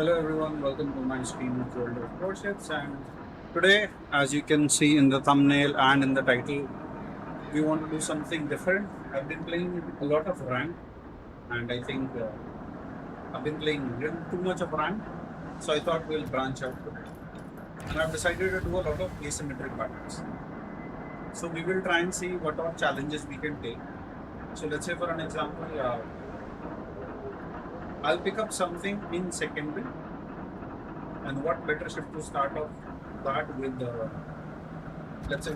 Hello everyone, welcome to my stream of World of Warships. And today, as you can see in the thumbnail and in the title, we want to do something different. I've been playing a lot of rank, and I think I've been playing little too much of rank, so I thought we'll branch out today. And I've decided to do a lot of asymmetric battles. So we will try and see what all challenges we can take. So let's say, for an example, I'll pick up something in secondary. And what better ship to start off that with let's say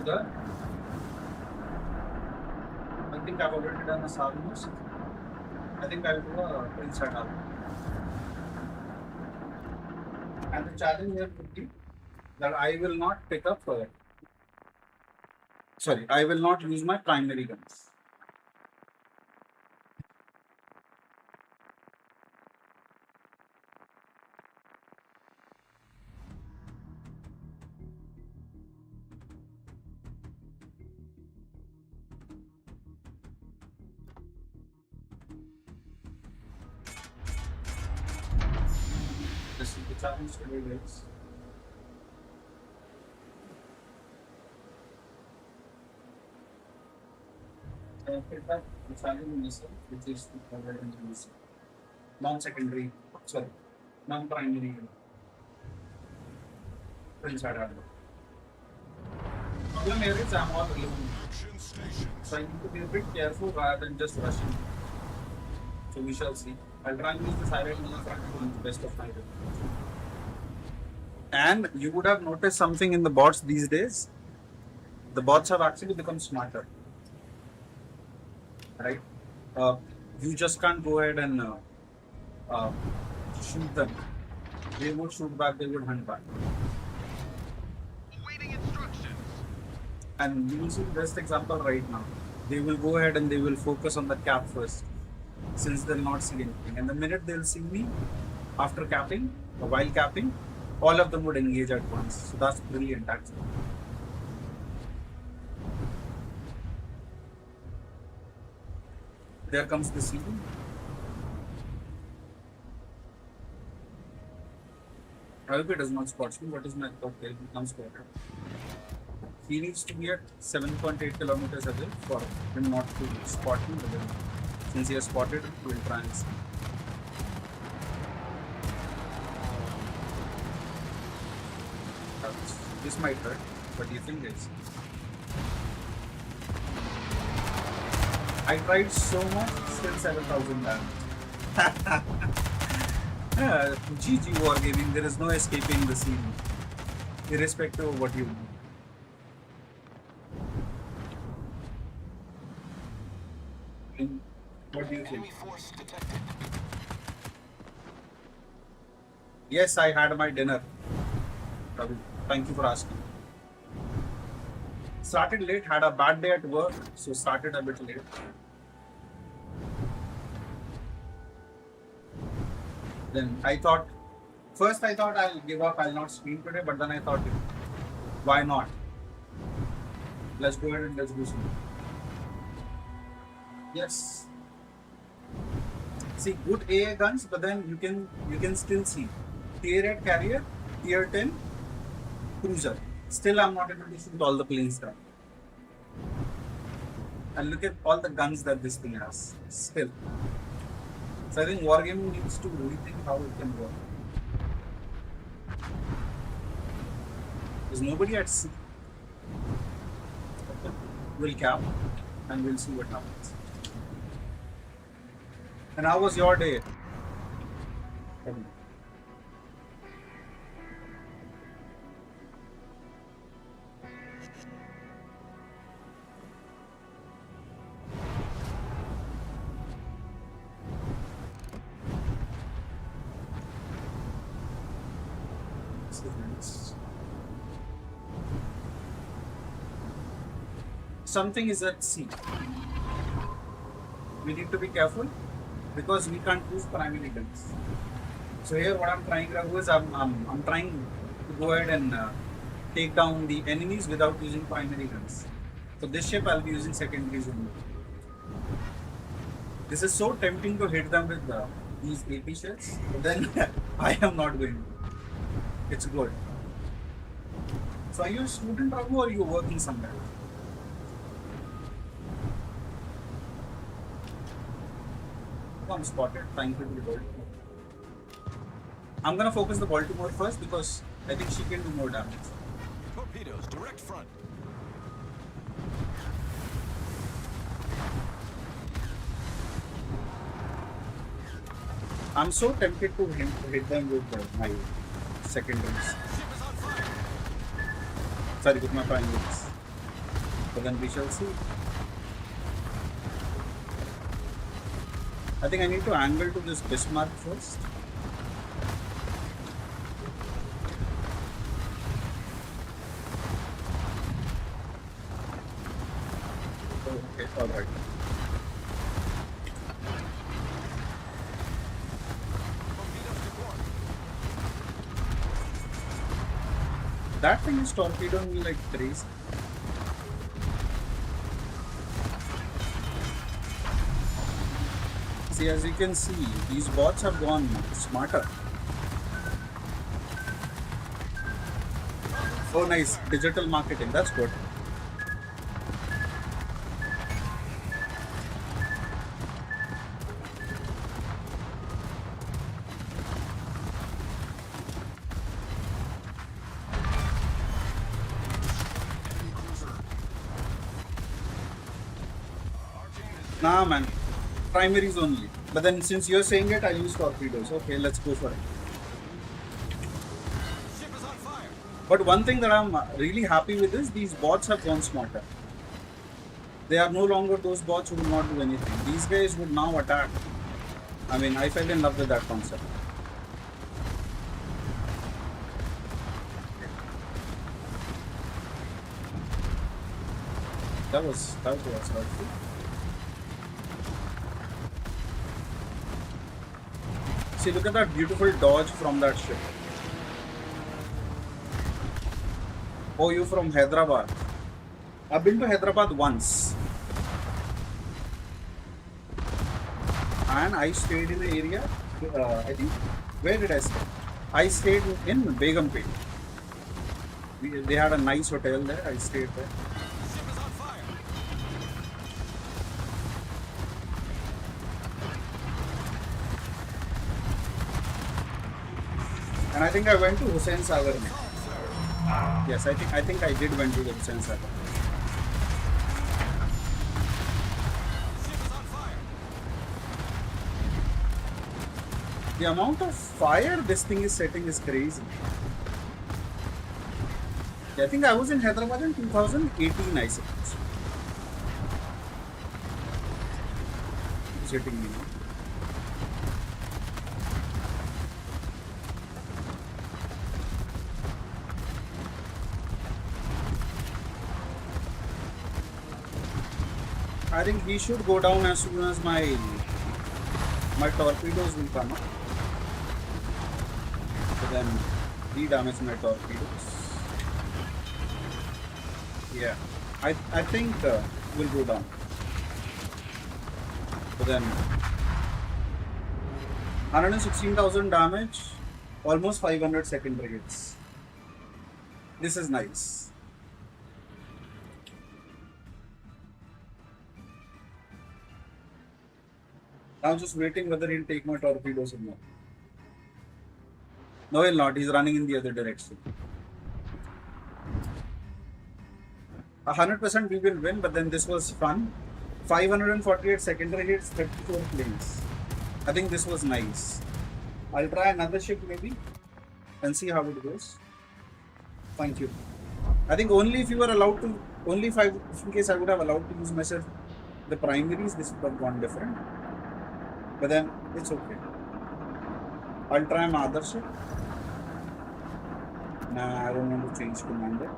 I think I've already done a Salmos. I think I'll do a Prince Adal. And the challenge here would be that I will not pick up, I will not use my primary guns. This is the challenge today, guys. I picked up the challenge missile, which is the cover and missile. Non-secondary, sorry, non-primary Prince Adal. Problem here is I'm all alone. So I need to be a bit careful rather than just rushing. So we shall see. I'll try and use the silent in front to the best of my ability. And you would have noticed something in the bots these days. The bots have actually become smarter. Right? You just can't go ahead and shoot them. They would shoot back, they would hunt back. Awaiting instructions. And you will see the best example right now. They will go ahead and they will focus on the cap first, since they'll not see anything. And the minute they'll see me, after capping, or while capping, all of them would engage at once. So that's brilliant actually. There comes the scene. I hope he does not spot me. What is my thought? He becomes spotted. He needs to be at 7.8 kilometers away for him not to spot me. But then, since he has spotted, we will try and see. This might hurt. What do you think, guys? I tried so much, still 7,000 damage. GG Wargaming, there is no escaping the scene, irrespective of what you do. What do you think? Yes, I had my dinner. Ravi, thank you for asking. Started late, had a bad day at work, so started a bit late. Then I thought, first I thought I'll give up, I'll not stream today, but then I thought, why not? Let's go ahead and let's do something. Yes. See, good AA guns, but then you can still see tier 8 carrier, tier 10 cruiser. Still, I'm not able to shoot all the planes down. And look at all the guns that this thing has. Still. So I think Wargaming needs to rethink how it can work. There's nobody at sea. Okay. We'll cap and we'll see what happens. And how was your day? Something is at sea. We need to be careful because we can't use primary guns. So here what I'm trying to do is I'm trying to go ahead and take down the enemies without using primary guns. So this ship I'll be using secondaries only. This is so tempting to hit them with these AP shells, then I am not going. It's good. So are you a student, Raghu, or are you working somewhere? Oh, I'm spotted. Trying to do good. I'm gonna focus the Baltimore first because I think she can do more damage. Torpedoes, direct front. I'm so tempted to hit them with my secondaries. Ship is on fire. Sorry, with my primaries. But then we shall see. I think I need to angle to this Bismarck first. Oh, okay, alright. Torpedoes to port. That thing is torpedoing me like crazy. See, as you can see, these bots have gone smarter. Oh, nice. Digital marketing. That's good. Nah, man. Primaries only. But then since you're saying it, I'll use torpedoes. Okay, let's go for it. Ship is on fire. But one thing that I'm really happy with is these bots have gone smarter. They are no longer those bots who will not do anything. These guys would now attack. I mean, I fell in love with that concept. That was hurtful. See, look at that beautiful dodge from that ship. Oh, you from Hyderabad? I've been to Hyderabad once, and I stayed in the area. I think where did I stay? I stayed in Begumpet. They had a nice hotel there. I stayed there. Ship is on fire. And I think I went to Hussain Sagar. Yes, I think I did went to the Hussain Sagar. Ship is on fire. The amount of fire this thing is setting is crazy. I think I was in Hyderabad in 2018, I suppose. It's hitting me. I think he should go down as soon as my torpedoes will come up. So then re-damage my torpedoes. Yeah, I think will go down. So then 116,000 damage, almost 500 secondary hits. This is nice. I'm just waiting whether he'll take my torpedoes or not. No, he'll not. He's running in the other direction. 100% we will win, but then this was fun. 548 secondary hits, 34 planes. I think this was nice. I'll try another ship maybe and see how it goes. Thank you. I think only if you were allowed to, only if in case I would have allowed to use myself the primaries, this would have gone different. But then it's okay. I'll try my other ship. Nah, I don't want to change commander.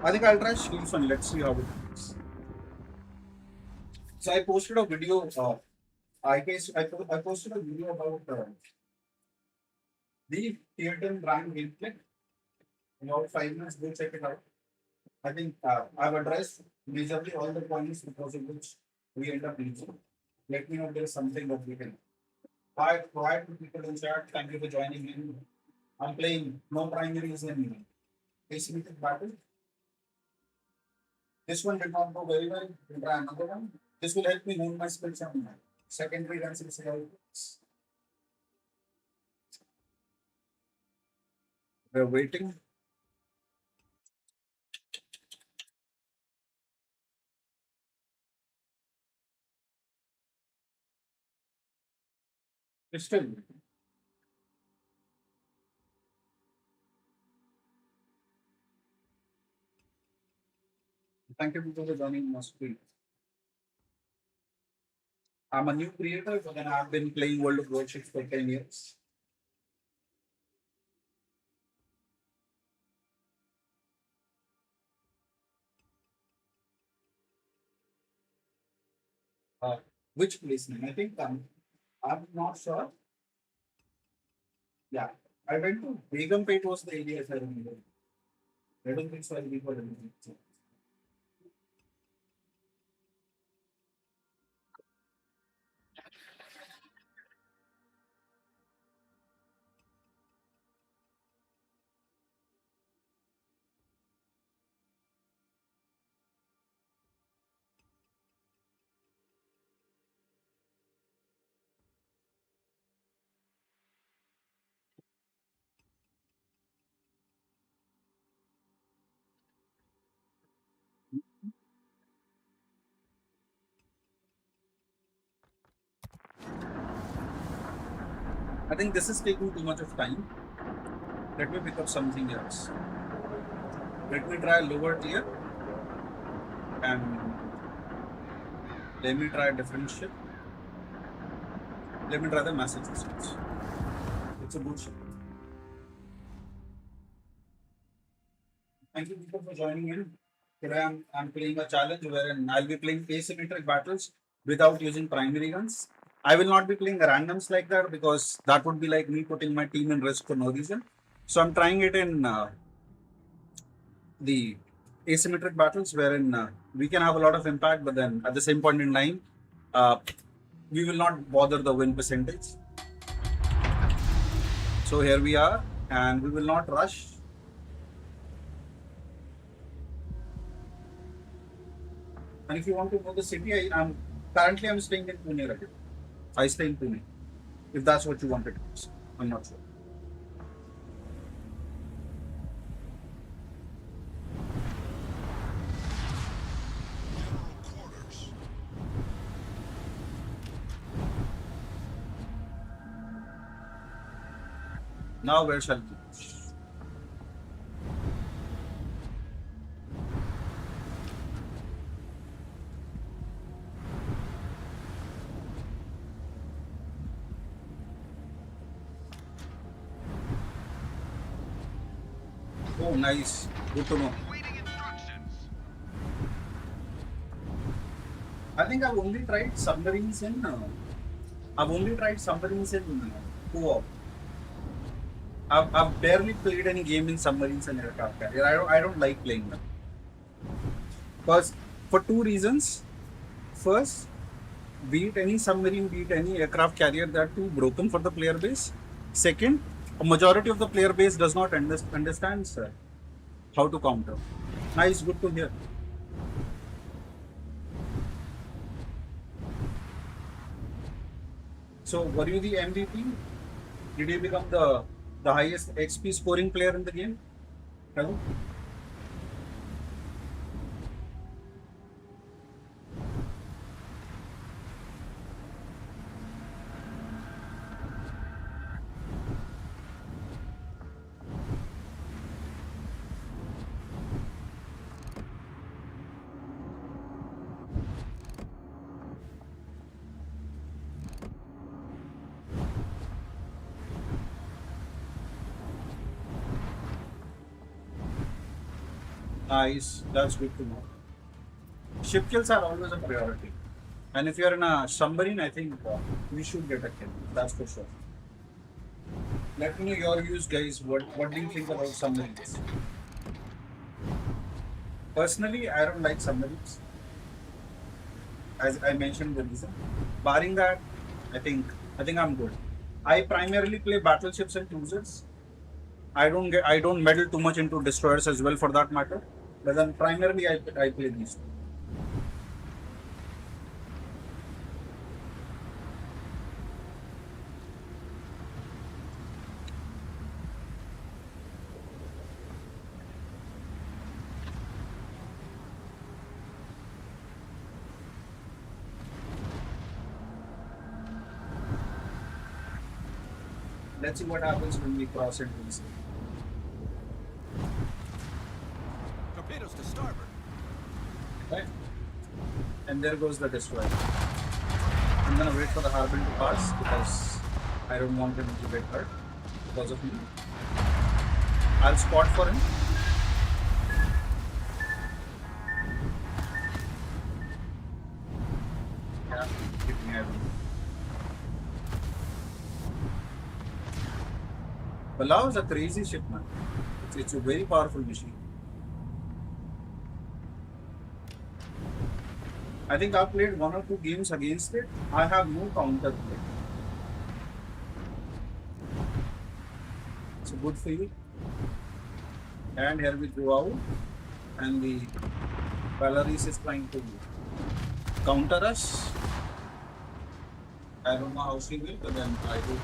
I think I'll try Schlieffen. Let's see how it goes. So I posted a video. I posted a video about the theater brand gameplay. In about 5 minutes, go check it out. I think I've addressed majorly all the points because of which we end up losing. Let me know if there's something that we can Hi to people in chat. Thank you for joining in. I'm playing no primaries in asymmetric battle. This one did not go very well. We'll try another one. This will help me hone my skills on secondary runs and skills. We're waiting. Still, thank you people for joining my screen. I'm a new creator, but then I've been playing World of Warships for 10 years. Uh, which place name? I think I'm not sure. Yeah, I went to Begumpet was the area I remember. I don't think so. I'll be for anything. I think this is taking too much of time. Let me pick up something else. Let me try lower tier and let me try a different ship. Let me try the Massachusetts. It's a good ship. Thank you people for joining in. Today I'm playing a challenge wherein I'll be playing asymmetric battles without using primary guns. I will not be playing randoms like that because that would be like me putting my team in risk for no reason. So I'm trying it in the asymmetric battles wherein we can have a lot of impact, but then at the same point in time, uh, we will not bother the win percentage. So here we are, and we will not rush. And if you want to know the city, I'm currently staying in Pune right now. I stay in Pune. If that's what you wanted to say, I'm not sure. Now where shall we? Oh, nice. Good to know. I think I've only tried submarines in. I've only tried submarines in co-op. I've barely played any game in submarines and aircraft carrier. I don't like playing them. Because for two reasons. First, be it any submarine, be it any aircraft carrier, they are too broken for the player base. Second, a majority of the player base does not understand how to counter. Nice, good to hear. So, were you the MVP? Did you become the highest XP scoring player in the game? Hello? Nice, that's good to know. Ship kills are always a priority. And if you're in a submarine, I think we should get a kill. That's for sure. Let me know your views, guys. What do you think about submarines? Personally, I don't like submarines, as I mentioned the reason. Barring that, I think I'm good. I primarily play battleships and cruisers. I don't meddle too much into destroyers as well for that matter. But then primarily I play these two. Let's see what happens when we cross into this. Torpedoes to starboard. Right? And there goes the destroyer. I'm gonna wait for the Harbin to pass because I don't want him to get hurt because of me. I'll spot for him. Yeah, keep me heavy. Palau is a crazy ship, man. It's a very powerful machine. I think I've played 1 or 2 games against it. I have no counter play. So good for you. And here we go out. And the Belarus is trying to counter us. I don't know how she will, but then I hope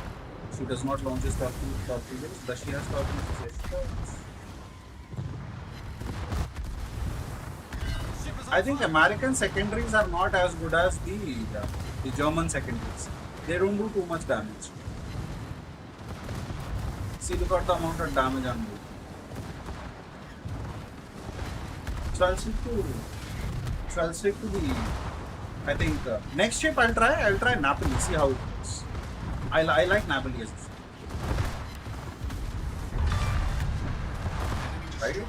she does not launch his torpedoes. Does she has torpedoes? Ship is on I think fire. American secondaries are not as good as the German secondaries. They don't do too much damage. See, look at the amount of damage I'm doing. So I'll stick to the. I think next ship I'll try Napoli. See how it goes. I like Napoli as well. Right?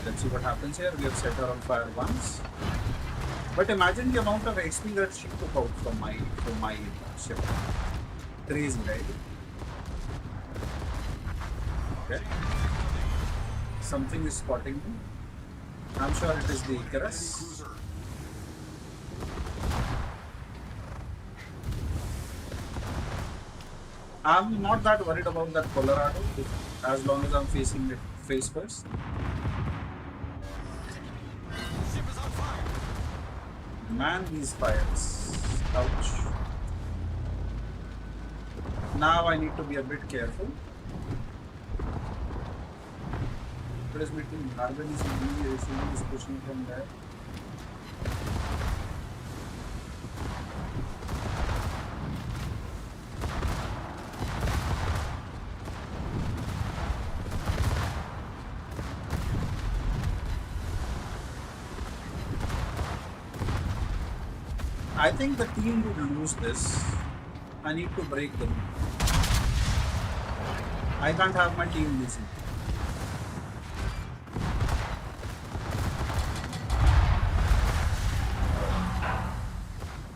Let's see what happens here. We have set her on fire once. But imagine the amount of XP that she took out from my ship. Crazy, right? Okay. Something is spotting me. I'm sure it is the Icarus. I'm not that worried about that Colorado as long as I'm facing it face first. Ship is on fire. Man, these fires. Ouch. Now I need to be a bit careful. What is meeting? Harbin is pushing from there. I think the team would lose this. I need to break them. I can't have my team losing.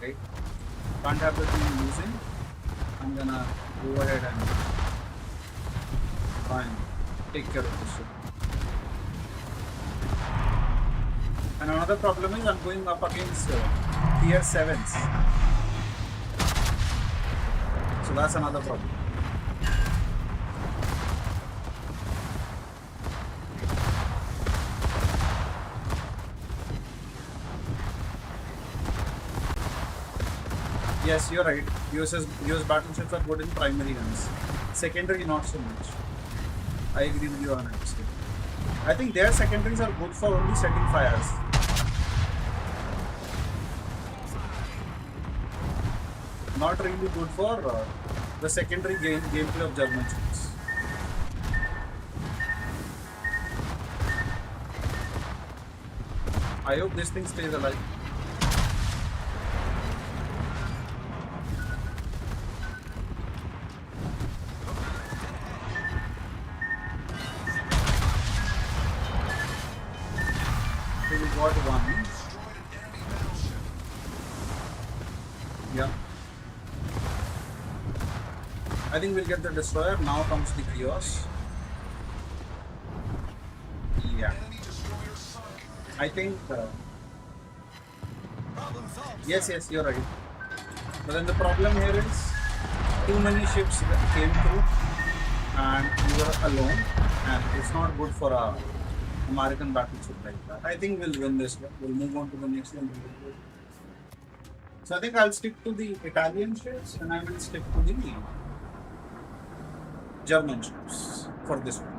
Right? Can't have the team losing. I'm gonna go ahead and try and take care of this ship. And another problem is I'm going up against tier 7s. So that's another problem. Yes, you're right. US battleships are good in primary guns. Secondary, not so much. I agree with you on it. I think their secondaries are good for only setting fires. Not really good for the secondary gameplay of German ships. I hope this thing stays alive. So we got one. Yeah. I think we'll get the destroyer. Now comes the chaos. Yeah. I think. Problem solved. Yes, you're right. But then the problem here is too many ships that came through and we were alone, and it's not good for a American battleship like that. I think we'll win this one. We'll move on to the next one. So I think I'll stick to the Italian ships and I will stick to the German ships for this one.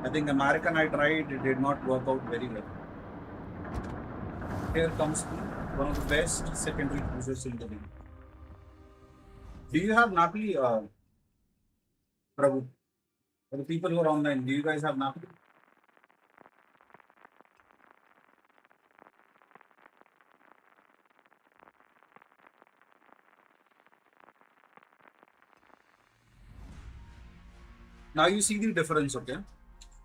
I think American I tried, it did not work out very well. Here comes one of the best secondary cruisers in the league. Do you have Napoli, Prabhu? For the people who are online, do you guys have Napoli? Now you see the difference, okay?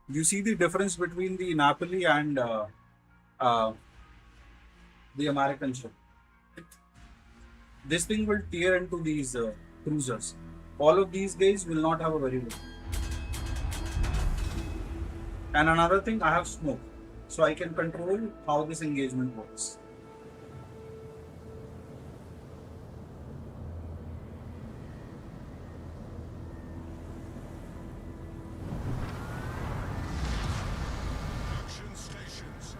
You see the difference between the Napoli and uh, the American ship. This thing will tear into these cruisers. All of these guys will not have a very good. And another thing, I have smoke, so I can control how this engagement works. Action stations.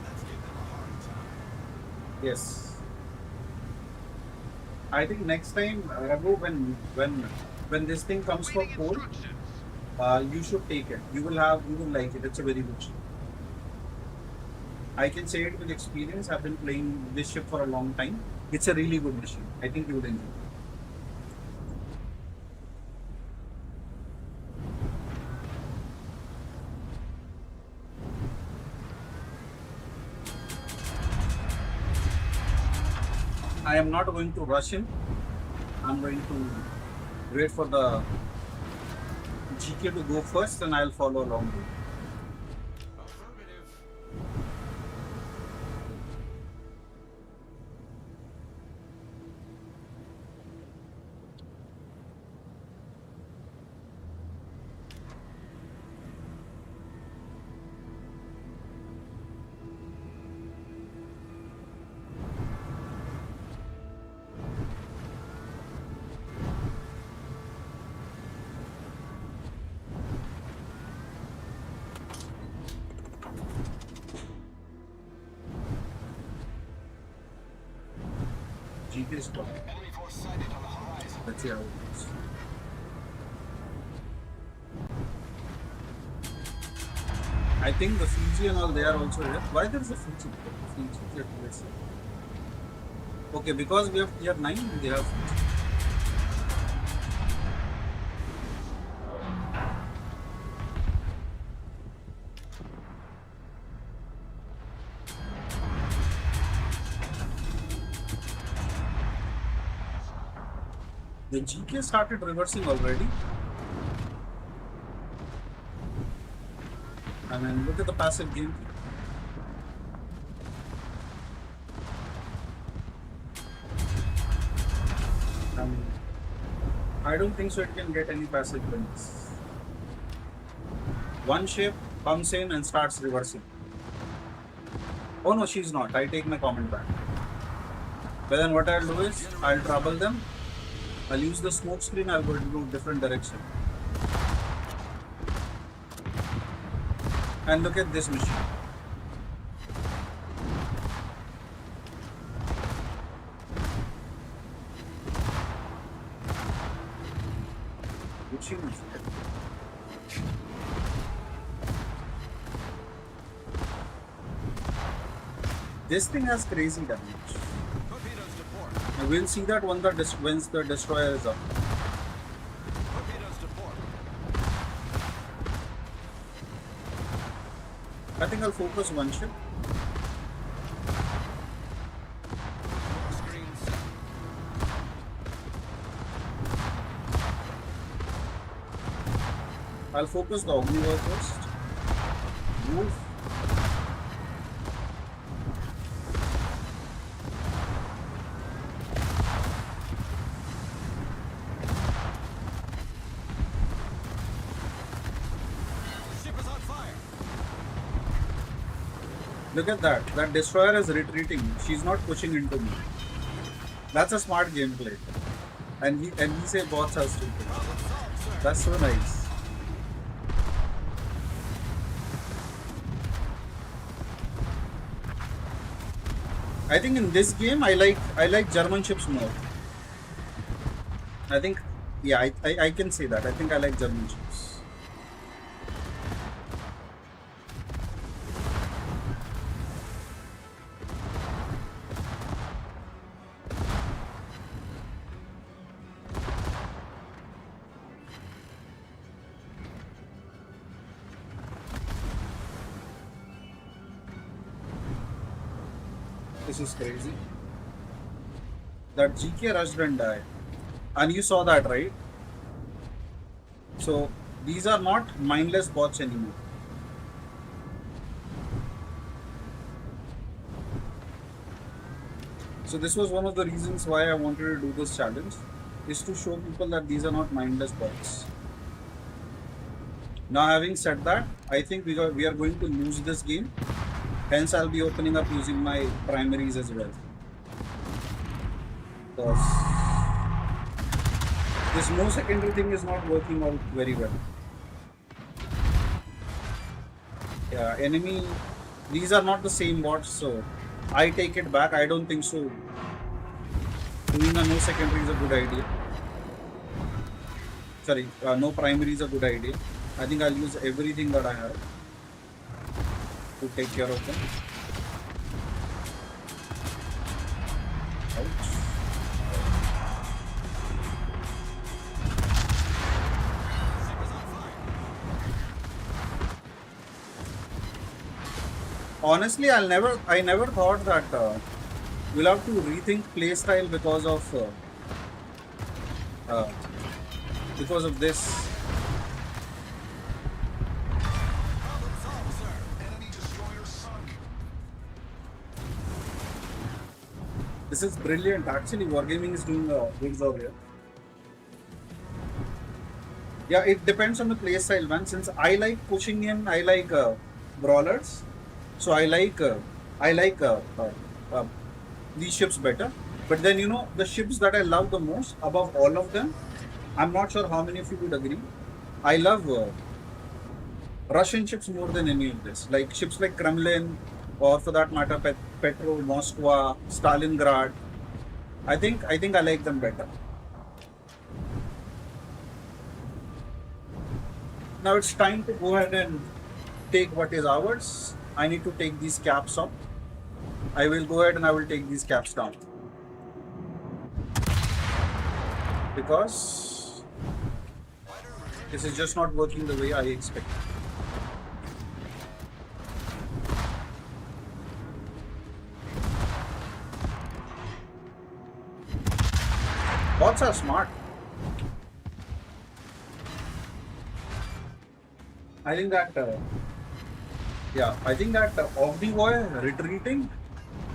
Let's give them a hard time. Yes. I think next time, Raghu, when this thing comes for pole, you should take it. You will like it. It's a very good ship. I can say it with experience. I've been playing this ship for a long time. It's a really good machine. I think you will enjoy it. I am not going to rush him. I'm going to wait for the GK to go first and I'll follow along with him. Affirmative. GK is gone. Enemy force sighted on the horizon. Let's see how it goes. I think the Fiji and all, they are also here. Why there is a Fiji? Fiji, let's see. Okay, because we have tier 9, they have Fiji. The GK started reversing already. I mean, look at the passive game. I don't think so it can get any passive wins. One ship comes in and starts reversing. Oh no, she's not. I take my comment back. But then what I'll do is, I'll trouble them. I'll use the smoke screen, I'll go into a different direction. And look at this machine. Which is this thing has crazy damage. Torpedoes to port. We'll see that when once the destroyer is up. Torpedoes to port. I think I'll focus one ship. Screen set. I'll focus the Omnivore first. Move. Look at that. That destroyer is retreating. She's not pushing into me. That's a smart gameplay. And we say bots are stupid. That's so nice. I think in this game I like German ships more. I think yeah, I can say that. I think I like German ships. This is crazy. That GK rushed and died. And you saw that, right? So these are not mindless bots anymore. So this was one of the reasons why I wanted to do this challenge, is to show people that these are not mindless bots. Now having said that, I think we are going to lose this game. Hence I'll be opening up using my primaries as well. Because this no secondary thing is not working out very well. Yeah, enemy, these are not the same bots, so I take it back. I don't think so. Doing a no secondary is a good idea. Sorry, no primary is a good idea. I think I'll use everything that I have to take care of them. Ouch. Honestly, I never thought that we'll have to rethink playstyle because of this. This is brilliant. Actually, Wargaming is doing a good job here. Yeah, it depends on the playstyle, man. Since I like pushing in, I like brawlers. So I like these ships better. But then the ships that I love the most above all of them, I'm not sure how many of you would agree. I love Russian ships more than any of this. Like ships like Kremlin, or for that matter, Petro, Moscow, Stalingrad. I think I like them better. Now it's time to go ahead and take what is ours. I need to take these caps up. I will go ahead and I will take these caps down. Because this is just not working the way I expected. Bots are smart. I think that Ognivoy retreating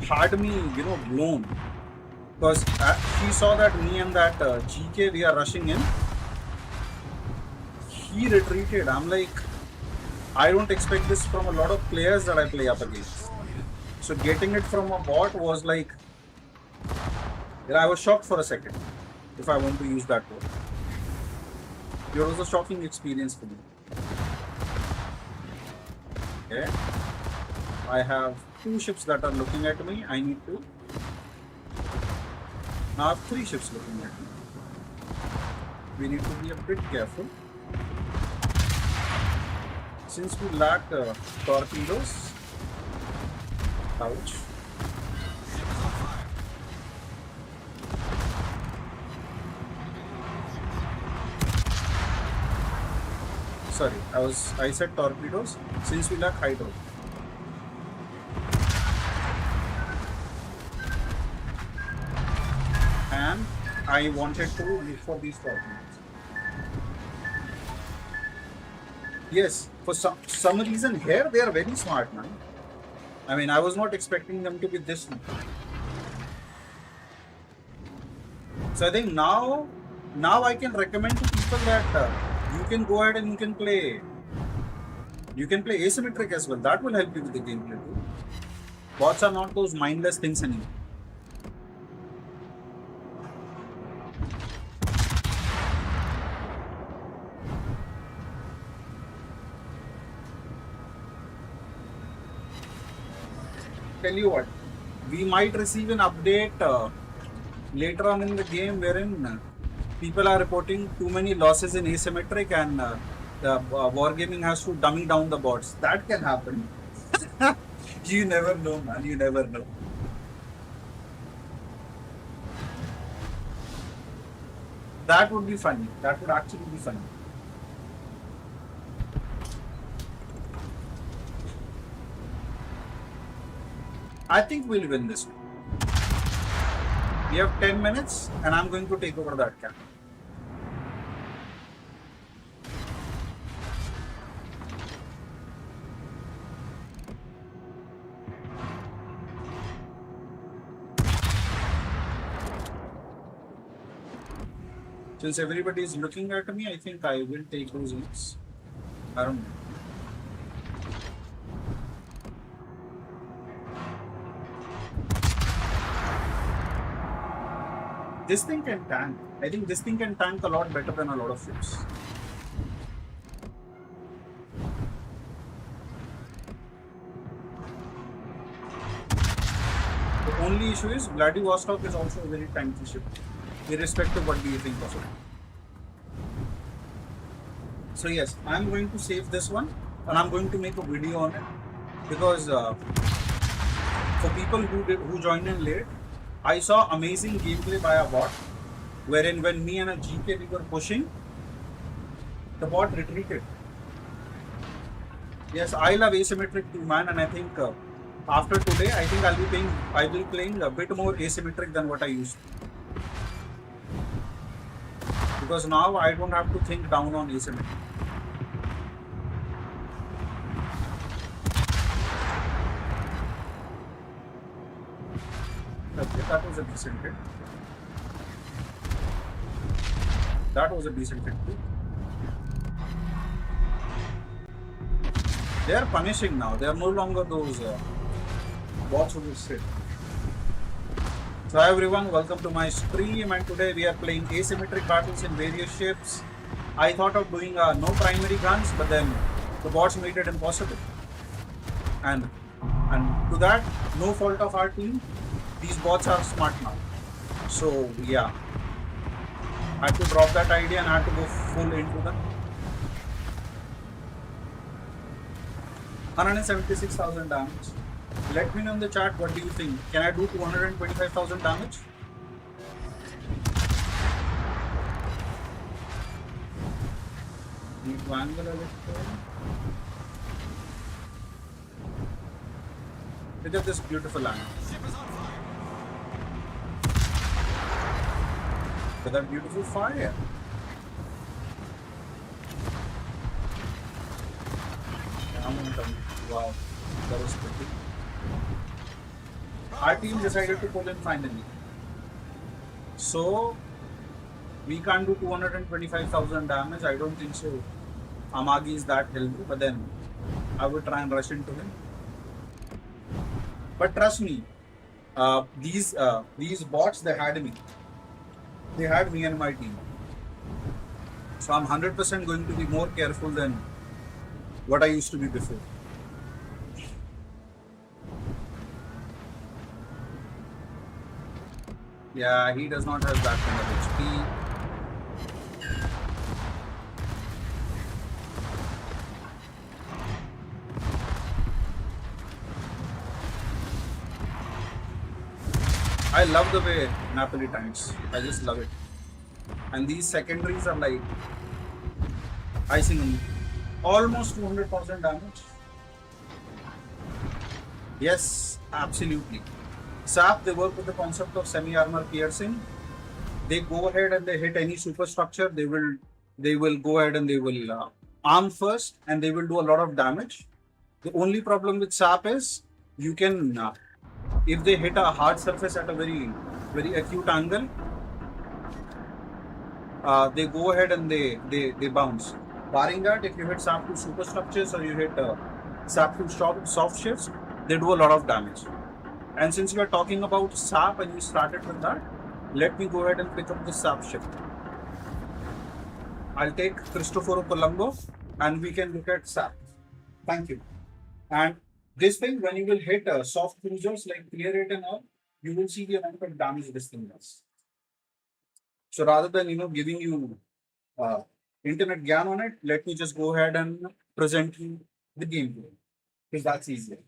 had me, blown. Because she saw that me and that GK, we are rushing in. He retreated. I'm like, I don't expect this from a lot of players that I play up against. So getting it from a bot was like, I was shocked for a second, if I want to use that word. It was a shocking experience for me. Okay. I have 2 ships that are looking at me. I need to. Now I have 3 ships looking at me. We need to be a bit careful. Since we lack torpedoes. Ouch. Sorry, I said torpedoes since we lack hydro. And I wanted to look for these torpedoes. Yes, for some reason here they are very smart, man. I mean, I was not expecting them to be this smart. So I think now I can recommend to people that you can go ahead and you can play asymmetric as well. That will help you with the gameplay too. Bots are not those mindless things anymore. Tell you what, we might receive an update later on in the game wherein people are reporting too many losses in asymmetric and the wargaming has to dumbing down the bots. That can happen. You never know, man. You never know. That would be funny. That would actually be funny. I think we'll win this one. We have 10 minutes and I'm going to take over that camp. Since everybody is looking at me, I think I will take those hits. I don't know. This thing can tank. I think this thing can tank a lot better than a lot of ships. The only issue is Vladivostok is also a very tanky ship. Irrespective, what do you think of it? So yes, I'm going to save this one and I'm going to make a video on it because for people who joined in late, I saw amazing gameplay by a bot wherein when me and a GK we were pushing, the bot retreated. Yes, I love asymmetric too, man, and I think after today, I think I will be playing a bit more asymmetric than what I used to. Because now I don't have to think down on asymmetric. Okay, that was a decent hit. That was a decent hit too. They are punishing now. They are no longer those bots who will sit. So hi everyone, welcome to my stream and today we are playing asymmetric battles in various ships. I thought of doing no primary guns, but then the bots made it impossible. And to that, no fault of our team, these bots are smart now. So yeah, I had to drop that idea and I had to go full into them. 176,000 damage. Let me know in the chat what do you think. Can I do 225,000 damage? Need to angle a little. Look at this beautiful angle. Look at that beautiful fire. Wow, that was pretty. Our team decided to pull in finally. So we can't do 225,000 damage. I don't think so. Amagi is that healthy, but then I would try and rush into him. But trust me, these bots they had me. They had me and my team. So I'm 100% going to be more careful than what I used to be before. Yeah, he does not have that kind of HP. I love the way Napoli tanks. I just love it. And these secondaries are like icing on almost 200,000 damage. Yes, absolutely. SAP, they work with the concept of semi-armor piercing. They go ahead and they hit any superstructure. They will go ahead and they will arm first and they will do a lot of damage. The only problem with SAP is you can, if they hit a hard surface at a very acute angle, they go ahead and they bounce. Barring that, if you hit SAP to superstructures or you hit SAP to soft shifts, they do a lot of damage. And since we are talking about SAP and we started with that, let me go ahead and pick up the SAP ship. I'll take Cristoforo Colombo and we can look at SAP. Thank you. And this thing, when you will hit soft cruisers like clear rate and all, you will see the amount of damage this thing does. So rather than giving you uh, internet gyan on it, let me just go ahead and present you the gameplay because that's easier.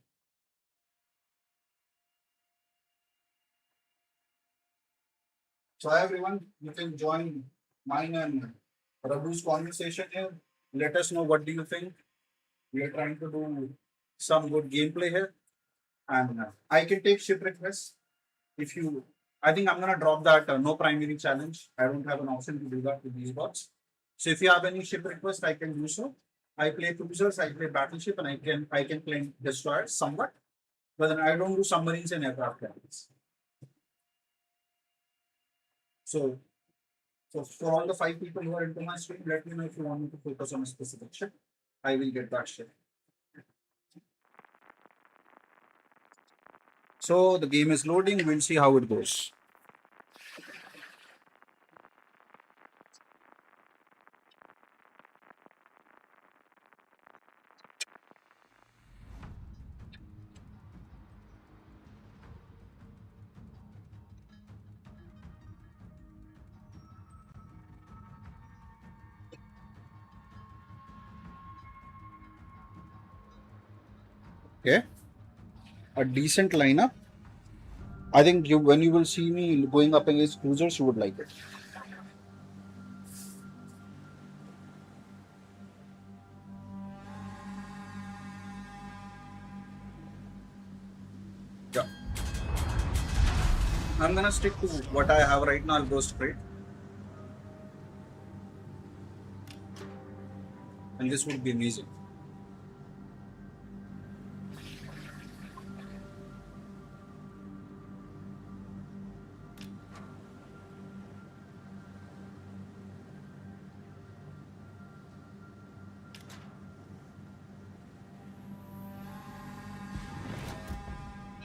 So hi everyone, you can join mine and Raghu's conversation here. Let us know what do you think. We are trying to do some good gameplay here, and I can take ship requests if you. I think I'm gonna drop that no primary challenge. I don't have an option to do that with these bots. So if you have any ship request, I can do so. I play cruisers, I play battleship, and I can play destroyers somewhat, but then I don't do submarines and aircraft carriers. So So for all the 5 people who are into my stream, let me know if you want me to focus on a specific ship. I will get that ship. So the game is loading. We'll see how it goes. Okay, a decent lineup. I think when you will see me going up against cruisers, you would like it. Yeah, I'm gonna stick to what I have right now. I'll go straight, and this would be amazing.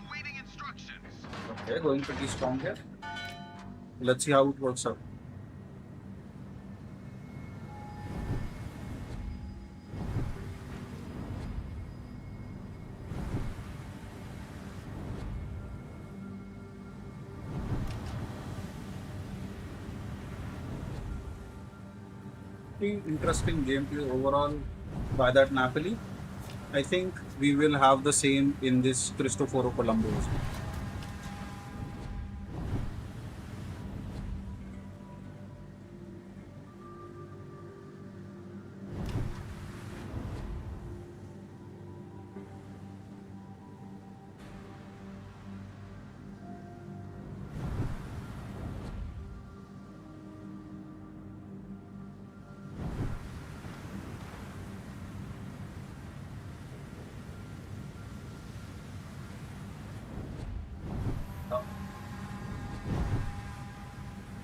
Awaiting instructions. Okay, going pretty strong here. Let's see how it works out. Pretty interesting gameplay overall by that Napoli. I think we will have the same in this Cristoforo Colombo as well.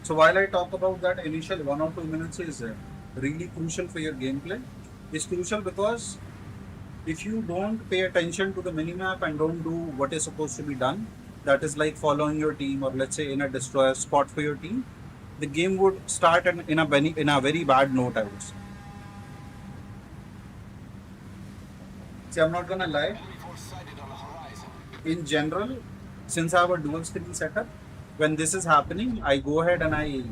So while I talk about that initial 1 or 2 minutes is really crucial for your gameplay, it's crucial because if you don't pay attention to the minimap and don't do what is supposed to be done, that is like following your team or let's say in a destroyer spot for your team, the game would start in a very bad note, I would say. See, I'm not gonna lie. Enemy force sighted on the horizon. In general, since I have a dual screen setup, when this is happening, I go ahead and I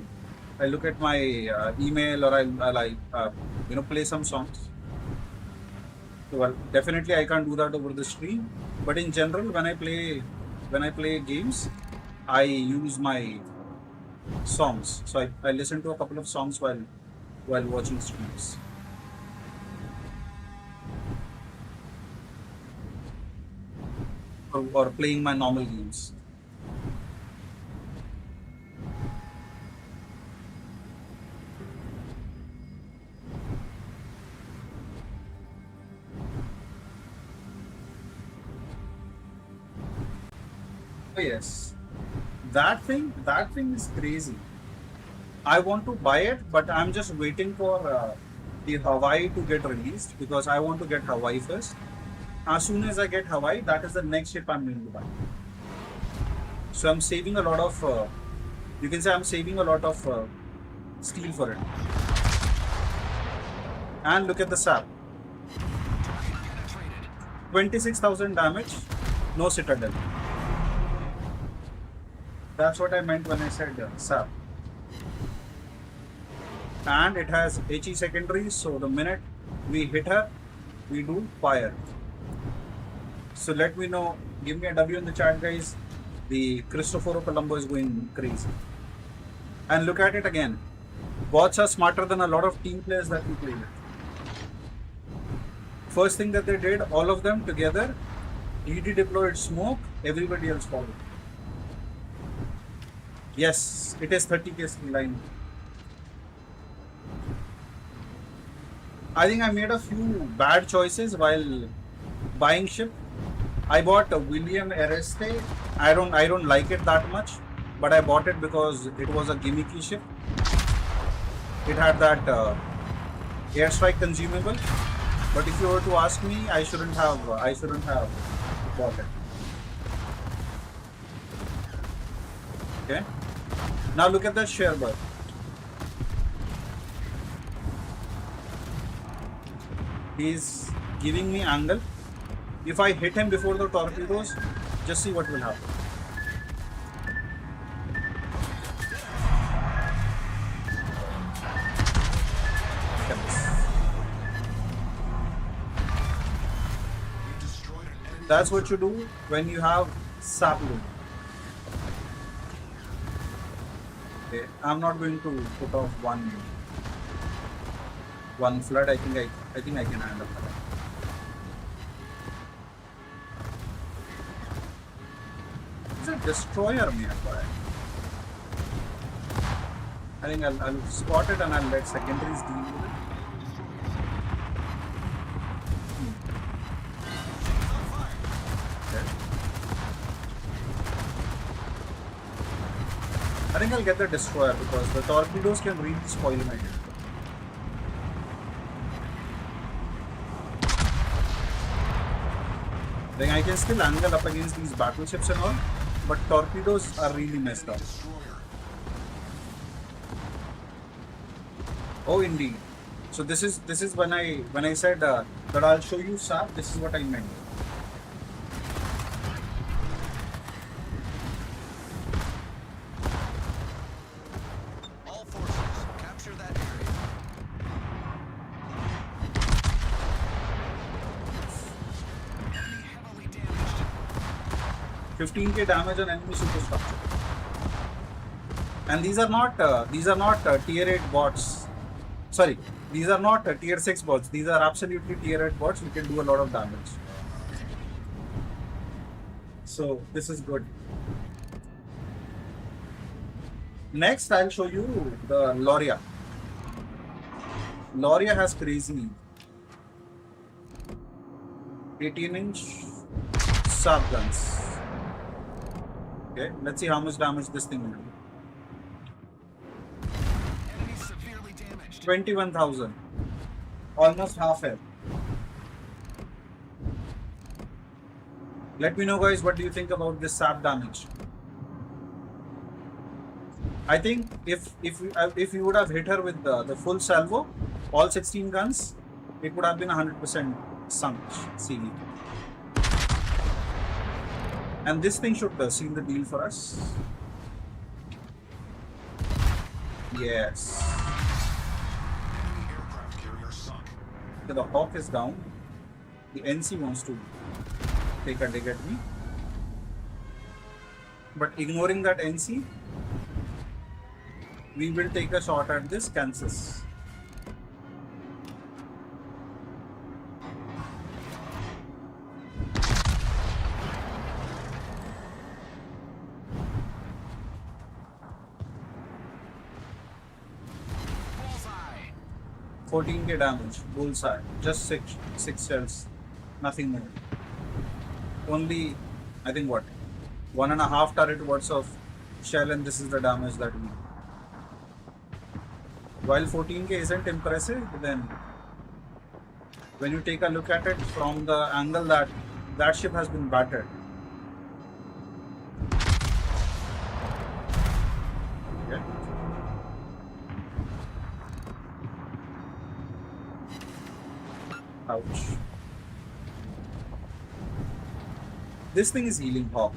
look at my email or I play some songs. So, well, definitely I can't do that over the stream, but in general, when I play games, I use my songs. So I listen to a couple of songs while watching streams or playing my normal games. Oh yes, that thing is crazy. I want to buy it, but I'm just waiting for the Hawaii to get released because I want to get Hawaii first. As soon as I get Hawaii, that is the next ship I'm going to buy. So I'm saving a lot of, you can say I'm saving a lot of steel for it. And look at the sap. 26,000 damage, no citadel. That's what I meant when I said sap. And it has HE secondaries, so the minute we hit her, we do fire. So let me know, give me a W in the chat, guys. The Cristoforo Colombo is going crazy. And look at it again. Bots are smarter than a lot of team players that we play with. First thing that they did, all of them together, DD deployed smoke, everybody else followed. Yes, it is 30k skill line. I think I made a few bad choices while buying ship. I bought a William Ereste. I don't like it that much, but I bought it because it was a gimmicky ship. It had that airstrike consumable. But if you were to ask me, I shouldn't have bought it. Okay. Now look at the share bar. He's giving me angle. If I hit him before the torpedoes, just see what will happen. Look at this. That's what you do when you have sapling. Okay, I'm not going to put off one flood. I think I can handle that. It's a destroyer nearby. I think I'll spot it and I'll let secondaries deal with it. Okay. I think I'll get the destroyer because the torpedoes can really spoil my hit. Then I can still angle up against these battleships and all, but torpedoes are really messed up. Oh, indeed. So this is when I said that I'll show you SAP. This is what I meant. All forces, capture that area. 15k damage on enemy superstructure. And these are not tier 8 bots. Sorry, these are not tier 6 bots. These are absolutely tier 8 bots. We can do a lot of damage. So this is good. Next, I'll show you the Loria. Loria has crazy 18-inch sub guns. Okay, let's see how much damage this thing will do. Enemy severely damaged. 21,000. Almost half health. Let me know, guys, what do you think about this sap damage? I think if you would have hit her with the full salvo, all 16 guns, it would have been 100% sunk CV. And this thing should seal the deal for us. Yes. Enemy aircraft carrier sunk. Okay, the Hawk is down. The NC wants to take a dig at me. But ignoring that NC, we will take a shot at this Kansas. Bullseye. 14k damage, bullseye, just six shells, nothing more. Only, I think what, 1.5 turret worth of shell, and this is the damage that we. While 14k isn't impressive, then when you take a look at it from the angle that ship has been battered, Ouch. This thing is healing hawk.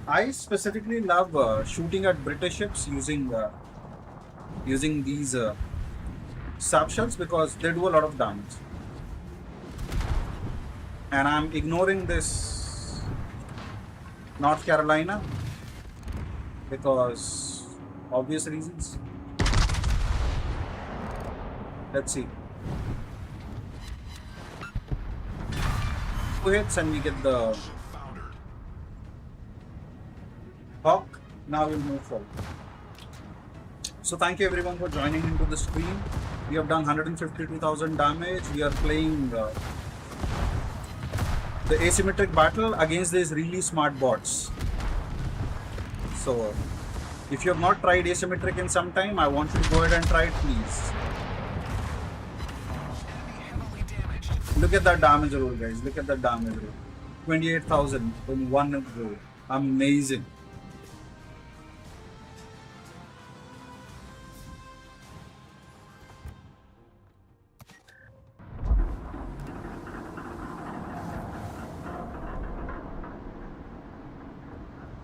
I specifically love shooting at British ships using these sap shells because they do a lot of damage. And I'm ignoring this North Carolina because obvious reasons. Let's see. 2 hits and we get the Ship foundered. hawk. Now we'll move forward. So thank you everyone for joining into the stream. We have done 152,000 damage. We are playing the asymmetric battle against these really smart bots. So if you have not tried asymmetric in some time, I want you to go ahead and try it, please. Enemy heavily damaged. Look at that damage roll, guys. Look at that damage roll. 28,000 in one roll. Amazing.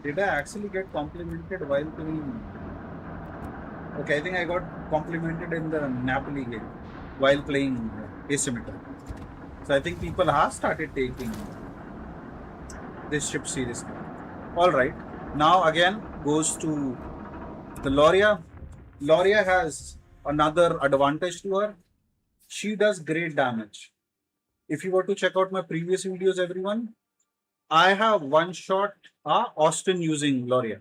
Did I actually get complimented while playing? Okay, I think I got complimented in the Napoli game while playing asymmetric. So I think people have started taking this ship seriously. All right. Now again goes to the Loria. Loria has another advantage to her. She does great damage. If you were to check out my previous videos, everyone, I have one shot Austin using Loria.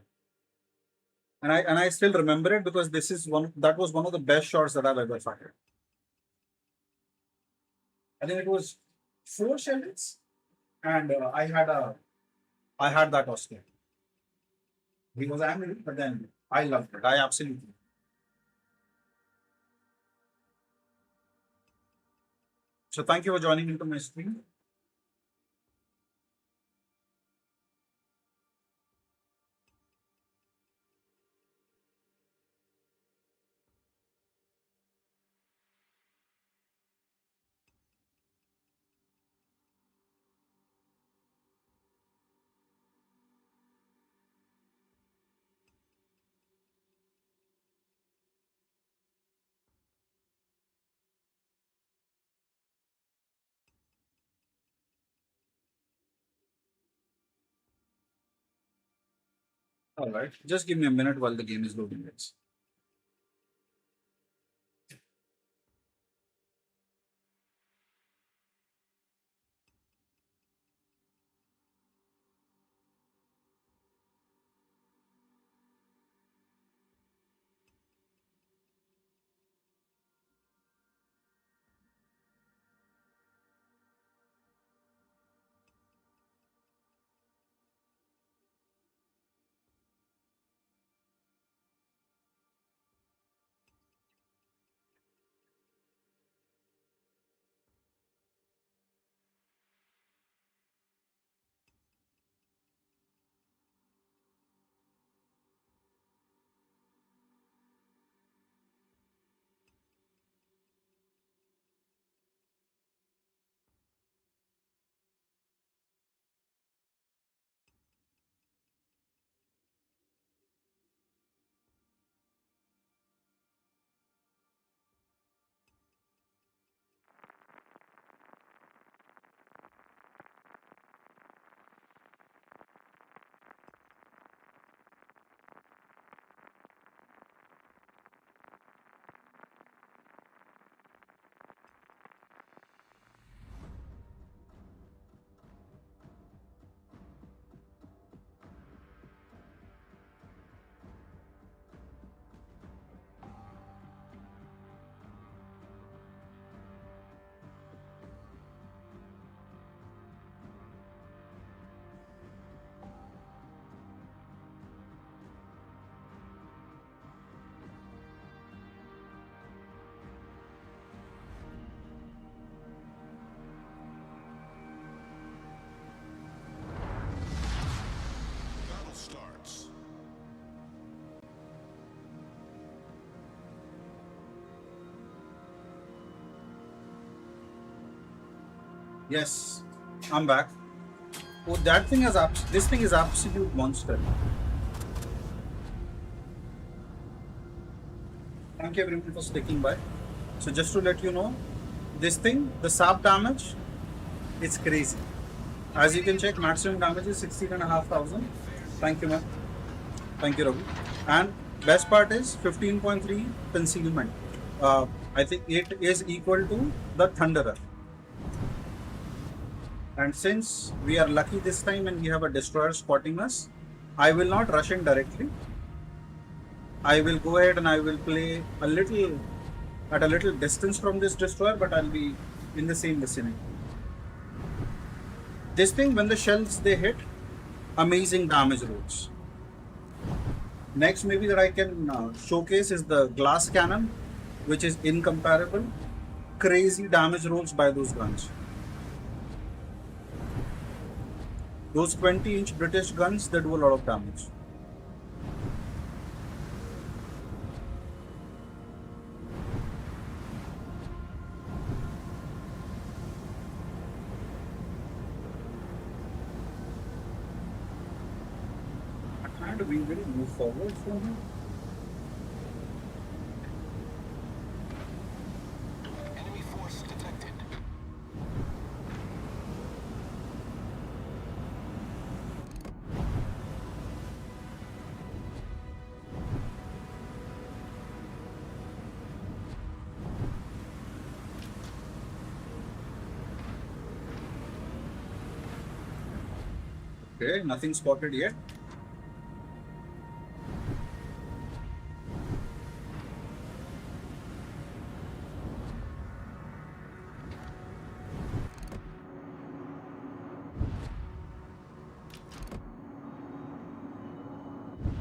And I still remember it because this is that was one of the best shots that I've ever fired. I think it was 4 shells, and I had that Austin. He was angry, but then I loved it. I absolutely. So thank you for joining into my stream. All right, just give me a minute while the game is loading. Guys. Yes, I'm back. Oh, that thing is this thing is absolute monster. Thank you everyone for sticking by. So just to let you know, this thing, the sap damage, it's crazy. As you can check, maximum damage is 16,500. Thank you, man. Thank you, Ravi. And best part is 15.3 concealment. I think it is equal to the Thunderer. And since we are lucky this time and we have a destroyer spotting us, I will not rush in directly. I will go ahead and I will play a little at a little distance from this destroyer, but I'll be in the same vicinity. This thing, when the shells they hit, amazing damage rolls. Next, maybe that I can showcase is the glass cannon, which is incomparable. Crazy damage rolls by those guns. Those 20-inch British guns, they do a lot of damage. And we will move forward from here. Enemy force detected. Okay, nothing spotted yet.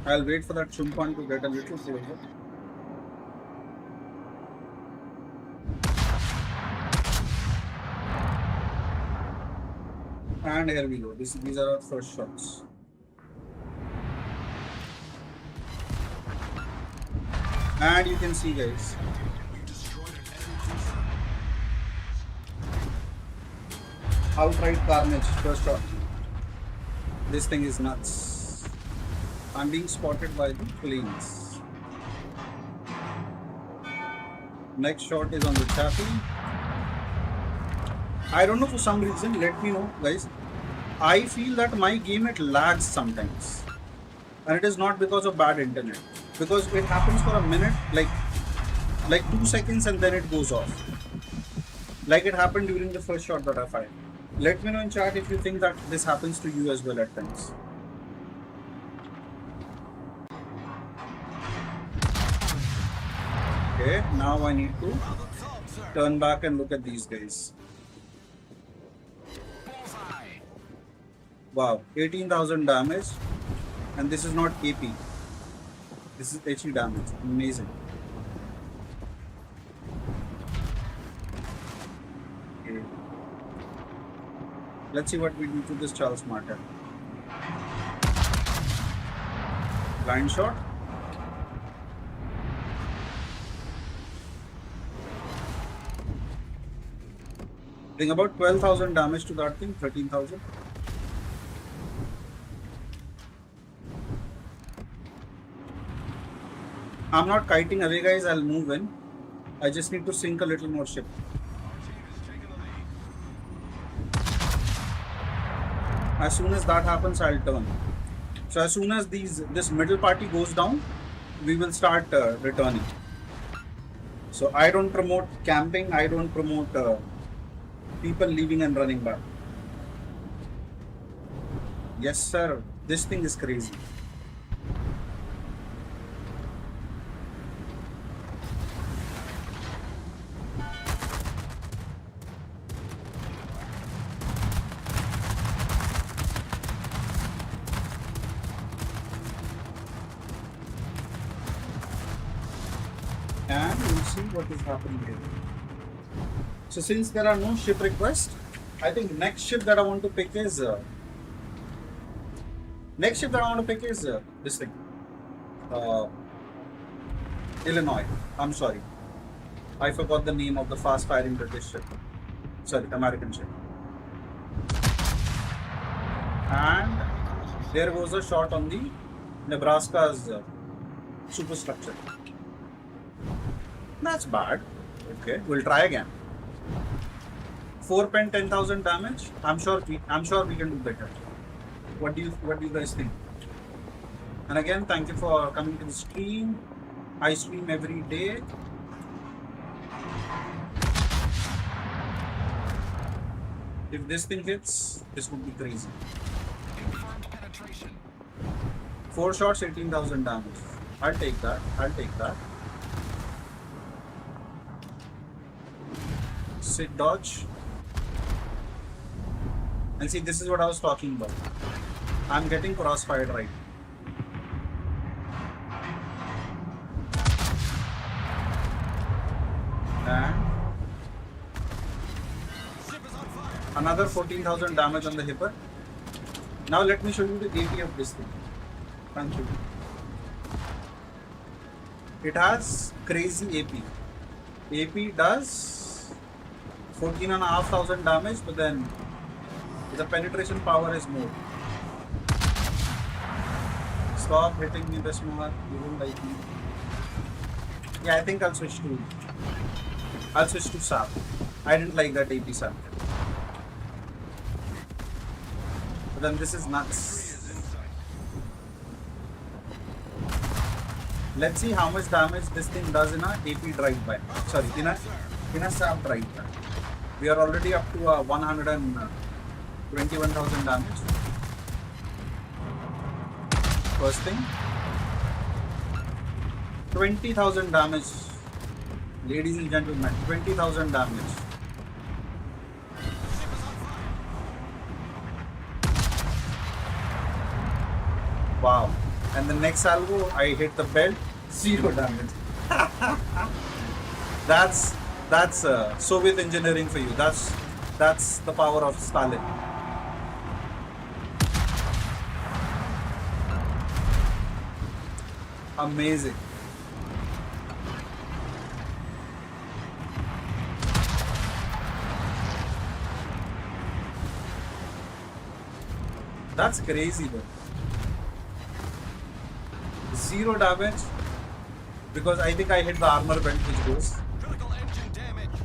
I'll wait for that chumpan to get a little closer. And here we go. These are our first shots. And you can see, guys, You destroyed an enemy cruiser. outright carnage. First shot. This thing is nuts. I'm being spotted by the planes. Next shot is on the chaffee. I don't know, for some reason, let me know, guys. I feel that my game, it lags sometimes. And it is not because of bad internet. Because it happens for a minute, like 2 seconds, and then it goes off. Like it happened during the first shot that I fired. Let me know in chat if you think that this happens to you as well at times. Okay, now I need to turn back and look at these guys. Bullseye. Wow, 18,000 damage, and this is not AP. This is HE damage. Amazing. Okay. Let's see what we do to this Charles Martin. Blind shot. Doing about 12,000 damage to that thing, 13,000. I'm not kiting away, guys. I'll move in. I just need to sink a little more ship. Our team is taking the lead. As soon as that happens, I'll turn. So as soon as this middle party goes down, we will start returning. So I don't promote camping. I don't promote people leaving and running back. Yes, sir. This thing is crazy. And we'll see what is happening here. So since there are no ship requests, I think next ship that I want to pick is this thing. Illinois. I'm sorry. I forgot the name of the fast firing British ship. Sorry, American ship. And there goes a shot on the Nebraska's superstructure. That's bad. Okay, we'll try again. 4 pen, 10,000 damage. I'm sure we can do better. What do you guys think? And again, thank you for coming to the stream. I stream every day. If this thing hits, this would be crazy. Confirmed penetration. 4 shots, 18,000 damage. I'll take that. Sit dodge. And see, this is what I was talking about. I'm getting crossfired right. And Ship is on fire. another 14,000 damage on the hipper. Now let me show you the AP of this thing. Thank you. It has crazy AP. AP does 14,500 damage, but then the penetration power is more. Stop hitting me this more. You don't like me. Yeah, I think I'll switch to SAP. I didn't like that AP SAP. But then this is nuts. Let's see how much damage this thing does in a AP drive-by. Sorry, in a SAP drive-by. We are already up to 121,000 damage. First thing, 20,000 damage. Ladies and gentlemen, 20,000 damage. Wow. And the next salvo, I hit the belt, 0 damage. That's Soviet engineering for you. That's the power of Stalin. Amazing. That's crazy though. 0 damage because I think I hit the armor belt which goes. Critical engine damage.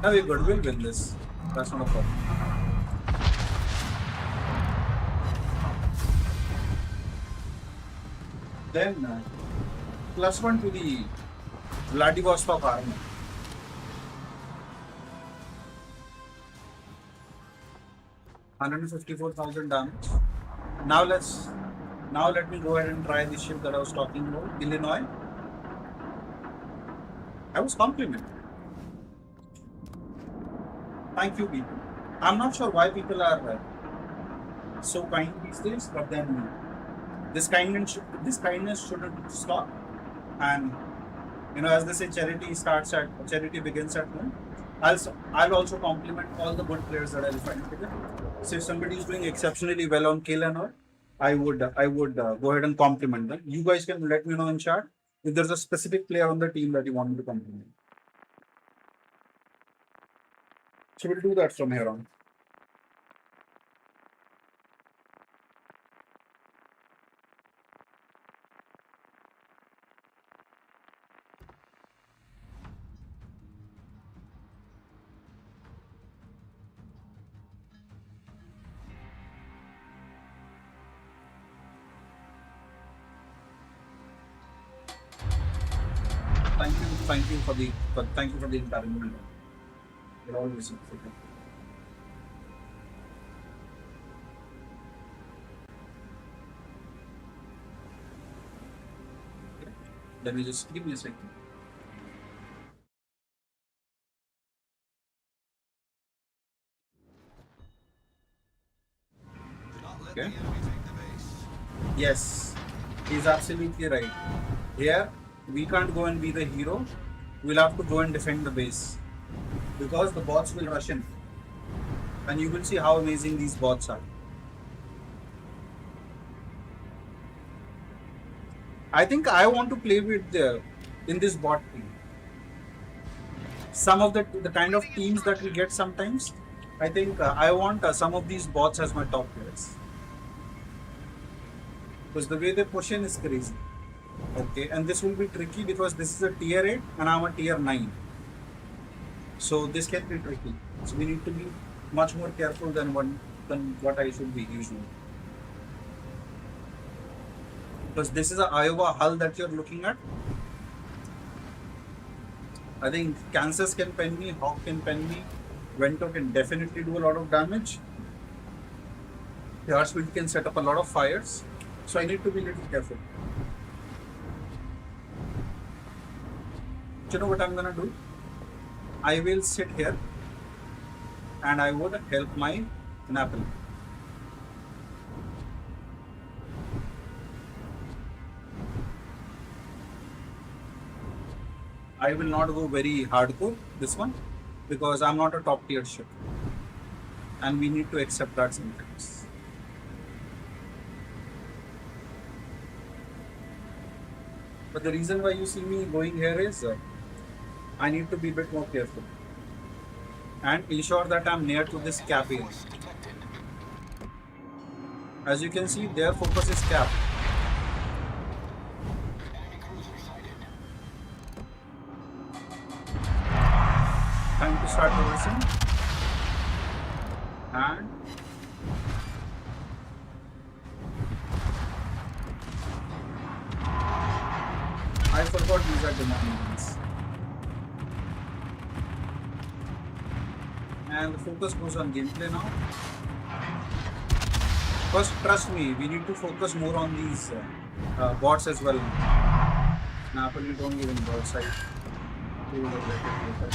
Now we're good, we'll win this. That's not a problem. Then +1 to the Vladivostok armor. $154,000 damage. Now let me go ahead and try the ship that I was talking about, Illinois. I was complimented. Thank you, people. I'm not sure why people are so kind these days, but then this kindness shouldn't stop. And as they say, charity begins at home. I'll also compliment all the good players that I'll find today. So if somebody is doing exceptionally well on kill and all, I would go ahead and compliment them. You guys can let me know in chat if there's a specific player on the team that you want me to compliment. So we'll do that from here on. Thank you for the encouragement. You're always important. Let me just give me a second. Do not let Okay. the enemy take the base. Yes, he's absolutely right. Here, we can't go and be the hero. We'll have to go and defend the base. Because the bots will rush in. And you will see how amazing these bots are. I think I want to play with in this bot team. Some of the kind of teams that we get sometimes, I think I want some of these bots as my top players because the way they push in is crazy. Okay, and this will be tricky because this is a tier 8 and I'm a tier 9. So this can be tricky. So we need to be much more careful than what I should be usually. Because this is a Iowa hull that you're looking at. I think Kansas can pen me, Hawk can pen me, Vento can definitely do a lot of damage. Yarspeed can set up a lot of fires. So I need to be a little careful. You know what I'm gonna do? I will sit here and I would help my Napoli. I will not go very hardcore this one because I'm not a top tier ship and we need to accept that sometimes. But the reason why you see me going here is I need to be a bit more careful and ensure that I'm near to this cap area. As you can see, their focus is cap. Time to start reversing. And I forgot these are demons. And the focus goes on gameplay now. First, trust me, we need to focus more on these bots as well. Napoli don't even go outside. We will regret it later.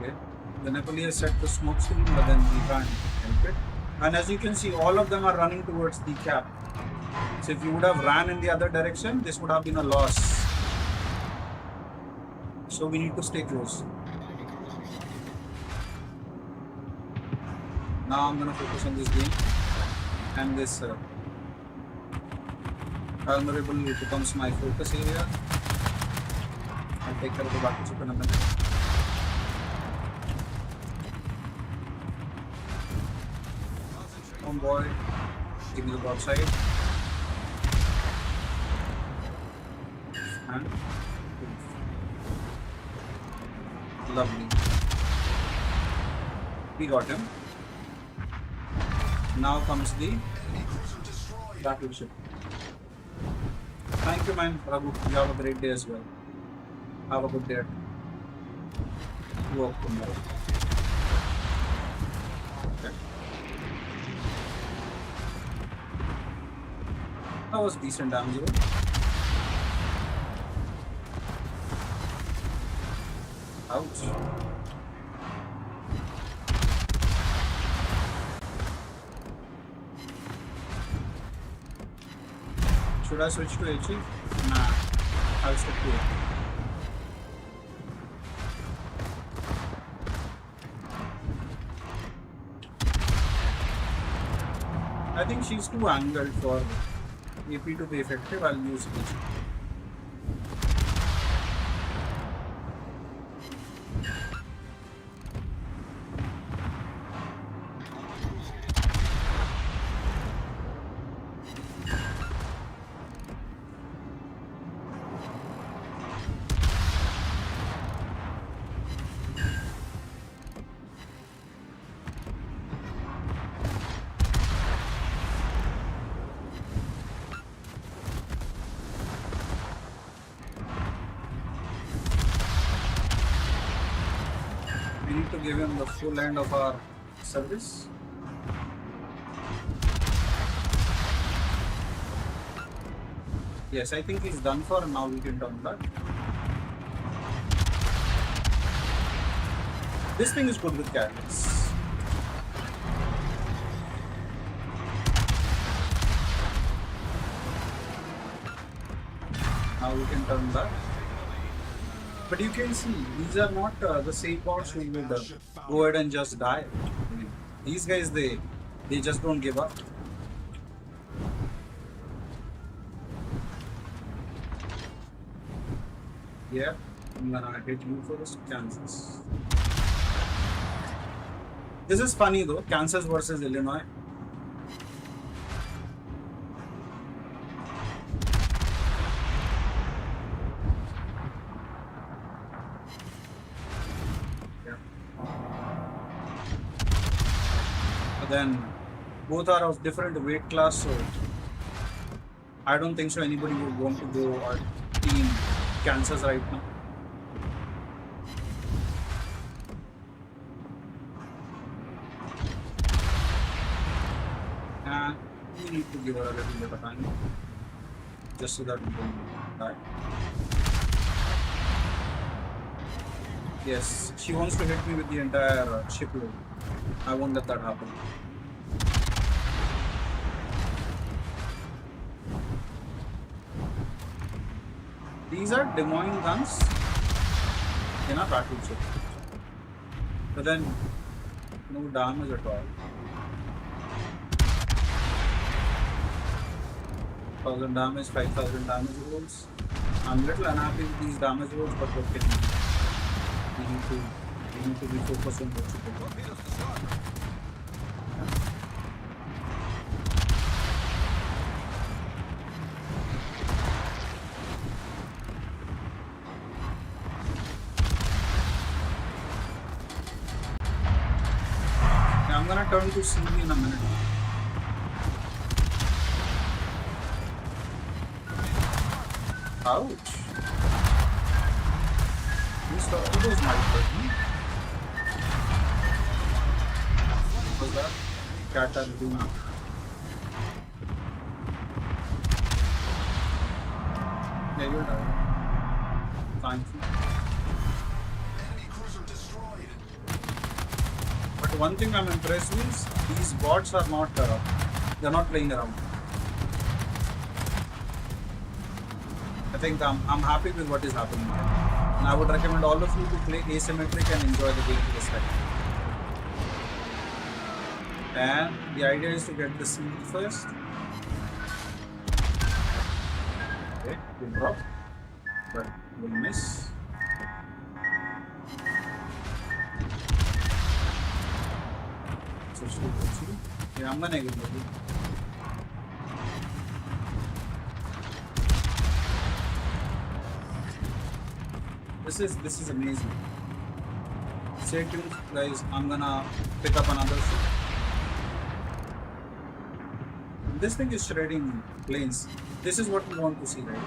Okay. The Napoli has set the smoke screen, but then we can't help it. And as you can see, all of them are running towards the cap. So if you would have ran in the other direction, this would have been a loss. So we need to stay close. Now I'm gonna focus on this game and this vulnerable becomes my focus area. I'll take care of the battle ship in a minute. Come boy, give me the bot side. And lovely. We got him. Now comes the battleship. Thank you, man, Raghu. You have a great day as well. Have a good day. Work tomorrow. Okay. That was decent damage. Ouch. Should I switch to HE? Nah, I'll stick to it. I think she's too angled for AP to be effective. I'll use HE. We need to give him the full end of our service. Yes, I think he's done for. Now we can turn that. This thing is good with carrots. Now we can turn that. But you can see, these are not the same bots who will go ahead and just die. I mean, these guys, they just don't give up. Yeah, I'm gonna hit you first, Kansas. This is funny though, Kansas versus Illinois. Yeah. But then both are of different weight class, so I don't think so anybody would want to go or team Kansas right now. And we need to give her a little bit of time just so that we don't die. Yes, she wants to hit me with the entire shipload. I won't let that happen. These are Des Moines guns in a battleship. But then, no damage at all. 1000 damage, 5000 damage rolls. I'm a little unhappy with these damage rolls, but what can we do? We need to be focused on what to do. Torpedoes to starboard. Yeah, I'm gonna turn to CV in a minute. Ouch. These torpedoes might hurt me. What was that? Catalina. Yeah, you're done. Thank you. Enemy cruiser destroyed. But one thing I'm impressed with is these bots are not, they're not playing around. I think I'm happy with what is happening here. And I would recommend all of you to play asymmetric and enjoy the game to this extent. And the idea is to get the seal first. Okay, we'll drop, but we'll miss. So yeah, I'm gonna get it. This is amazing. Stay tuned, guys. I'm gonna pick up another ship. This thing is shredding planes. This is what we want to see, right?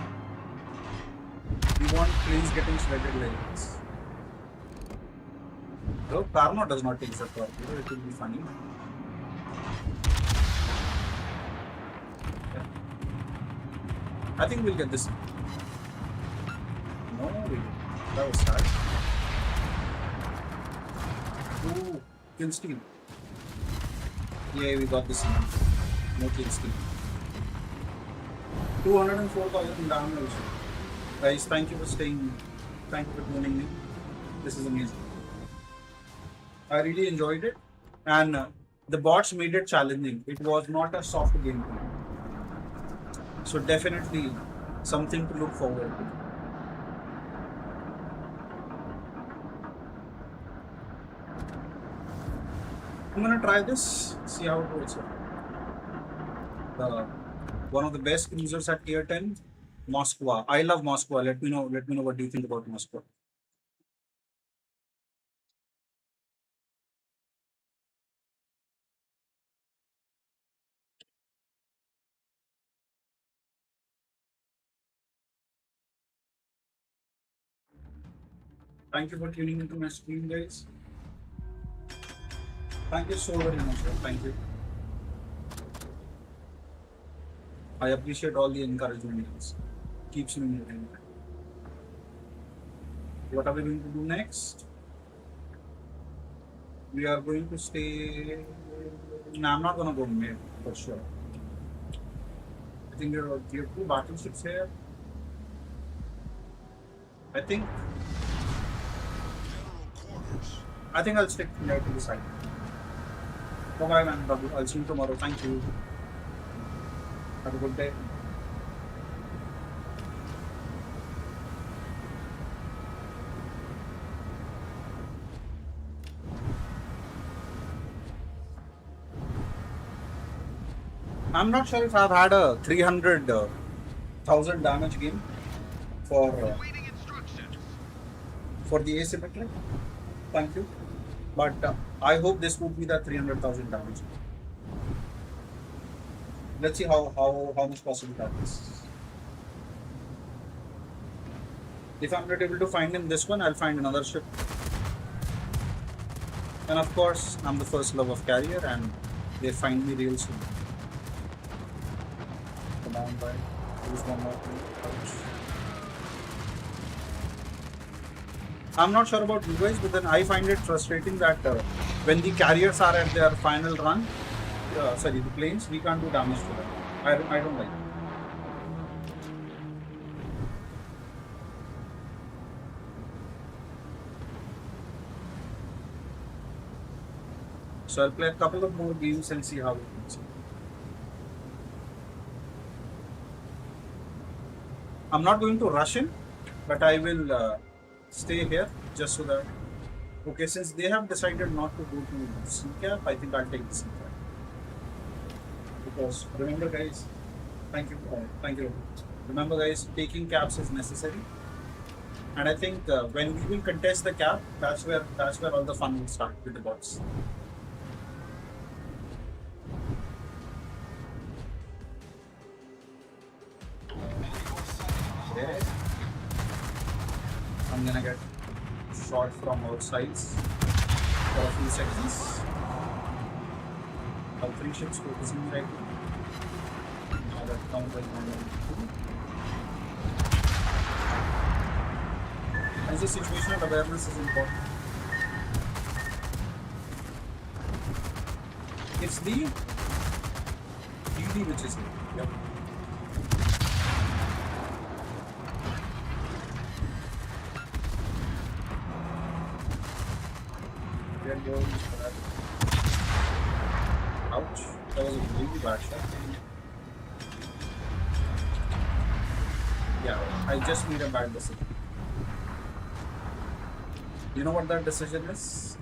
We want planes getting shredded like this. Though Karma does not take the torpedo, it will be funny. Yeah. I think we'll get this. No, we didn't. That was sad. Ooh, kill steal. Yeah, we got this one. No kill steal. 204,000 damage. Guys, thank you for staying. Thank you for tuning in. This is amazing. I really enjoyed it. And the bots made it challenging. It was not a soft gameplay. So definitely something to look forward to. I'm gonna try this, see how it works out. One of the best cruisers at tier 10, Moskva. I love Moskva. Let me know what do you think about Moskva. Thank you for tuning into my stream, guys. Thank you so very much. Thank you. I appreciate all the encouragement. Guys. Keeps me moving. What are we going to do next? We are going to stay. No, I'm not going to go mid for sure. I think there are tier 2 battleships here. I think General quarters. I'll stick there to the side. Bye bye, man. I'll see you tomorrow. Thank you. Have a good day. I'm not sure if I've had a 300,000 damage game Waiting instructions. for the asymmetric. Thank you. But I hope this would be the 300,000 damage. Let's see how much possible that is. If I'm not able to find in this one, I'll find another ship. And of course, I'm the first love of carrier, and they find me real soon. Come on, bye. Use one more thing. Ouch. I'm not sure about you guys, but then I find it frustrating that when the carriers are at their final run, sorry, the planes, we can't do damage to them. I don't like it. So I'll play a couple of more games and see how it goes. I'm not going to rush in, but I will stay here just so that. Okay, since they have decided not to go to sea cap, I think I'll take the sea cap. Because remember, guys, thank you. Remember, guys, taking caps is necessary, and I think when we will contest the cap, that's where all the fun will start with the bots. Okay. I'm gonna get shot from outsides for a few seconds. All three ships focusing right now. Now that counter is not going to. As a situational awareness is important. It's the DD which is here. Yep. Ouch, that was a really bad shot. Yeah, I just made a bad decision. You know what that decision is?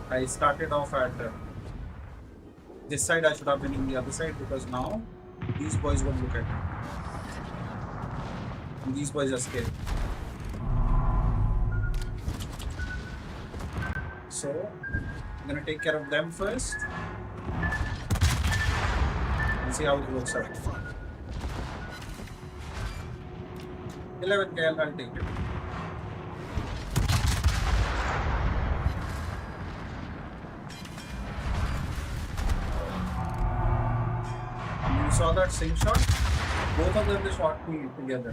I started off at this side, I should have been in the other side because now these boys won't look at me. And these boys are scared. So, I'm gonna take care of them first and see how it works out. 11 KL, I'll take it. You saw that same shot? Both of them they shot me together.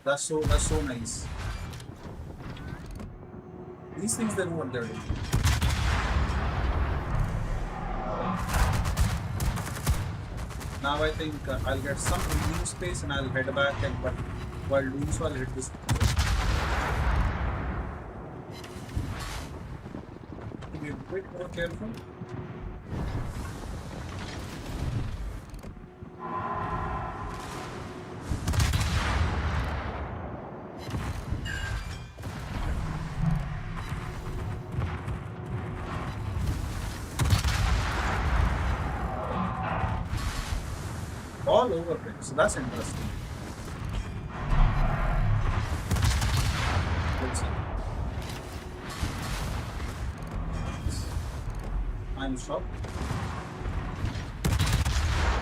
That's so nice. These things they know what they're doing. Now I think I'll get some breathing space and I'll head back, and but while doing so I'll hit this. Be a bit more careful. All over it. So that's interesting. Let's see. I'm shocked.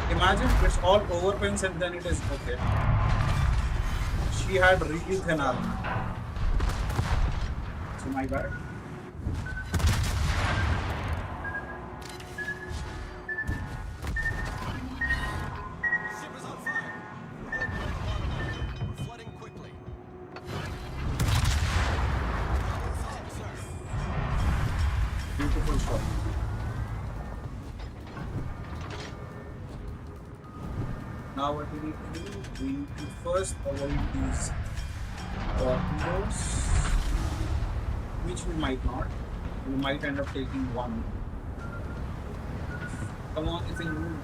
Imagine it's all overpins and then it is okay. She had really thin armor. So my bad. Beautiful shot. Now what we need to do, we need to first avoid these torpedoes, which we might not. We might end up taking one. Come on, if we move.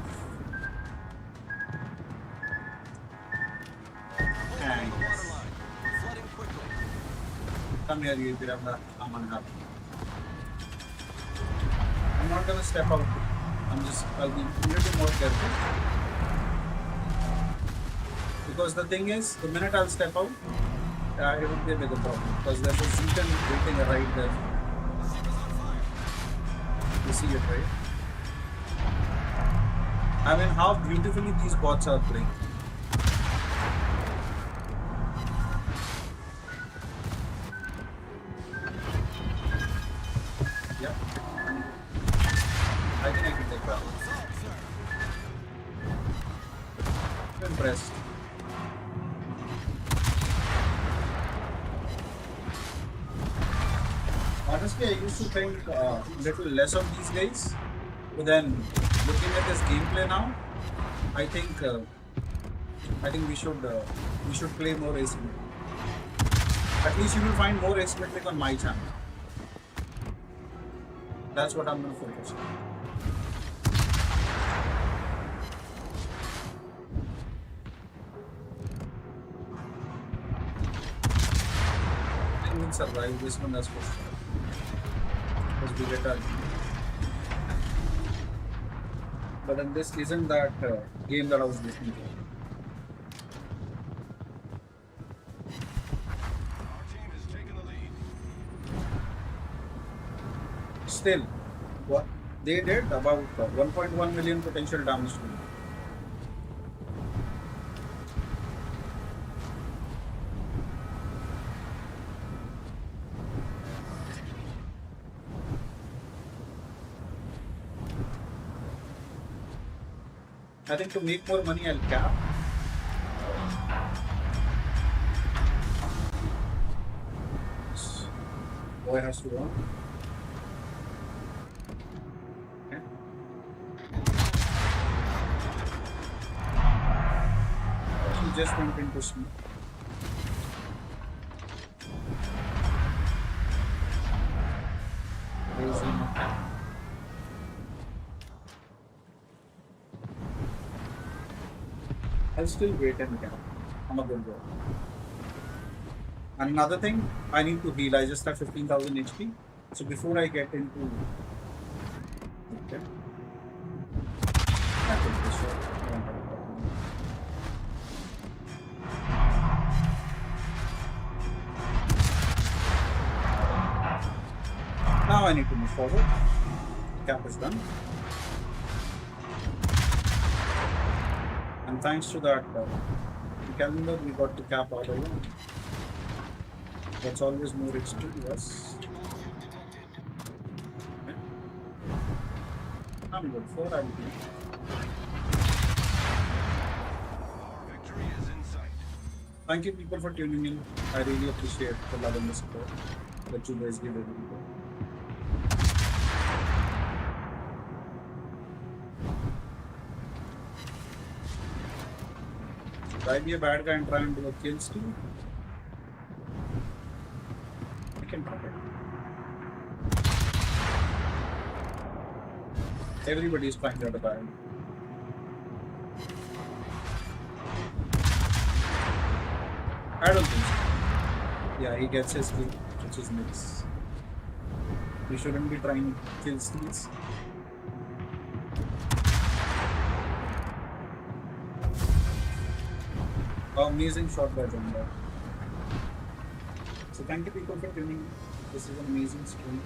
Thanks. Come here, you bit of the Aman. I'm not gonna step out. I'll be a little more careful because the thing is, the minute I'll step out, it would be a bigger problem because there's a Zeton waiting right there. You see it, right? I mean, how beautifully these bots are playing. Yeah, I think I can take that. I'm impressed. Honestly, I used to think little less of these guys, but then looking at this gameplay now, I think uh, I think we should play more asymmetric. At least you will find more asymmetric on my channel. That's what I'm gonna focus on. I think we'll survive this one as for sure. Because we get our but then this isn't that game that I was looking for. Our team has taken the lead. Still, what they did about 1.1 million potential damage to me. I think to make more money, I'll cap. Boy has to run. Okay. He just went into smoke. Crazy. I'll still wait and cap. I'm a good boy. And another thing, I need to heal. I just have 15,000 HP. So before I get into. Okay. I think this shot. I don't have a problem. Now I need to move forward. Cap is done. And thanks to that calendar, we got to cap all alone. That's always more XP to us. Okay. I'm good for I'll be. Our victory is in sight. Thank you people for tuning in. I really appreciate the love and the support that you guys give every day. Should I be a bad guy and try and do a kill steal? I can try it. Everybody is trying to be bad. I don't think so. Yeah, he gets his kill, which is nice. We shouldn't be trying kill steals. Amazing shot by Jumbo. So thank you people for tuning in. This is an amazing stream.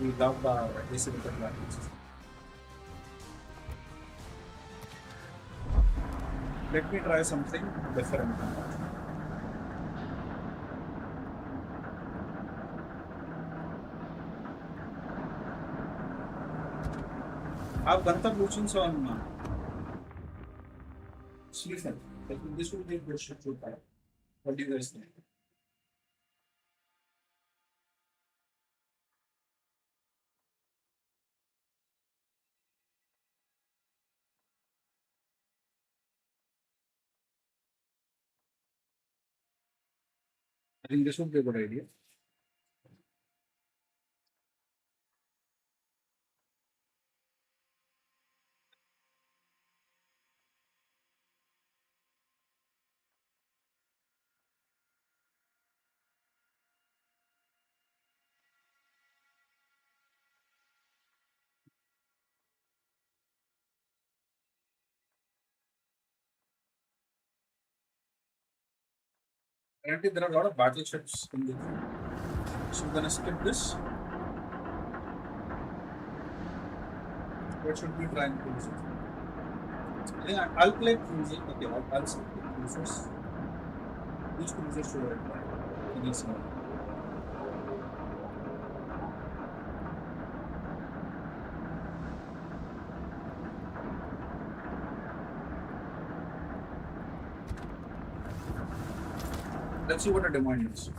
We love our asymmetric graphics. Let me try something different. I've done the motions on Sleafel. I think this would be a good shot to try. What do you guys think? I think this would be a good idea. Currently, there are a lot of battleships in the game. So we're gonna skip this. What should we try and cruise it? I think I'll play cruiser. Okay, I'll skip the cruisers. Which cruiser should I try? Any small. Let's see what a demand is.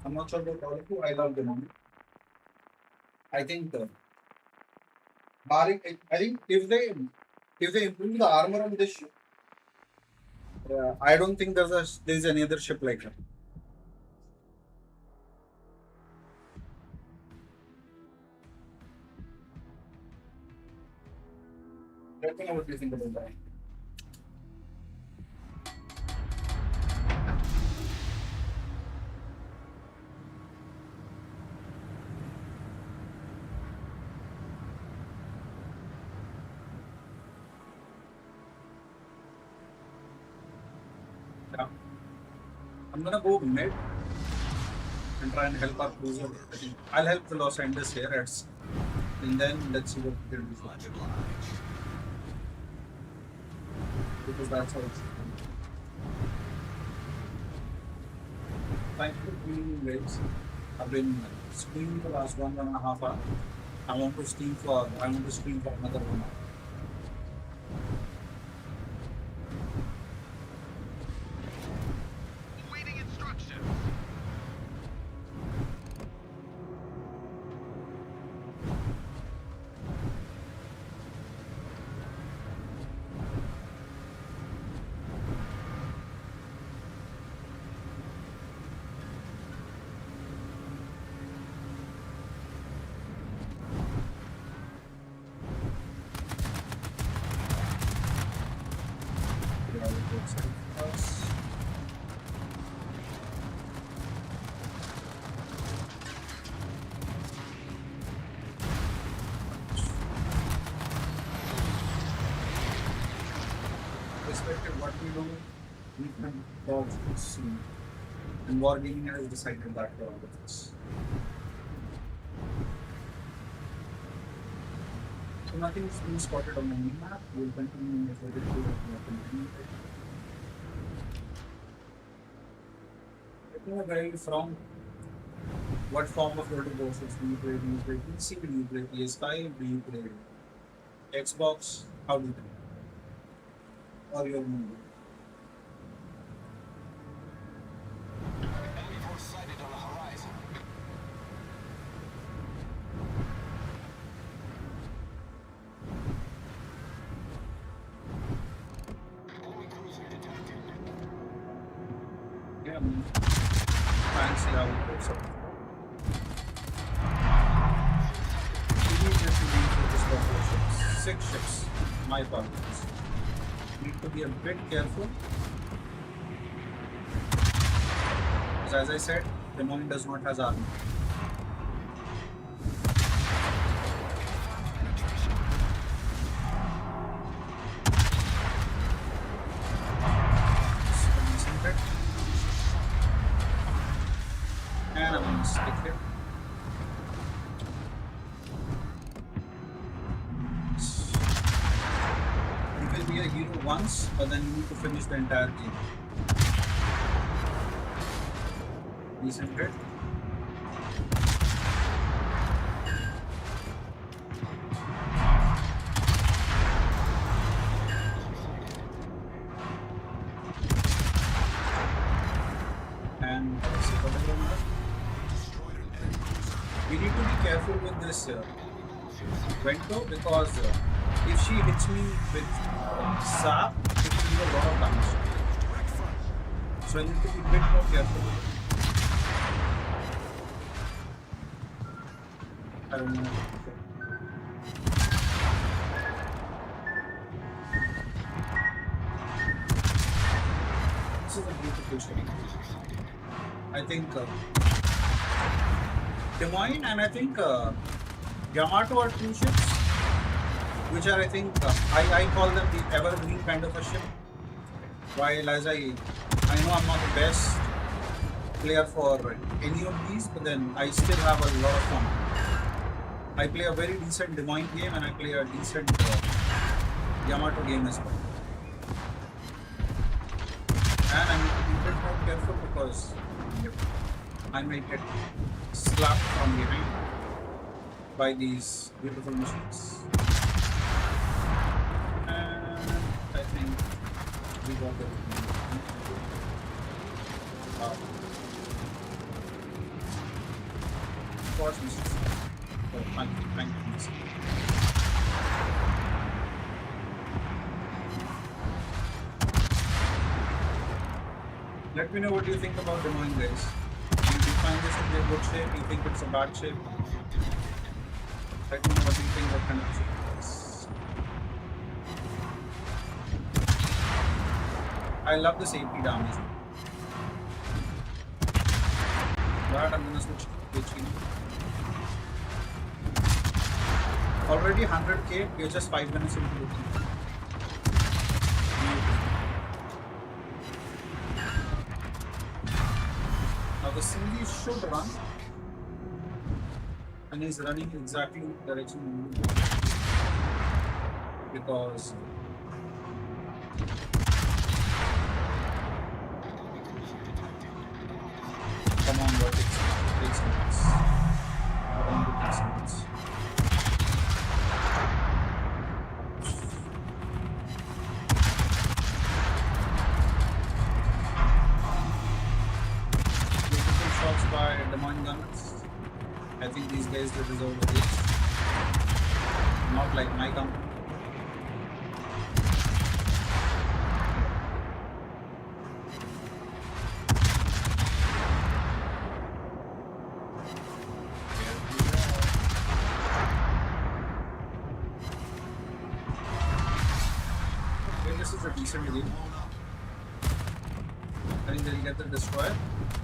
I'm not sure about all of you. I love demand. I think barring, I think if they improve the armor on this ship, I don't think there's any other ship like that. Let me know what you think about that. Yeah. I'm gonna go mid and try and help our cruiser. I think I'll help the Los Angeles here and then let's see what we can do. Much obliged. Because that's how it's thank you for being waves. I've been streaming for the last 1.5 hours. I want to stream for another 1 hour. Awaiting instructions. Yeah, it looks like us. Respective what we do, we can dodge this scene. And Wargaming has decided that for all of us. So nothing is being spotted on the map. We'll continue with it. Let me know guys from what form of roller coasters do you play? Do you play PC? Do you play PS5? Do you play Xbox? How do you play? Or your movie? Enemy force sighted on the horizon. Enemy cruiser detected. Yeah, fancy how it goes up. Immediately need to this ships. 6 ships. My apologies. Need to be a bit careful. Because as I said, the Moon does not have armor. And I'm going to stick here. You will be a hero once, but then you need to finish the entire game. Decent hit. And Destroyed an enemy cruiser. we need to be careful with this Vento because if she hits me with sap, it will do a lot of damage. Direct front. So I need to be a bit more careful. I don't know. This is a beautiful shot. I think Des Moines and I think Yamato are 2 ships, which are I think I call them the evergreen kind of a ship. While as I I know I'm not the best player for any of these, but then I still have a lot of fun. I play a very decent Divine game and I play a decent Yamato game as well. And I need to be a bit more careful because I might get slapped from behind by these beautiful machines. And I think we got the force machines. Oh, thank you. Let me know what you think about demoing, guys. Do you find this to be a good shape? Do you think it's a bad shape? Let me know what you think, what kind of shape it is. I love this AP damage. But I'm gonna switch HP. Already 100k, we're just 5 minutes into the game. Now the Cindy should run, and he's running exactly in the direction we need to go. Because come on, what takes minutes. Around the 6 minutes. Shots by Demon Gunners. I think these guys they deserve a raise. Not like my company. Okay, this is a decent game. I think they'll get the destroyer.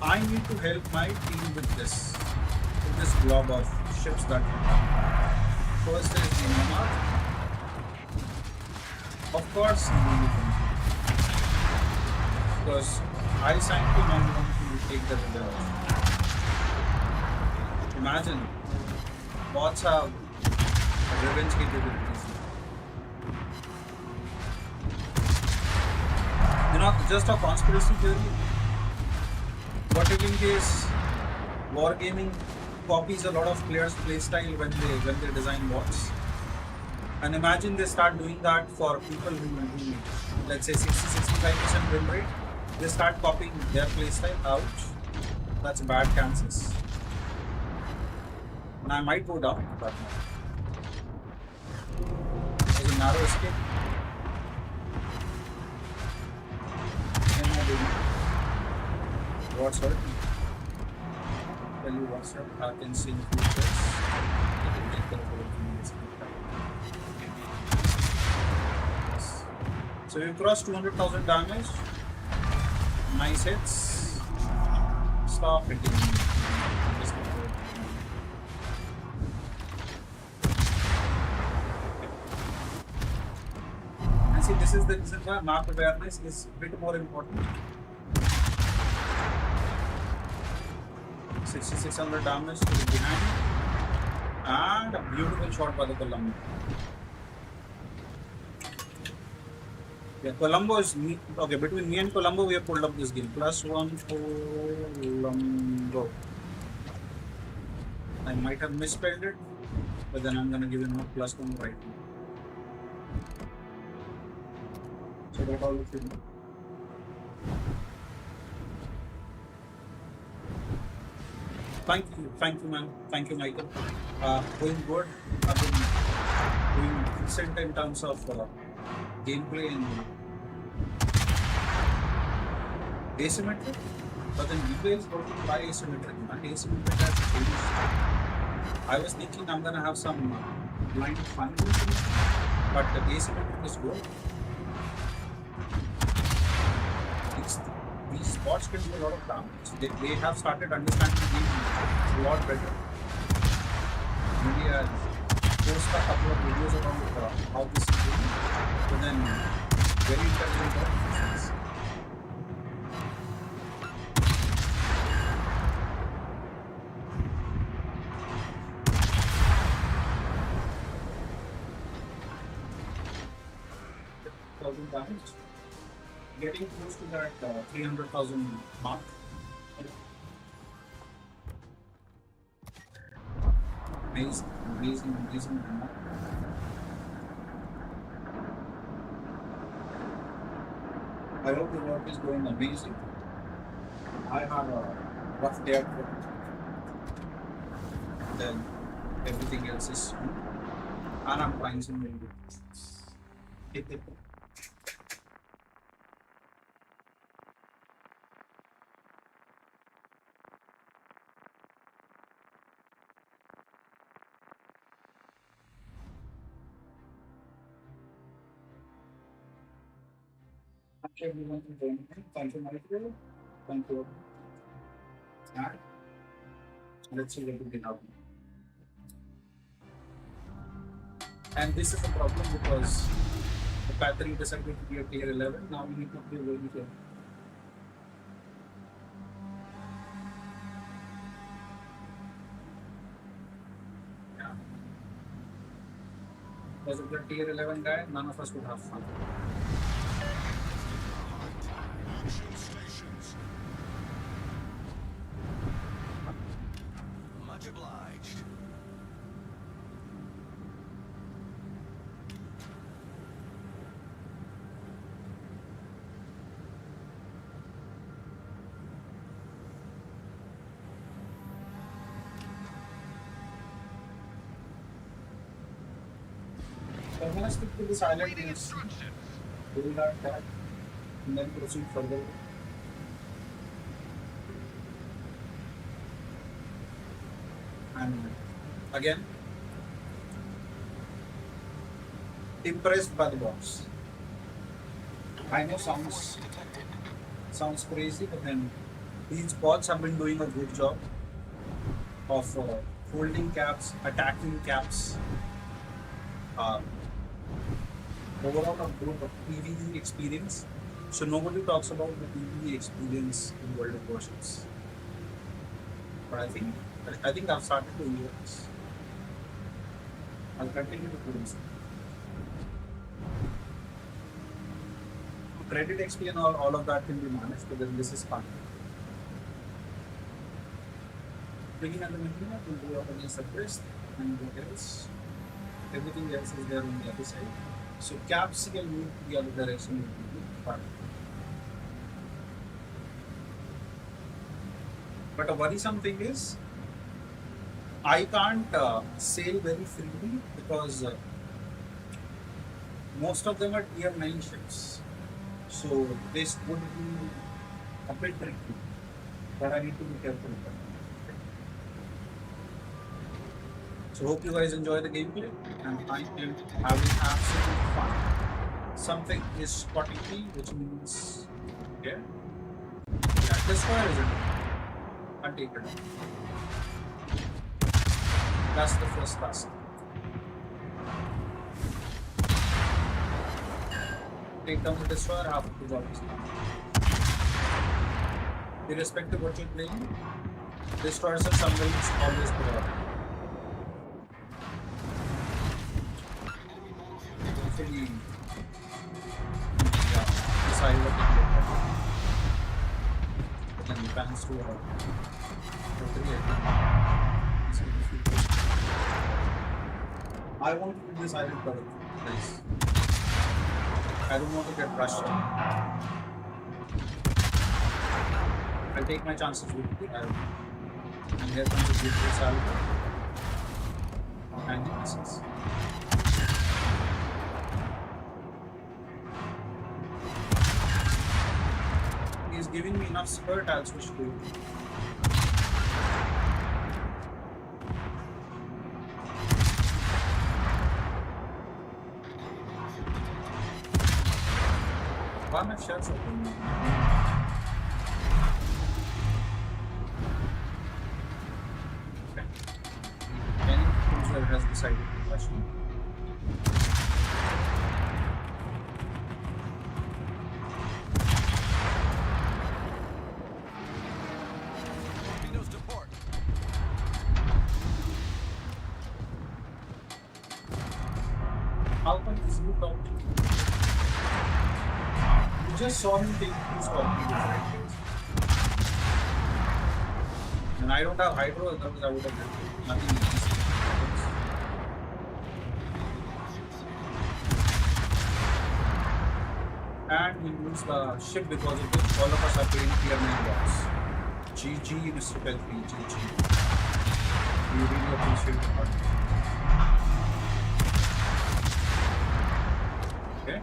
I need to help my team with this blob of ships that we have. First is the Nomad. Of course, because I signed to not want to take the reserve. Imagine, bots have revenge capabilities. You know, just a conspiracy theory. What if in case Wargaming copies a lot of players' playstyle when they design bots? And imagine they start doing that for people who let's say 60-65% win rate. They start copying their playstyle. Ouch. That's bad Kansas. And I might go down, but there's a narrow escape. What's up? Tell you what's up. I can see futures. So you crossed 200,000 damage. Nice hits. Stop hitting. And see, this is the reason why map awareness is a bit more important. 6600 damage to the behind, and a beautiful shot by the Colombo. Yeah, Colombo is okay. Between me and Colombo, we have pulled up this game. +1 Colombo. I might have misspelled it, but then I'm gonna give him a +1 right now. So that all looks good. Thank you, man. Thank you, Michael. Going good. I've been doing decent in terms of gameplay and asymmetric. But then replay is working by asymmetric. Not asymmetric has changed. I was thinking I'm gonna have some blind fun with it, but the asymmetric is good. These spots can do a lot of damage. They have started understanding the game a lot better. Maybe I'll post a couple of videos about how this is going. But then, very intelligent. 300,000 damage. Getting close to that 300,000 mark. Amazing, amazing, amazing. I hope the work is going amazing. I had a rough day at work. Then everything else is smooth. And I'm trying some very good things. Thank you everyone for joining me. Thank you, Michael. Thank you. And let's see what we can happen. And this is a problem because the battery decided to be a tier 11. Now we need to be very careful. Yeah. Because of the tier 11 guy, none of us would have fun. Action stations. Much obliged. So I'm going to stick to this island news. Do that, and then proceed further. And again, impressed by the box. I know sounds crazy, but then these bots have been doing a good job of holding caps, attacking caps. Overall, a group of PvE experience. So nobody talks about the PvE experience in World of Warships. But I think I've started to use this. I'll continue to do this. Credit XP and all of that can be managed, but then this is fun. Looking at the menu, we'll go up against the crest and what else. Everything else is there on the other side. So caps can move the other direction will be fun. But a worrisome thing is, I can't sail very freely because most of them are tier 9 ships. So this would be a bit tricky, but I need to be careful with that. So hope you guys enjoy the gameplay and I am having absolute fun. Something is spotting me, which means yeah, this fire isn't. I'll take it. That's the first task. Take down the destroyer, half of the job is done. Irrespective of what you're playing, destroyers and submarines always priority. Hopefully, yeah, decide what to do. But then the plans to I want to do this island cover, guys. I don't want to get rushed. I'll take my chances with the island. And here comes the beautiful salad. And the pieces. He's giving me enough skirt, I'll switch to it. Why my shirts open? Okay. Any user has decided to question. Torpedoes to port. How come this look out? just saw him take two scorpions, right? And I don't have hydro, otherwise I would have done nothing easy. And we lose the ship because of which all of us are playing tier 9 boss. GG, Mr. Peltry, GG. We really appreciate the partnership. Okay.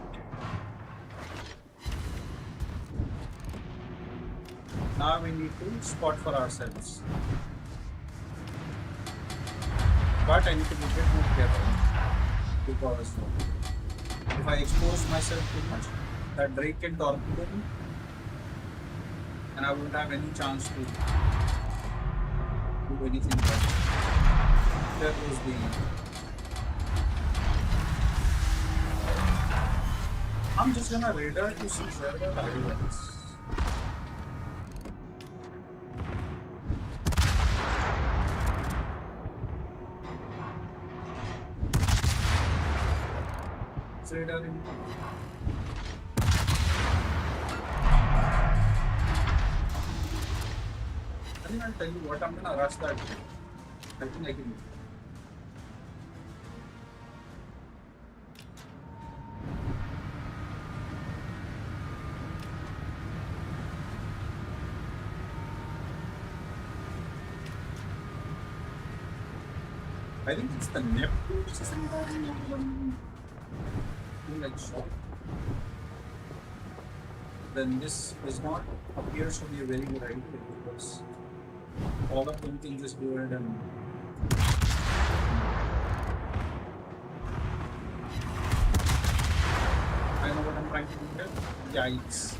Now we need to spot for ourselves. But I need to be a bit more careful because if I expose myself too much, that Drake can torpedo me and I won't have any chance to do anything about it. There goes the. I'm just gonna radar to see where the target is. It's radaring. I think I'll tell you what I'm gonna rush that. I think I can do. I think it's the Neptune system. Like shot. Then this does not appears to be a very good idea because all of them can just go ahead and I know what I'm trying to do here. Yikes.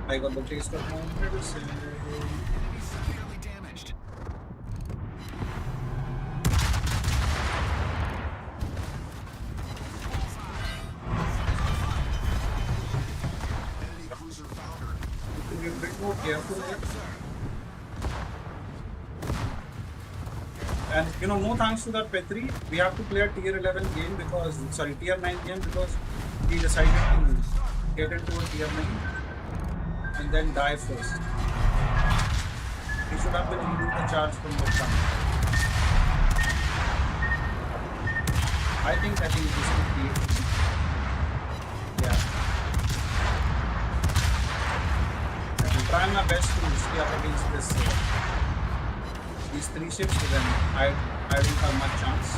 I got the taste of my medicine. Severely damaged. Enemy cruiser foundered. Be a bit more careful here. And no thanks to that Petri, we have to play a tier 11 game because, sorry, tier 9 game because he decided to get into a tier 9 and then die first. He should have been leading the charge from the front. I think this could be. Yeah. I'm trying my best to stay up against these three ships, but then I don't have much chance.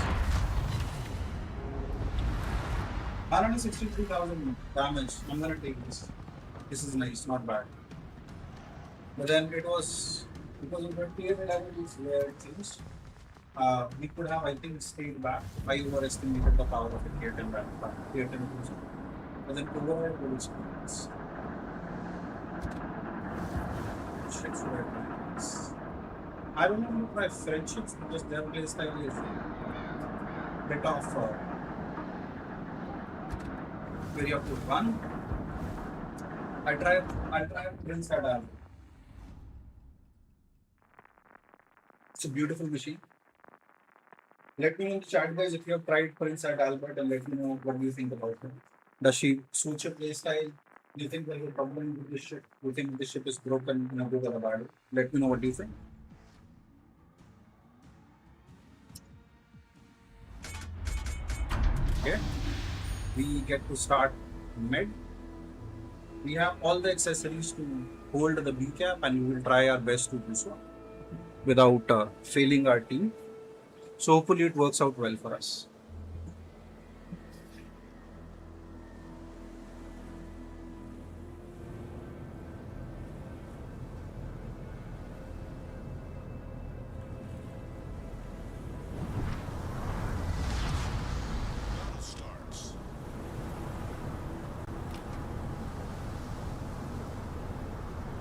163,000 damage. I'm gonna take this. This is nice, not bad. But then it was because of the tier 11 is where it changed. We could have, I think, stayed back. I overestimated the power of the tier 10 battle, tier 10 cruiser. But then overall, good experience. Ships were nice. I don't know if my friendships because their playstyle is a bit of very up to fun. I'll try Prince Adal. It's a beautiful machine. Let me know in the chat, guys, if you have tried Prince at Albert and let me know what do you think about it. Does she suit your playstyle? Do you think there's a problem with this ship? Do you think this ship is broken in a good or a bad? Let me know what do you think. Okay. We get to start mid. We have all the accessories to hold the B cap and we will try our best to do so without failing our team. So hopefully it works out well for us. Starts.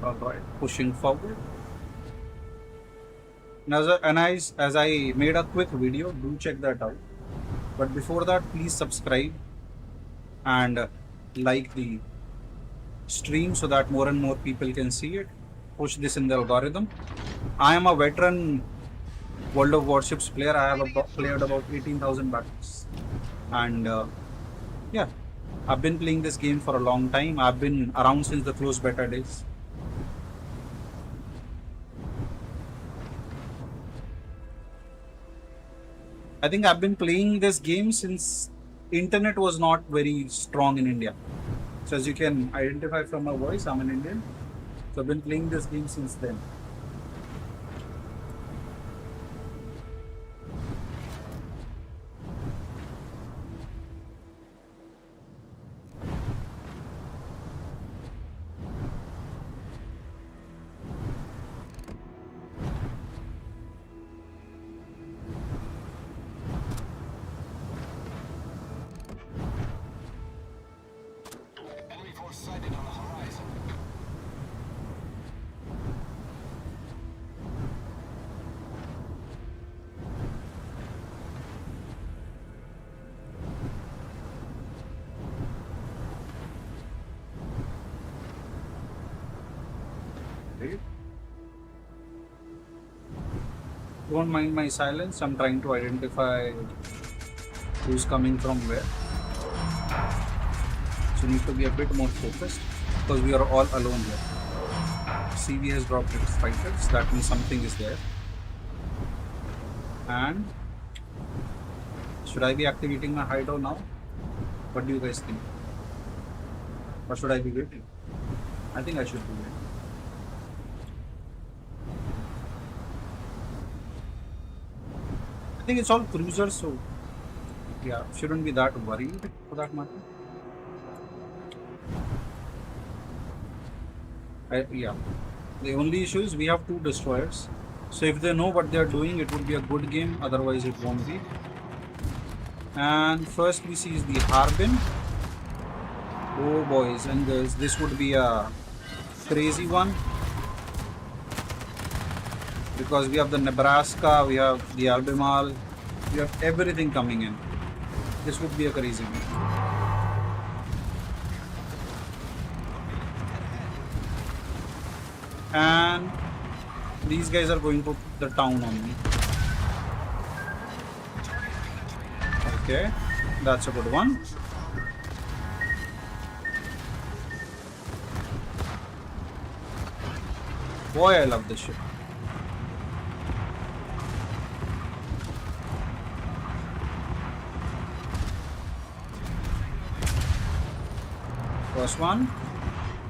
Alright, pushing forward. And as I made a quick video, do check that out. But before that, please subscribe and like the stream so that more and more people can see it. Push this in the algorithm. I am a veteran World of Warships player. I have played about 18,000 battles. And Yeah, I've been playing this game for a long time. I've been around since the closed beta days. I think I've been playing this game since internet was not very strong in India. So as you can identify from my voice, I'm an Indian. So I've been playing this game since then. Enemy force sighted on the horizon. Right? Don't mind my silence. I'm trying to identify who's coming from where. So you need to be a bit more focused because we are all alone here. CV has dropped its fighters. That means something is there. And should I be activating my hideout now? What do you guys think? Or should I be waiting? I think I should be waiting. I think it's all cruisers, so yeah, shouldn't be that worried for that matter. Yeah, the only issue is we have 2 destroyers. So if they know what they're doing, it would be a good game. Otherwise, it won't be. And first we see is the Harbin. Oh boys and girls, this would be a crazy one. Because we have the Nebraska, we have the Albemarle, we have everything coming in. This would be a crazy one. And these guys are going to the town on me. Okay, that's a good one. Boy, I love this ship. First one,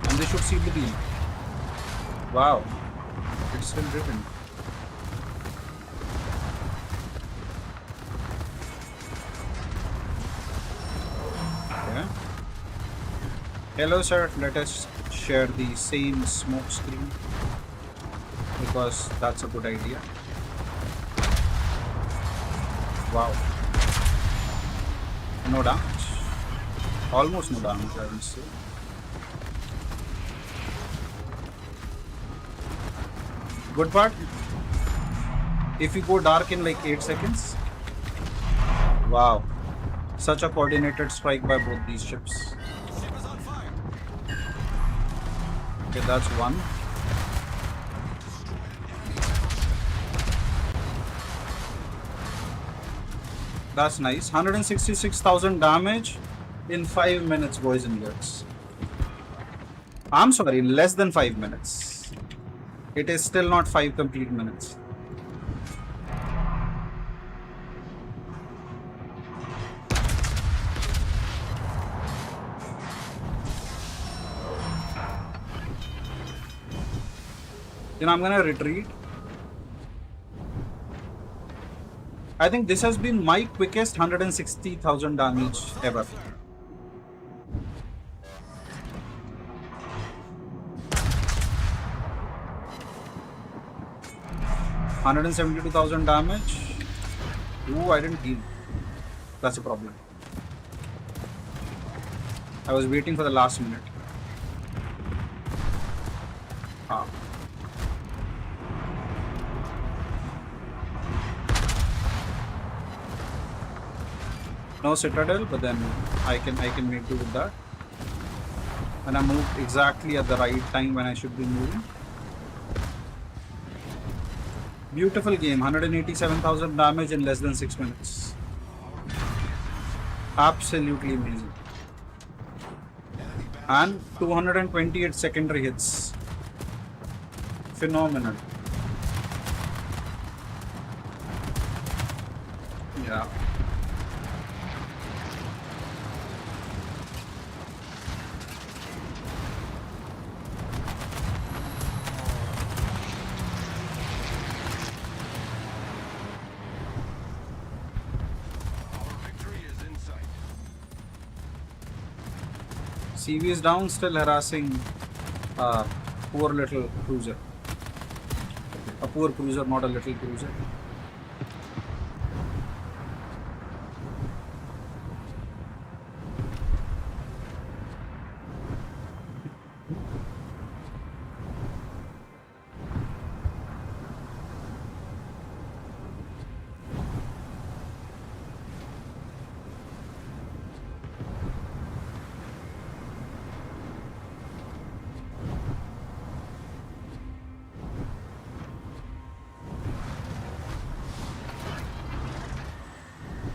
and they should seal the deal. Wow, it's still written. Okay. Hello, sir. Let us share the same smoke screen because that's a good idea. Wow. No damage. Almost no damage, I will say. Good part, if you go dark in like 8 seconds. Wow, such a coordinated strike by both these ships. Ship is on fire. Okay, that's one. That's nice. 166,000 damage in 5 minutes, boys and girls. I'm sorry, in less than 5 minutes. It is still not 5 complete minutes. Then I'm gonna retreat. I think this has been my quickest 160,000 damage ever. $172,000 damage. Ooh, I didn't heal. That's a problem. I was waiting for the last minute. Ah. No citadel, but then I can make do with that. And I moved exactly at the right time when I should be moving. Beautiful game, 187,000 damage in less than 6 minutes. Absolutely amazing. and 228 secondary hits. Phenomenal. Yeah. Our victory is in sight. CV is down, still harassing a poor little cruiser. A poor cruiser, not a little cruiser.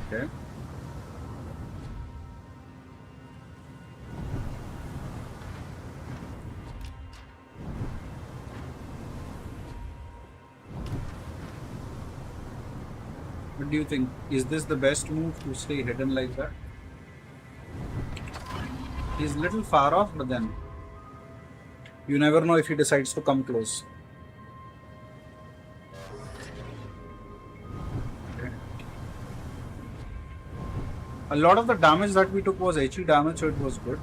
Okay. What do you think? Is this the best move to stay hidden like that? He's a little far off, but then you never know if he decides to come close. Okay. A lot of the damage that we took was HE damage, so it was good.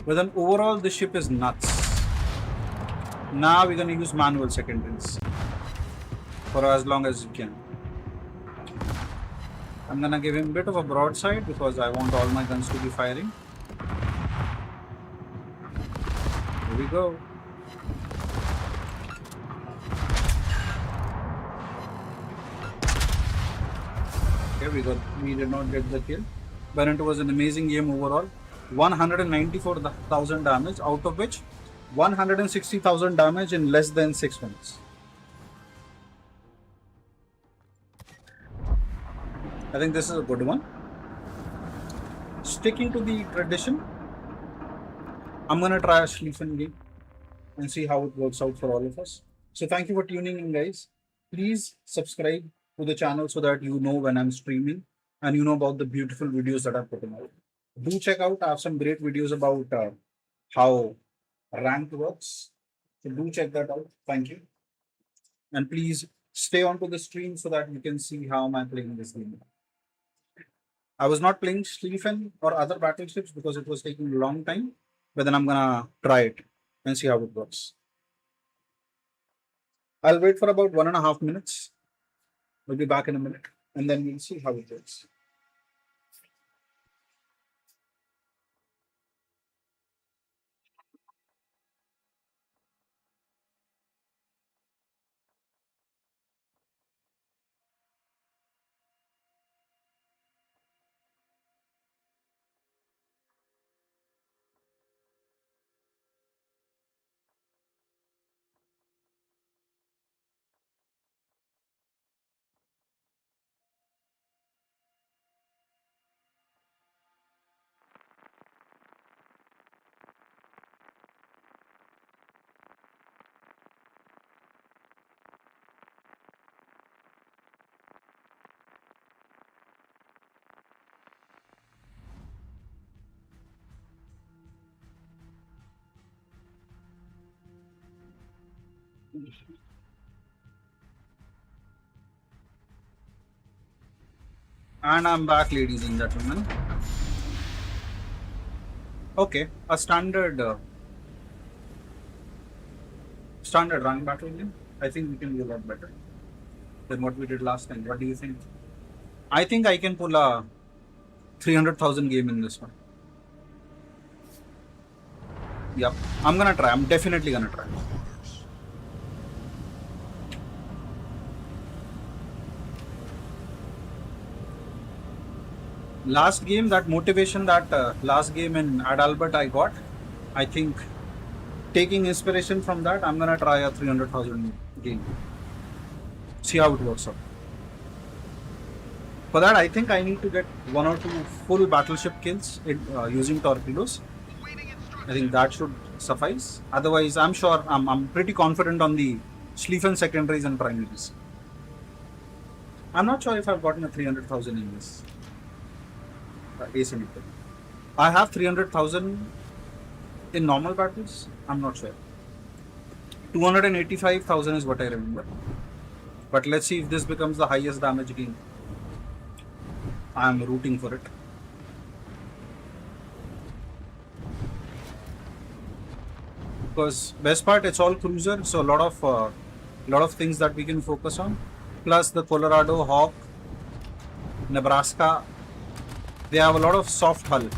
But then overall, the ship is nuts. Now we're gonna use manual secondaries for as long as you can. I'm gonna give him a bit of a broadside because I want all my guns to be firing. Here we go. Okay, we did not get the kill, but it was an amazing game overall. 194,000 damage, out of which 160,000 damage in less than 6 minutes. I think this is a good one. Sticking to the tradition, I'm gonna try a Schlieffen game and see how it works out for all of us. So thank you for tuning in, guys. Please subscribe to the channel so that you know when I'm streaming and you know about the beautiful videos that I'm putting out. Do check out, I have some great videos about how ranked works. So do check that out. Thank you. And please stay on to the stream so that you can see how am I playing this game. I was not playing Schlieffen or other battleships because it was taking a long time, but then I'm gonna try it and see how it works. I'll wait for about 1.5 minutes. We'll be back in a minute and then we'll see how it works. And I'm back, ladies and gentlemen. Okay, a standard rank battle game. I think we can do a lot better than what we did last time. What do you think? I think I can pull a 300,000 game in this one. Yep, I'm gonna try. I'm definitely gonna try. Orders. Last game, that motivation that last game in Adalbert I got, I think taking inspiration from that, I'm gonna try a 300,000 game. See how it works out. For that, I think I need to get 1 or 2 full battleship kills using torpedoes. I think that should suffice. Otherwise, I'm sure I'm pretty confident on the Schlieffen secondaries and primaries. I'm not sure if I've gotten a 300,000 in this asymmetric. I have 300,000 in normal battles. I'm not sure. 285,000 is what I remember. But let's see if this becomes the highest damage game. I'm rooting for it. Because best part, it's all cruiser, so a lot of things that we can focus on. Plus the Colorado, Hawk, Nebraska, they have a lot of soft hull.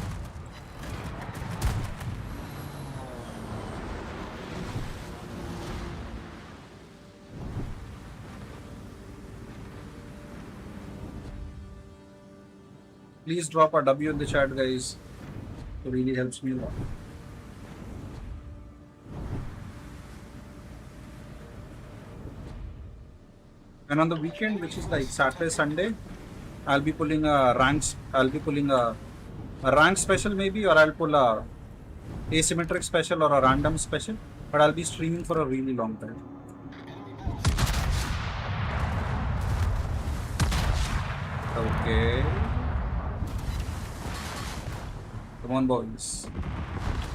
Please drop a W in the chat, guys. It really helps me a lot. And on the weekend, which is like Saturday, Sunday, I'll be pulling a ranks. I'll be pulling a rank special maybe, or I'll pull a asymmetric special or a random special. But I'll be streaming for a really long time. Okay. Come on, boys.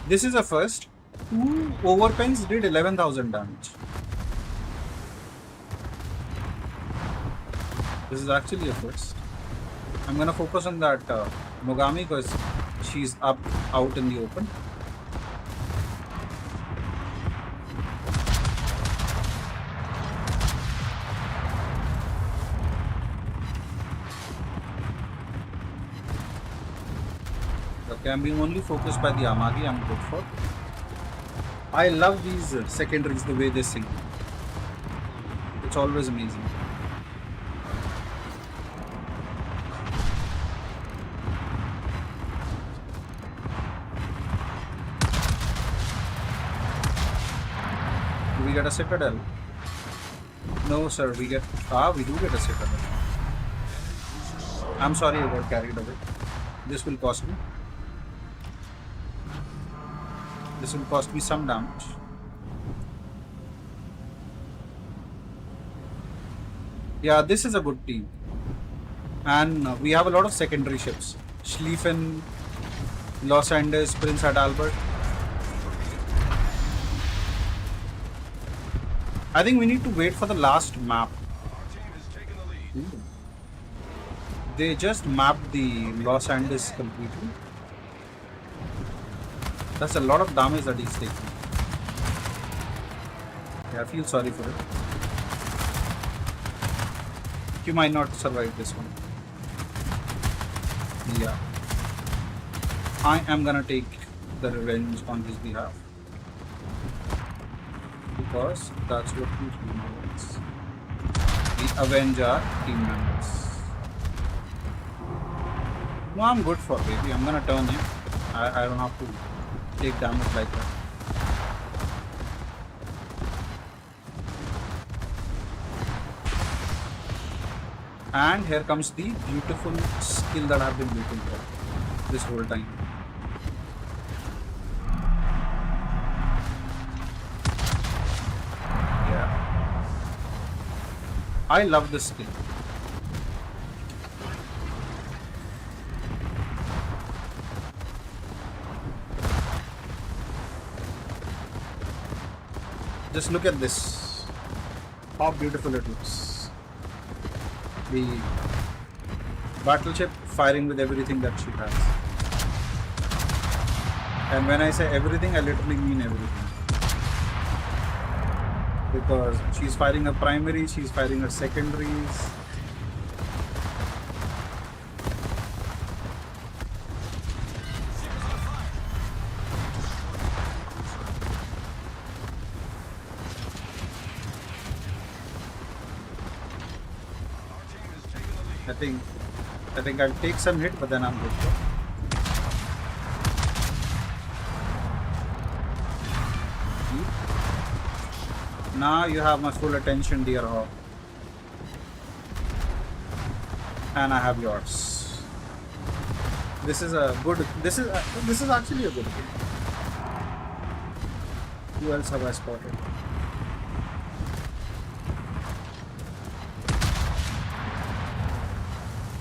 This is a first. Two overpens did 11,000 damage. This is actually a first. I'm gonna focus on that Mogami because she's up out in the open. Okay, I'm being only focused by the Amagi. I'm good for. I love these secondaries, the way they sing. It's always amazing. Do we get a citadel? No, sir. We do get a citadel. I'm sorry I got carried away. This will cost me. This will cost me some damage. Yeah, this is a good team. And we have a lot of secondary ships. Schlieffen, Los Andes, Prince Adalbert. I think we need to wait for the last map. They just mapped the Los Andes completely. That's a lot of damage that he's taking. Yeah, I feel sorry for it. You might not survive this one. Yeah. I am gonna take the revenge on his behalf. Because that's what we do. We avenge our team members. No, I'm good for baby. I'm gonna turn him. I don't have to take damage like that. And here comes the beautiful skill that I've been waiting for this whole time. Yeah. I love this skill. Just look at this. How beautiful it looks. The battleship firing with everything that she has. And when I say everything, I literally mean everything. Because she's firing her primary, she's firing her secondaries. I think I'll take some hit, but then I'm good. Now you have my full attention, dear Hawk. And I have yours. This is actually a good game. Who else have I spotted?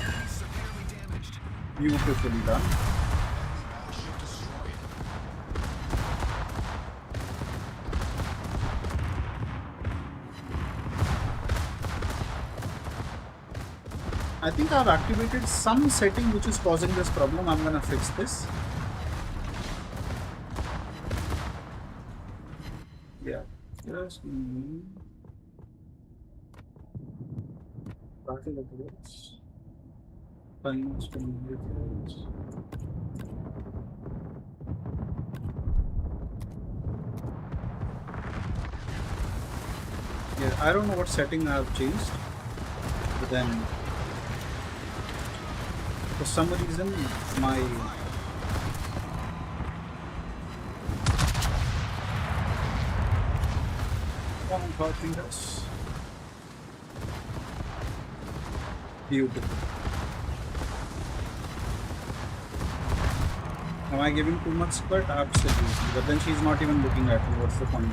Enemy severely damaged. Beautifully done. Warship destroyed. I think I've activated some setting which is causing this problem. I'm gonna fix this. Yeah. Just starting at this. Finance to details. Yeah, I don't know what setting I've changed, but then for some reason my thought fingers beautiful. Am I giving too much skirt? Absolutely. But then she's not even looking at me. What's the point?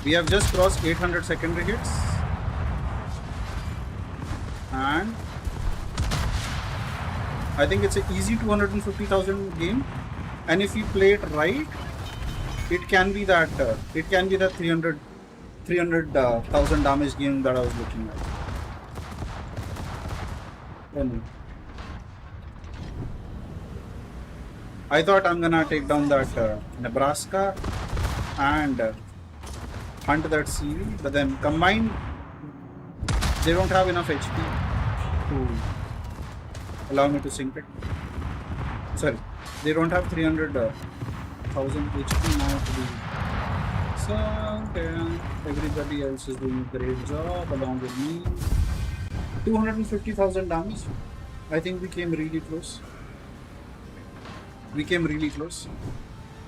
We have just crossed 800 secondary hits. And I think it's an easy 250,000 game. And if you play it right, it can be that 300,000 damage game that I was looking at. Oh no. I thought I'm gonna take down that Nebraska and hunt that CV, but then combined, they don't have enough HP to allow me to sync it. Sorry, they don't have 300,000 HP now to do. So, okay, everybody else is doing a great job along with me. 250,000 damage. I think we came really close. We came really close.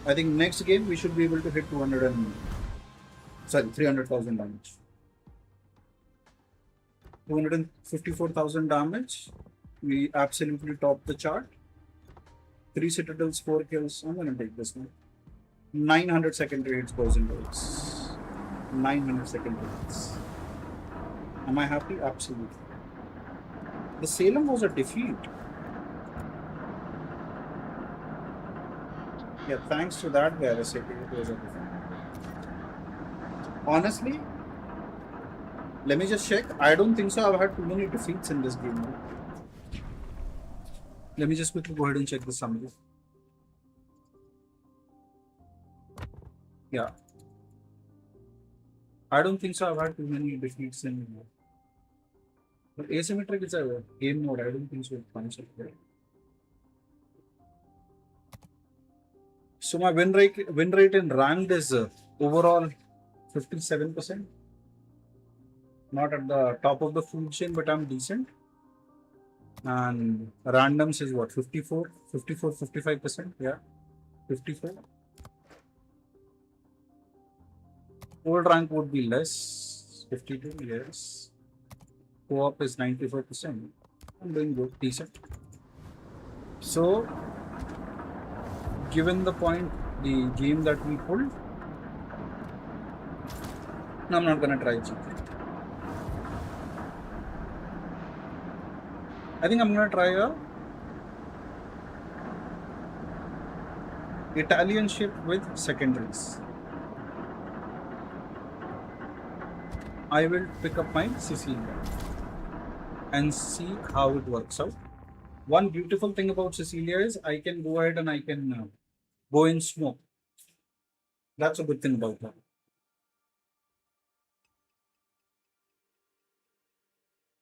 I think next game we should be able to hit 300,000 damage. 254,000 damage. We absolutely topped the chart. 3 citadels, 4 kills. I'm gonna take this one. 900 secondary hits, boys and girls. 900 secondary hits. Am I happy? Absolutely. The Salem was a defeat. Yeah, thanks to that guy, the SAP, it was a defeat. Honestly, let me just check. I don't think so. I've had too many defeats in this game. Let me just quickly go ahead and check the summary. Yeah. I don't think so. I've had too many defeats in. But asymmetric is a game mode. I don't think so. It comes up there. So my win rate in ranked is overall 57%. Not at the top of the food chain, but I'm decent. And randoms is what, 54, 54, 55%. Yeah, 54. Old rank would be less, 52. Yes. Co-op is 94%. I'm doing good, decent. So, given the point, the game that we pulled, I'm not gonna try cheat. I think I'm gonna try a Italian ship with secondaries. I will pick up my Sicilia and see how it works out. One beautiful thing about Sicilia is I can go ahead and I can go in smoke. That's a good thing about that.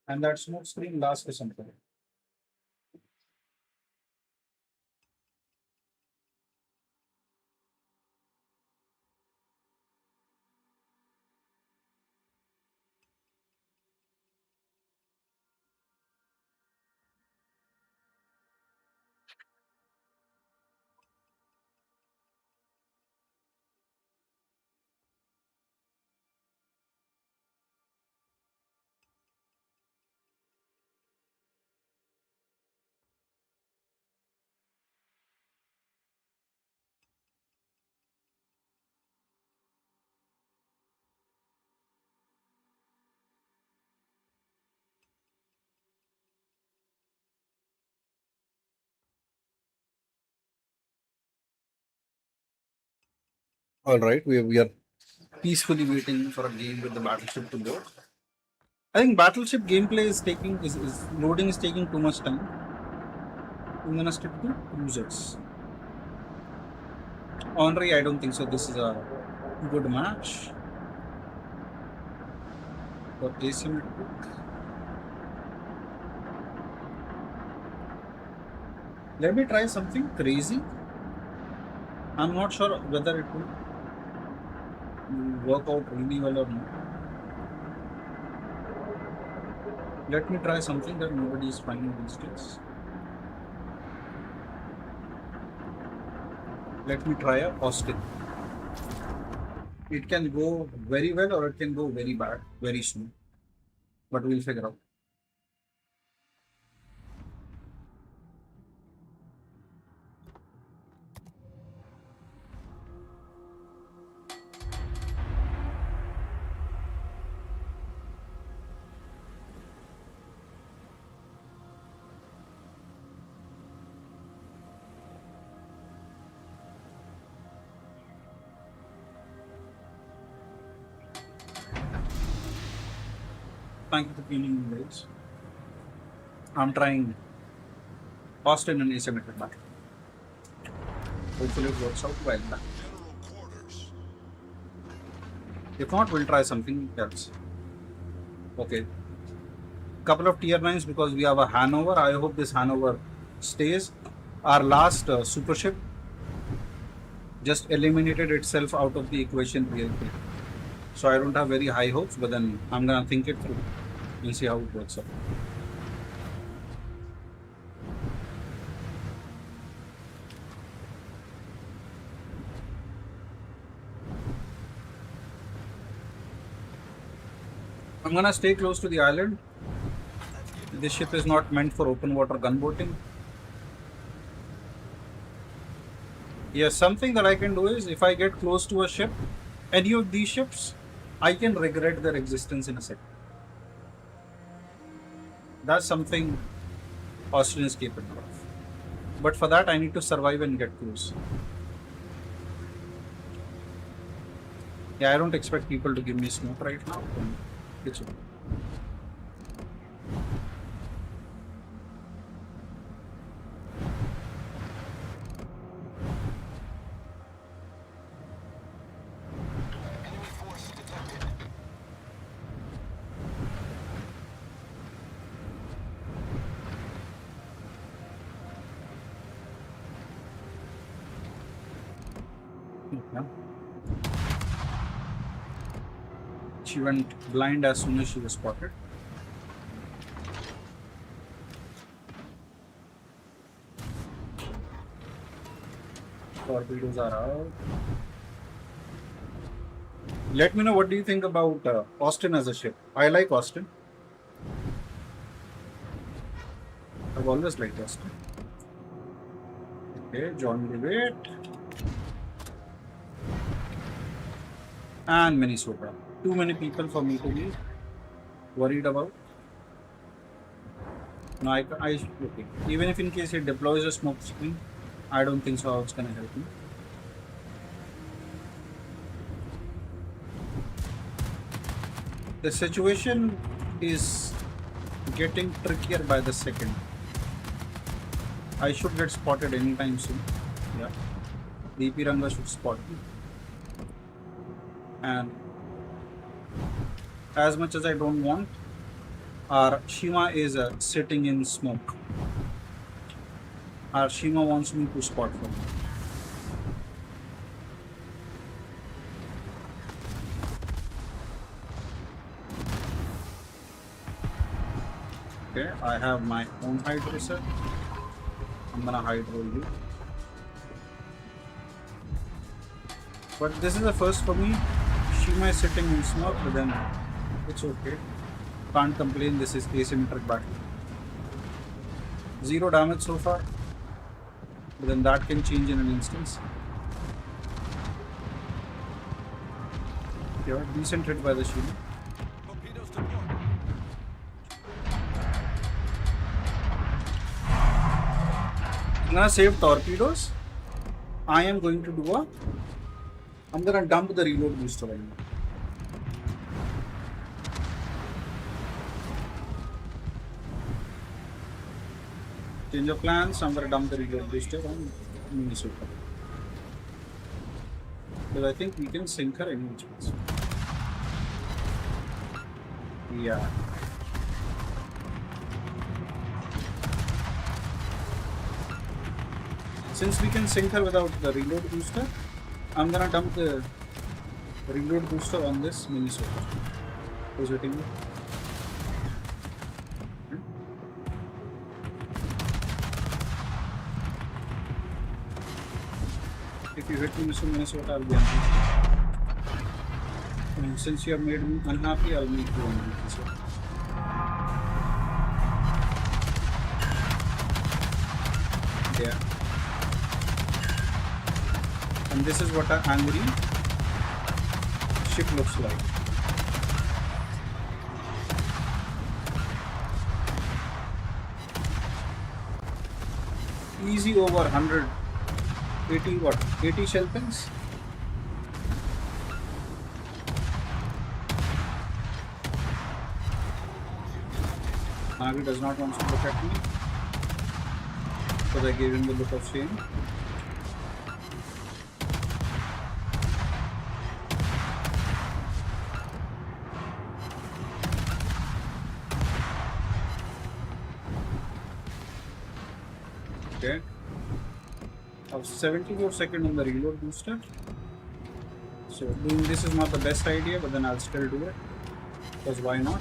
And that smoke screen lasts for some time. All right, we are peacefully waiting for a game with the battleship to load. I think battleship gameplay is loading is taking too much time. I'm gonna stick to cruisers. Henri, I don't think so. This is a good match for asymmetric. Let me try something crazy. I'm not sure whether it will work out really well or not. Let me try something that nobody is finding these days. Let me try a Austin. It can go very well or it can go very bad very soon. But we'll figure out. Thank you for tuning in, guys. I'm trying Austin and asymmetric battle. Hopefully it works out well. General quarters. If not, we'll try something else. Okay. Couple of tier 9s because we have a Hanover. I hope this Hanover stays. Our last super ship just eliminated itself out of the equation real quick. So I don't have very high hopes, but then I'm gonna think it through and see how it works out. I'm gonna stay close to the island. This ship is not meant for open water gunboating. Yes, something that I can do is if I get close to a ship, any of these ships, I can regret their existence in a second. That's something Austin is capable of. But for that, I need to survive and get close. Yeah, I don't expect people to give me smoke right now. It's okay. Enemy force detected. Yeah. She went blind as soon as she was spotted. Torpedoes are out. Let me know what do you think about Austin as a ship. I like Austin. I've always liked Austin. Okay, John Lewitt. And Minnesota. Too many people for me to be worried about. No, okay. Even if in case it deploys a smoke screen, I don't think so how it's gonna help me. The situation is getting trickier by the second. I should get spotted anytime soon. Yeah. DP Ranga should spot me. And as much as I don't want, our Shima is sitting in smoke. Our Shima wants me to spot her. Okay, I have my own hydro set. I'm gonna hydro you. But this is the first for me. Shima is sitting in smoke, but then it's okay. Can't complain, this is asymmetric battle. 0 damage so far, but then that can change in an instance. Yeah, decent hit by the Shima. Torpedoes deployed. I'm gonna save torpedoes. I am going to do a I'm gonna dump the reload booster right now. Change of plans. I'm gonna dump the reload booster on Minnesota. But I think we can sink her any chance. Yeah. Since we can sink her without the reload booster, I'm gonna dump the reload booster on this Minnesota. Who's hitting me? If you hit me, Mr. Minnesota, I'll be unhappy. And since you have made me unhappy, I'll make you unhappy. So. Yeah. And this is what an angry ship looks like. Easy over 100. 80 what? 80 shell pins? Navi does not want to look at me. So I gave him the look of shame. Okay. I was 74 seconds on the reload booster. So doing this is not the best idea, but then I'll still do it. Because why not?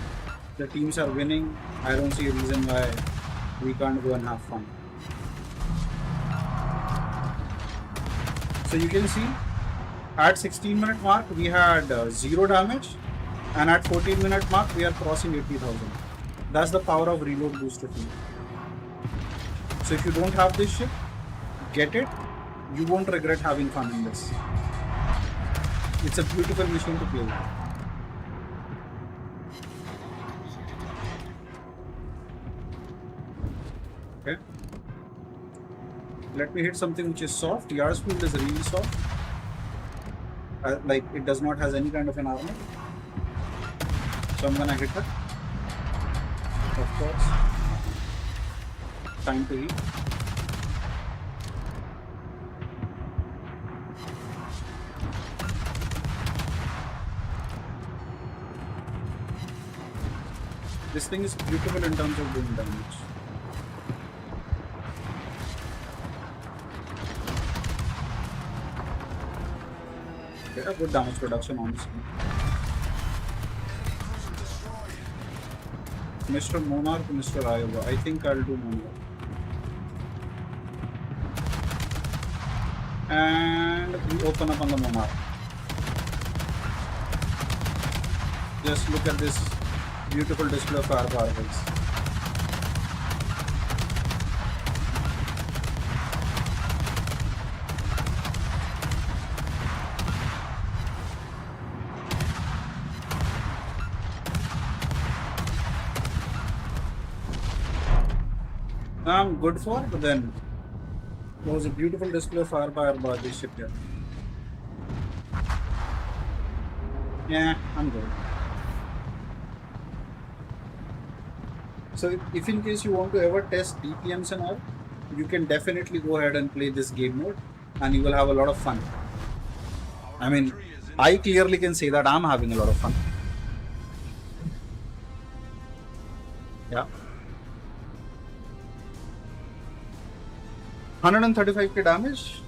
The teams are winning. I don't see a reason why we can't go and have fun. So you can see at 16-minute mark we had 0 damage, and at 14-minute mark we are crossing 80,000. That's the power of reload booster team. So if you don't have this ship, get it. You won't regret having fun in this. It's a beautiful machine to play with. Okay. Let me hit something which is soft. Yard speed is really soft. Like it does not has any kind of an armor. So I'm gonna hit her. Of course. Time to eat. This thing is beautiful in terms of doing damage. Okay, a good damage production honestly. Mr. Monarch, Mr. Iowa. I think I'll do Monarch. And we open up on the Monarch. Just look at this beautiful display of our particles. I'm good for, but then there was a beautiful display of firepower by this ship here. Yeah, I'm good. So if in case you want to ever test DPMs and all, you can definitely go ahead and play this game mode and you will have a lot of fun. I mean, I clearly can say that I'm having a lot of fun. Yeah. 135k damage.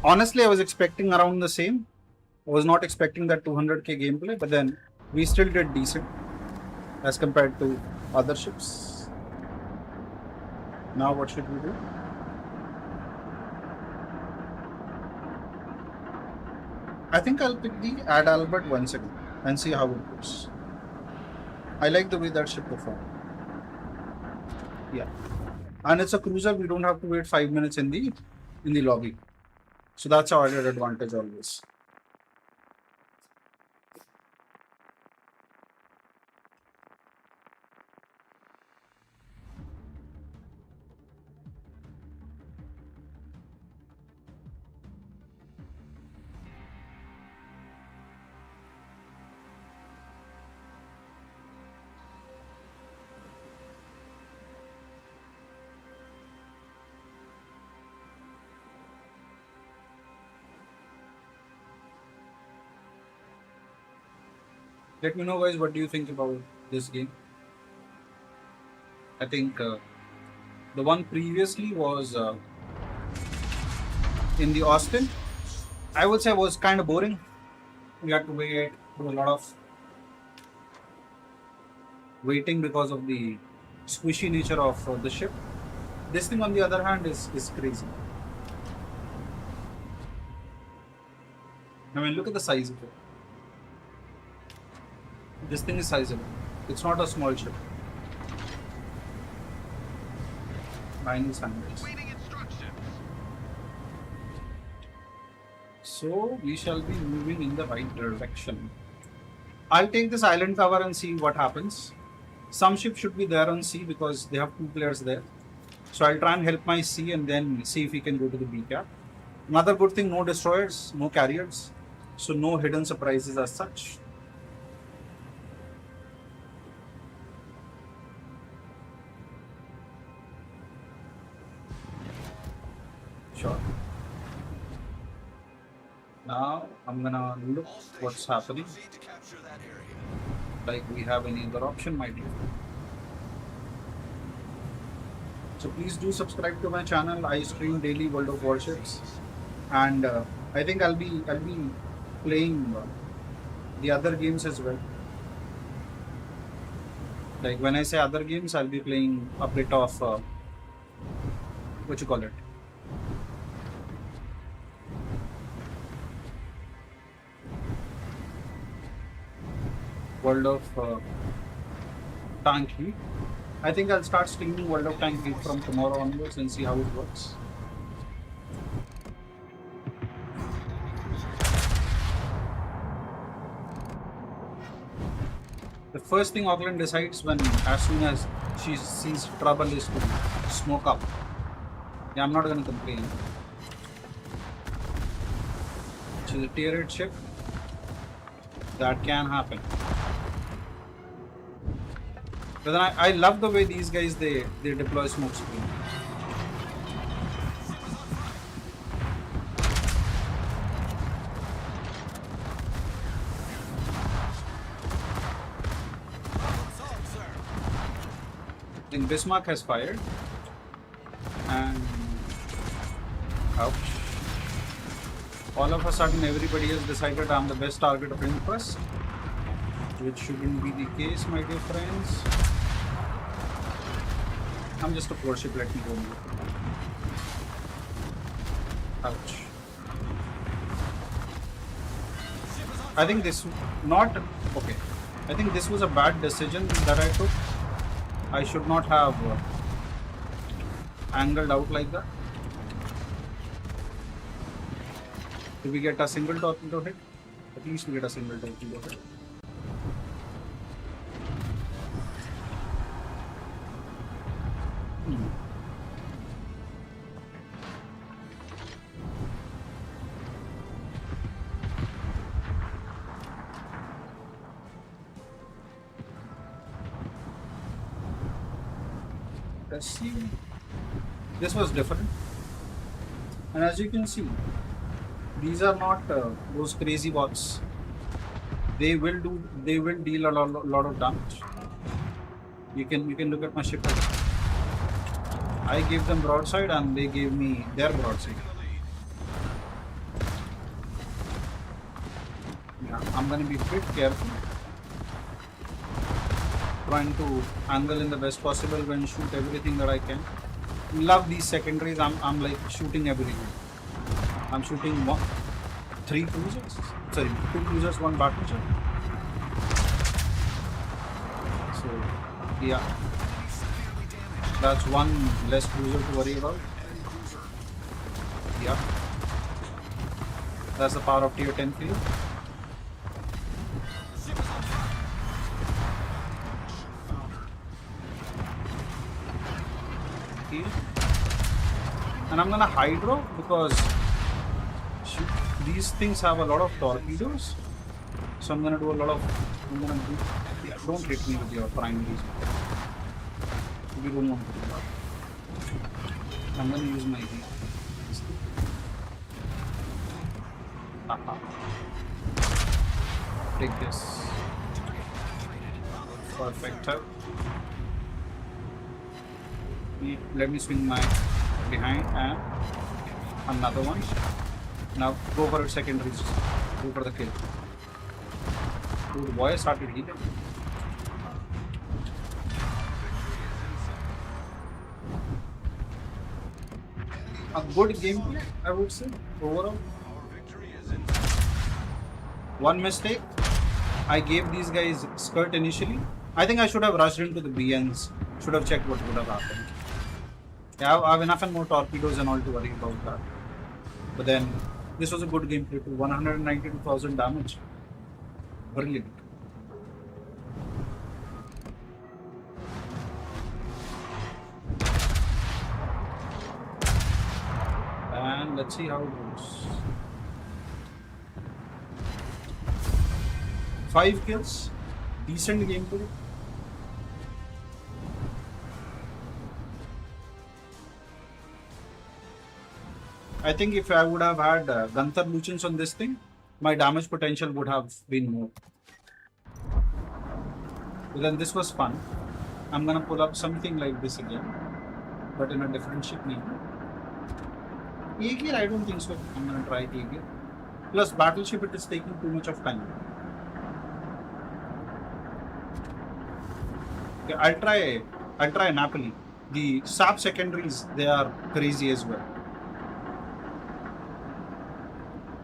Honestly, I was expecting around the same. I was not expecting that 200k gameplay, but then we still did decent as compared to other ships. Now what should we do? I think I'll pick the Ad Albert once again and see how it goes. I like the way that ship performed. Yeah. And it's a cruiser, we don't have to wait 5 minutes in the lobby. So that's our added advantage always. Let me know, guys, what do you think about this game? I think the one previously was in the Austin. I would say was kind of boring. We had to wait, do a lot of waiting because of the squishy nature of the ship. This thing, on the other hand, is crazy. I mean, look at the size of it. This thing is sizable. It's not a small ship. Mining standards. Waiting instructions. So we shall be moving in the right direction. I'll take this island cover and see what happens. Some ships should be there on sea because they have 2 players there. So I'll try and help my sea and then see if we can go to the B cap. Another good thing, no destroyers, no carriers. So no hidden surprises as such. Sure. Now I'm gonna look All stations what's shall happening. proceed to capture that area. Like we have any other option, my dear. So please do subscribe to my channel. I stream daily World of Warships, and I think I'll be playing the other games as well. Like when I say other games, I'll be playing a bit of what you call it. World of Tank Heat. I think I'll start streaming World of Tank Heat from tomorrow onwards and see how it works. The first thing Auckland decides as soon as she sees trouble is to smoke up. Yeah, I'm not gonna complain. She's a tier 8 ship. That can happen. But then I love the way these guys they deploy smoke screen. I think Bismarck has fired. And ouch. All of a sudden everybody has decided I'm the best target of interest. Which shouldn't be the case, my dear friends. I'm just a warship, let me go. Ouch. I think this not okay. I think this was a bad decision that I took. I should not have angled out like that. Did we get a single torpedo hit? At least we get a single torpedo hit. Let's see. This was different, and as you can see, these are not those crazy bots. They will deal a lot of damage. You can look at my ship. I gave them broadside and they gave me their broadside. Yeah, I'm gonna be a bit careful. Trying to angle in the best possible and shoot everything that I can. Love these secondaries. I'm like shooting everything. I'm shooting 3 cruisers. Sorry, 2 cruisers, 1 battleship. So yeah, that's 1 less cruiser to worry about. Yeah, that's the power of tier 10 field. And I'm gonna hydro because these things have a lot of torpedoes. So I'm gonna do a lot of. Yeah, don't hit me with your primaries. We don't want to do that. I'm gonna use my heat. Take this. Perfect. Let me swing my behind and another one. Now go for a secondary. Go for the kill. Dude, boy started healing. A good gameplay, I would say, overall. Our victory is in One mistake, I gave these guys skirt initially. I think I should have rushed into the BNs. Should have checked what would have happened. Yeah, I have enough and more torpedoes and all to worry about that. But then, this was a good gameplay too. 192,000 damage. Brilliant. And let's see how it goes. 5 kills. Decent gameplay. I think if I would have had Gunther Lucians on this thing, my damage potential would have been more. But then this was fun. I'm gonna pull up something like this again, but in a different ship maybe. Aegir, I don't think so. I'm gonna try Aegir. Plus battleship, it is taking too much of time. Okay, I'll try Napoli. The SAP secondaries, they are crazy as well.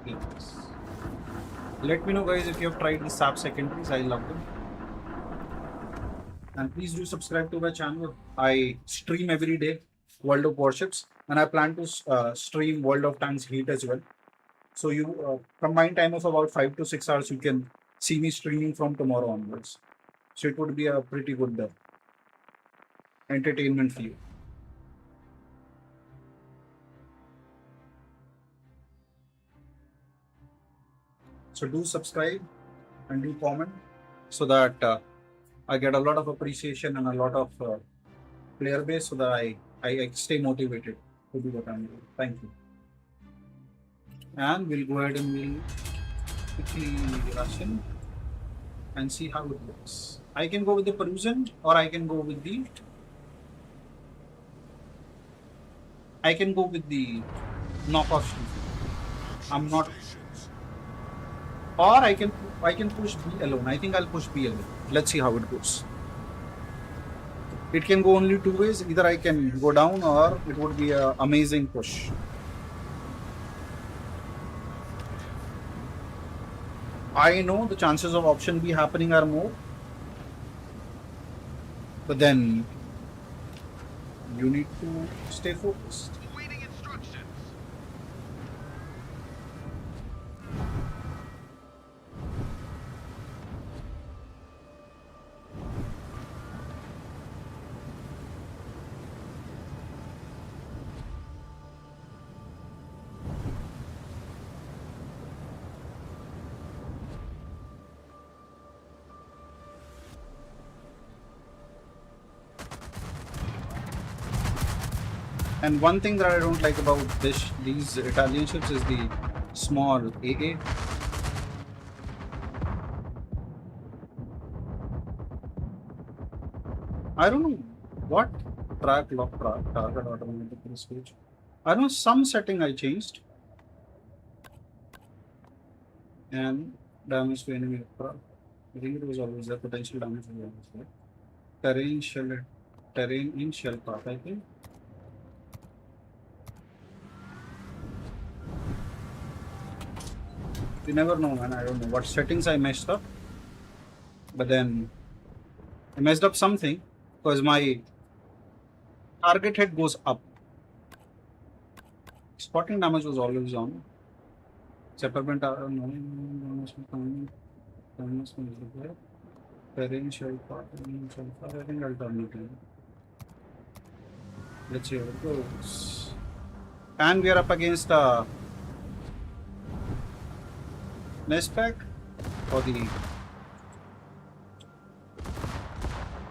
Yes. Let me know guys if you have tried the SAP secondaries. I love them. And please do subscribe to my channel. I stream every day World of Warships, and I plan to stream World of Tanks Heat as well. So you combined time of about 5 to 6 hours, you can see me streaming from tomorrow onwards. So it would be a pretty good entertainment for you. So do subscribe and do comment so that I get a lot of appreciation and a lot of player base so that I stay motivated to do what I'm doing. Thank you. And we'll go ahead and we'll quickly rush in and see how it works. I can go with the Perusian or I can go with the knockoff. I'm not, or I can push B alone. I think I'll push B alone. Let's see how it goes. It can go only 2 ways. Either I can go down or it would be an amazing push. I know the chances of option B happening are more, but then you need to stay focused. awaiting instructions. And one thing that I don't like about these Italian ships is the small AA. I don't know what track lock target automatic switch. I know some setting I changed. And damage to enemy aircraft. I think it was always there. Potential damage was always there. Terrain in shell path, I think. You never know, man. I don't know what settings I messed up, but then I messed up something because my target head goes up. Spotting damage was always on. Separate terrain shell path. I think I'll turn it in. Let's see how it goes. And we are up against Nespec or the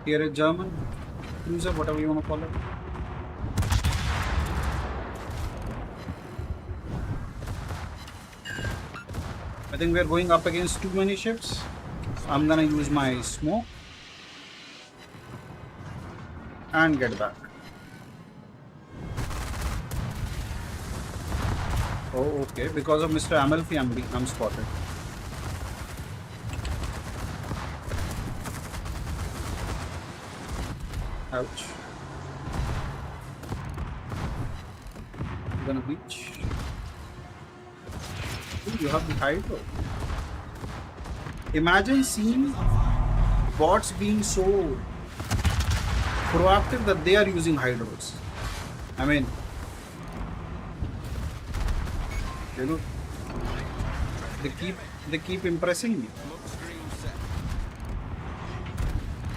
here is German cruiser, whatever you want to call it. I think we are going up against too many ships. I'm gonna use my smoke and get back. Oh, okay. Because of Mr. Amalfi, I'm spotted. Ouch. Gonna beach. Ooh, you have the hydro. Imagine seeing bots being so proactive that they are using hydros. I mean, you know, they keep impressing me. Smoke screen set.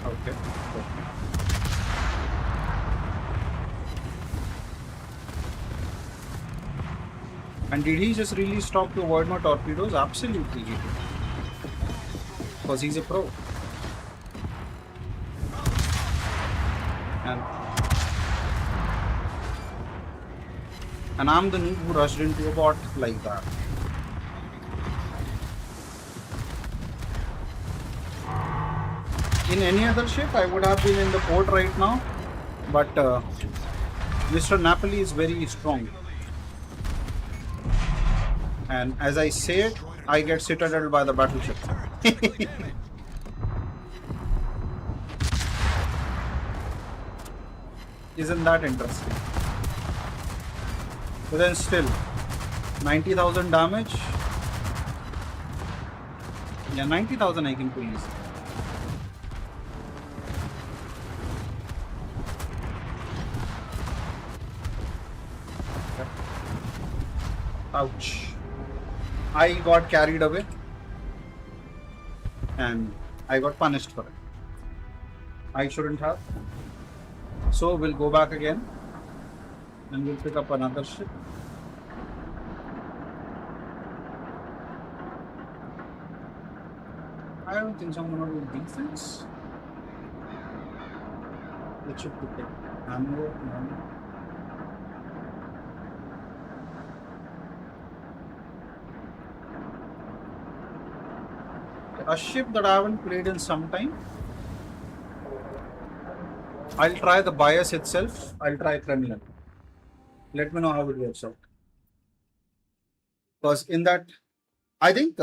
Okay. Okay. And did he just really stop to avoid my torpedoes? Absolutely he did. Because he's a pro. And I'm the noob who rushed into a bot like that. In any other ship, I would have been in the port right now. But Mr. Napoli is very strong. And as I say it, I get citadeled by the battleship. Isn't that interesting? But then still, 90,000 damage. Yeah, 90,000 I can pull easily. Ouch. I got carried away and I got punished for it. I shouldn't have. So we'll go back again and we'll pick up another ship. I don't think so. I'm gonna do defense. It should be good. Ammo, ammo. A ship that I haven't played in some time. I'll try the bias itself. I'll try Kremlin. Let me know how it works out. Because in that, I think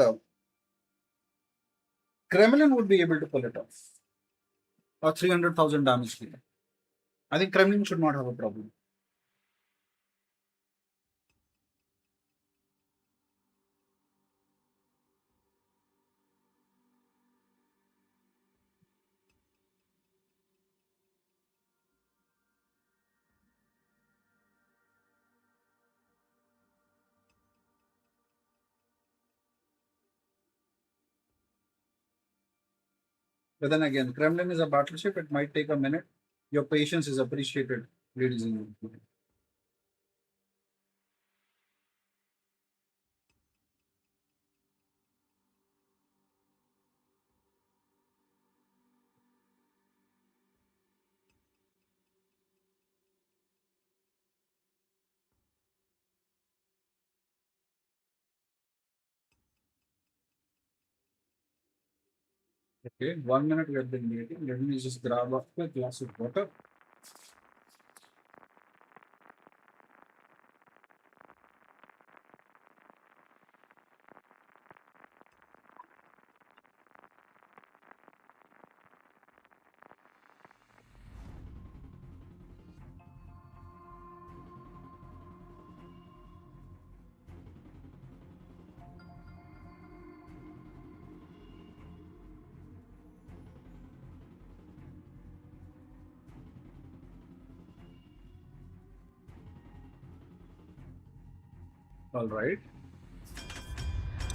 Kremlin would be able to pull it off. Or 300,000 damage deal. I think Kremlin should not have a problem. But then again, Kremlin is a battleship. It might take a minute. Your patience is appreciated, ladies and gentlemen. Okay, 1 minute we have been waiting. Let me just grab a quick glass of water. All right.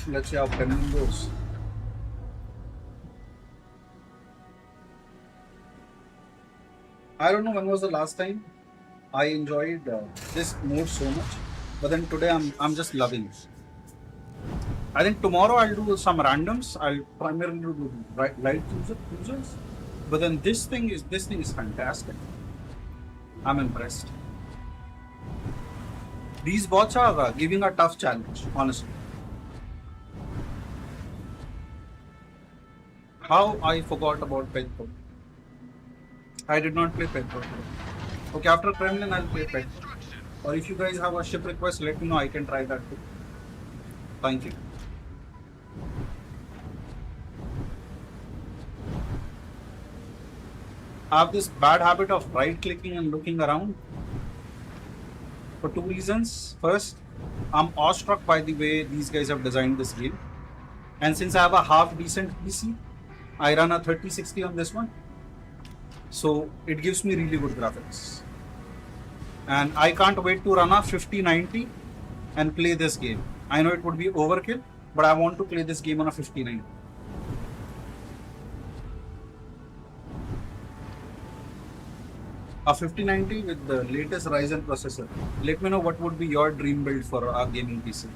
Let's see how Kremlin goes. I don't know when was the last time I enjoyed this mode so much, but then today I'm just loving it. I think tomorrow I'll do some randoms. I'll primarily do light users, but then this thing is fantastic. I'm impressed. These bots are giving a tough challenge, honestly. How I forgot about Penco. I did not play Petro. Okay, after Kremlin, I'll play Petro. Or if you guys have a ship request, let me know. I can try that too. Thank you. I have this bad habit of right-clicking and looking around for two reasons. First, I'm awestruck by the way these guys have designed this game. And since I have a half-decent PC, I run a 3060 on this one. So it gives me really good graphics. And I can't wait to run a 5090 and play this game. I know it would be overkill, but I want to play this game on a 5090. A 5090 with the latest Ryzen processor. Let me know what would be your dream build for a gaming PC.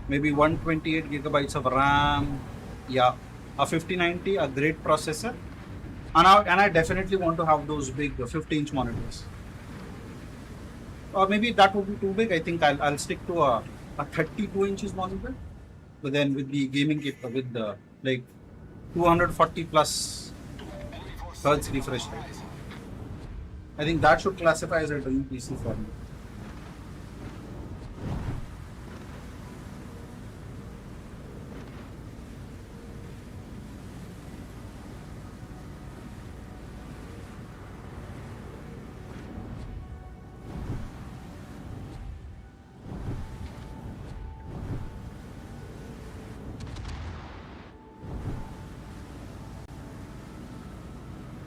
Maybe 128 gigabytes of RAM. Yeah, a 5090, a great processor. And I definitely want to have those big 50-inch monitors. Or maybe that would be too big. I think I'll stick to a 32 inches monitor. But then with the gaming kit, with the like 240 plus hertz refresh rate. I think that should classify as a dream PC for me.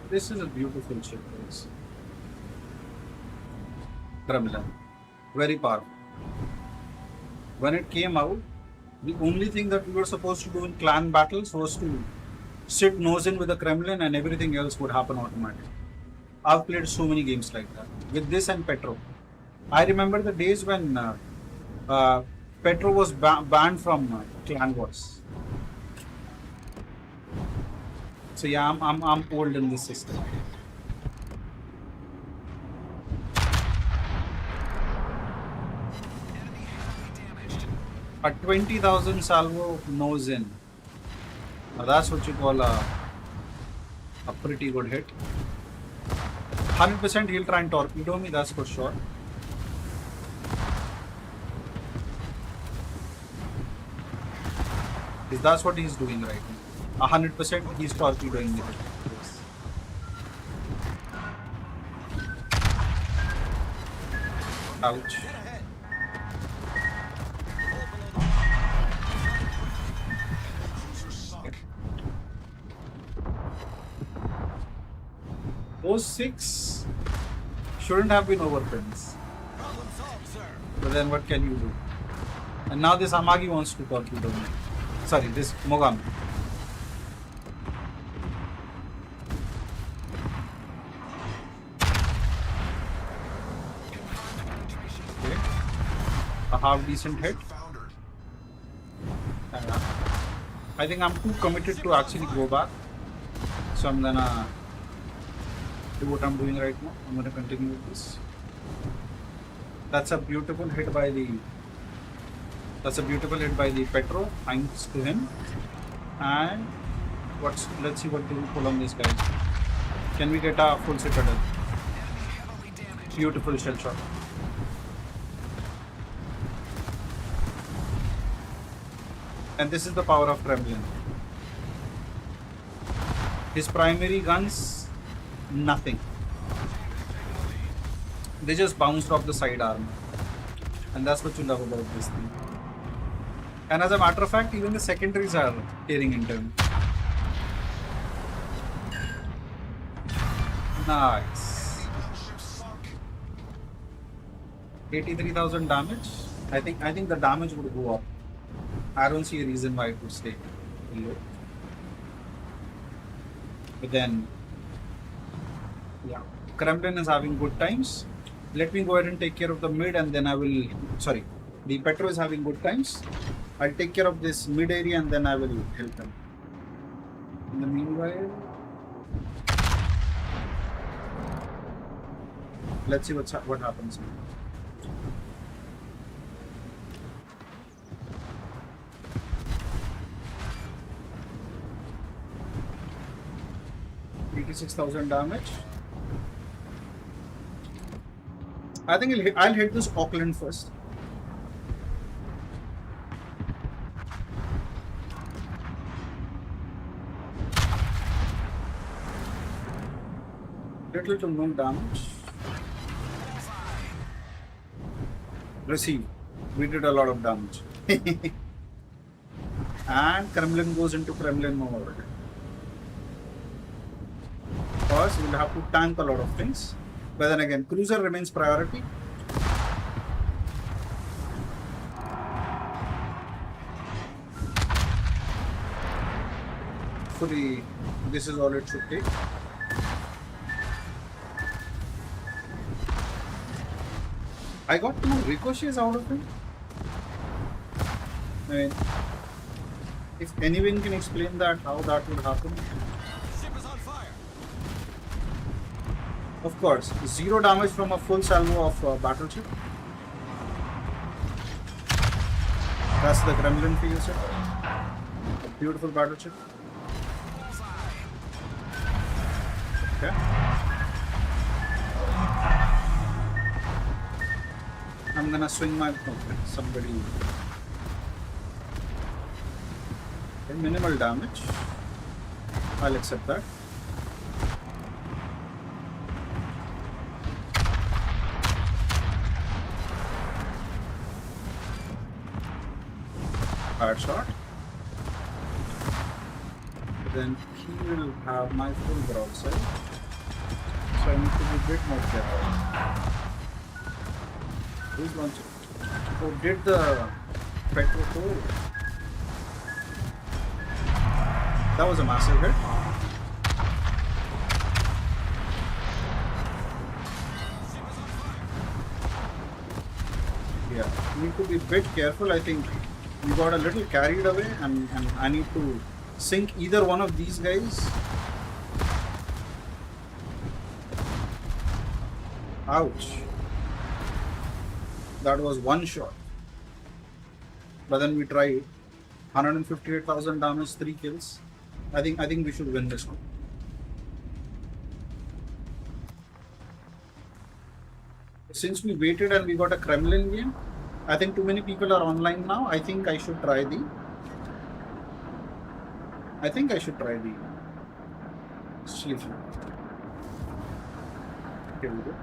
This is a beautiful chip, guys. Kremlin. Very powerful. When it came out, the only thing that we were supposed to do in clan battles was to sit nose in with the Kremlin and everything else would happen automatically. I've played so many games like that with this and Petro. I remember the days when Petro was banned from clan wars. So yeah, I'm old in this system. A 20,000 salvo nose in. Now that's what you call a pretty good hit. 100% he'll try and torpedo me, that's for sure. That's what he's doing right now. 100% he's torpedoing me. Yes. Ouch. Those 6 shouldn't have been overprints. But then what can you do? And now this Amagi wants to torpedo me. Sorry, this Mogami. Okay. A half decent hit. I think I'm too committed to actually go back. So I'm gonna do what I'm doing right now. I'm gonna continue with this. That's a beautiful hit by the Petro, thanks to him. And let's see what do we pull on this guy. Can we get a full citadel? Beautiful shell shot. And this is the power of Kremlin. His primary guns, nothing. They just bounced off the side armor. And that's what you love about this thing. And as a matter of fact, even the secondaries are tearing into him. Nice. 83,000 damage. I think the damage would go up. I don't see a reason why it would stay low. But then, yeah, Kremlin is having good times. Let me go ahead and take care of the mid, and then I will. Sorry, the Petro is having good times. I'll take care of this mid area, and then I will help them. In the meanwhile, let's see what happens. 86,000 damage. I think I'll hit this Auckland first. Little to no damage. Receive. We did a lot of damage. And Kremlin goes into Kremlin mode. Of course, we'll have to tank a lot of things. But then again, cruiser remains priority. Hopefully, this is all it should take. I got 2 ricochets out of it. I mean, if anyone can explain that, how that would happen. Ship is on fire. Of course, 0 damage from a full salvo of battleship. That's the Kremlin for you, sir. A beautiful battleship. Okay. I'm gonna swing my somebody. Okay, minimal damage. I'll accept that. Hard shot. Then he will have my full broadside. So I need to be a bit more careful. Who's launching? Oh, did the petrol core? That was a massive hit. Yeah, need to be a bit careful. I think we got a little carried away, and I need to sink either one of these guys. Ouch. That was one shot. But then we tried. 158,000 damage, 3 kills. I think we should win this one. Since we waited and we got a Kremlin game, I think too many people are online now. I think I should try the sleep. Here we go.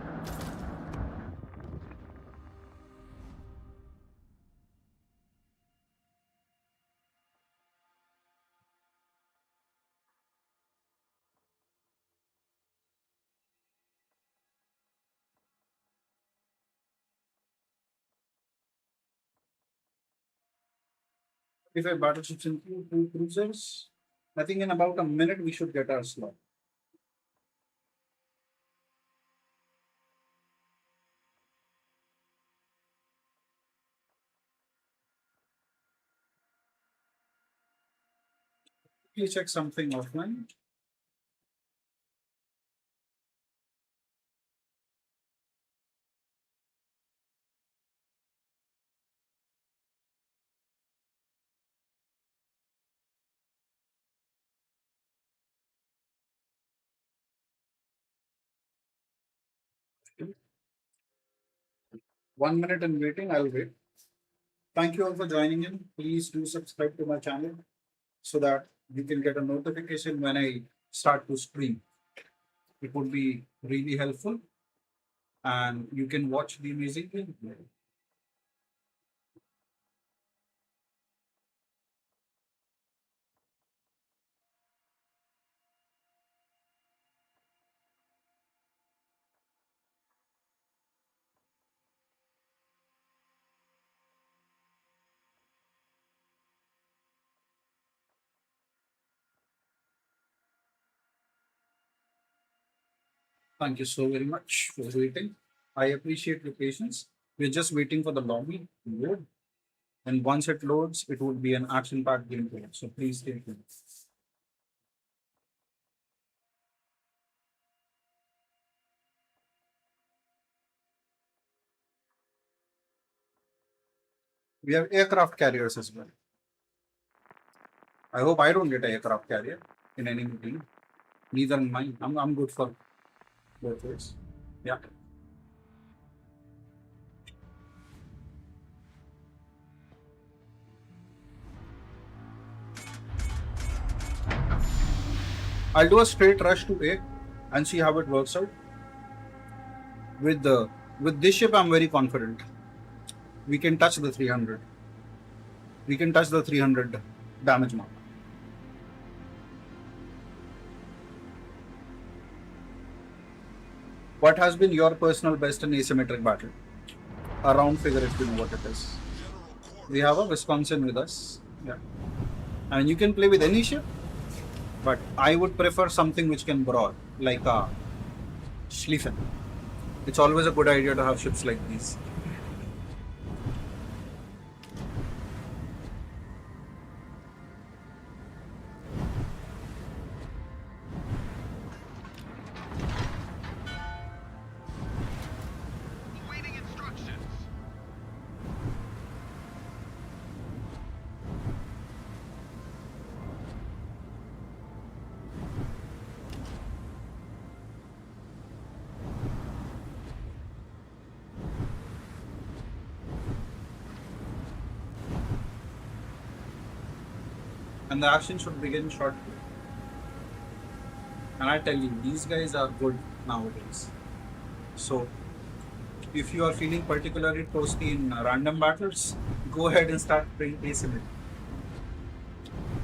If a battleships include 2 cruisers, I think in about a minute we should get our slot. Please check something offline. Okay. 1 minute and waiting, I'll wait. Thank you all for joining in. Please do subscribe to my channel so that you can get a notification when I start to stream. It would be really helpful and you can watch the amazing gameplay. Thank you so very much for waiting. I appreciate your patience. We're just waiting for the lobby to load. And once it loads, it would be an action-packed gameplay. So please stay tuned. We have aircraft carriers as well. I hope I don't get an aircraft carrier in any meeting. Neither in mine. I'm good for both ways. Yeah. I'll do a straight rush to A and see how it works out. With this ship, I'm very confident. We can touch the 300. We can touch the 300 damage mark. What has been your personal best in asymmetric battle? A round figure, if you know what it is. We have a Wisconsin with us. Yeah. And you can play with any ship, but I would prefer something which can brawl, like a Schlieffen. It's always a good idea to have ships like these. Awaiting instructions. And the action should begin shortly. And I tell you, these guys are good nowadays. So if you are feeling particularly toasty in random battles, go ahead and start playing asymmetric.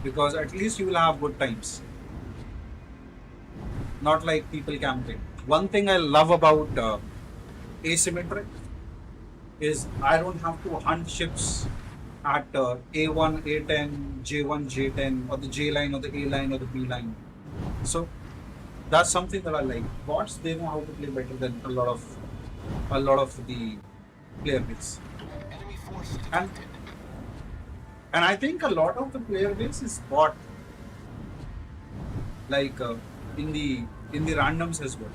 Because at least you will have good times. Not like people camping. One thing I love about asymmetric is I don't have to hunt ships at A1, A10, J1, J10, or the J line, or the A line, or the B line. So that's something that I like. Bots, they know how to play better than a lot of the player base. Enemy force And detected. and I think a lot of the player base is bot, like in the randoms as well.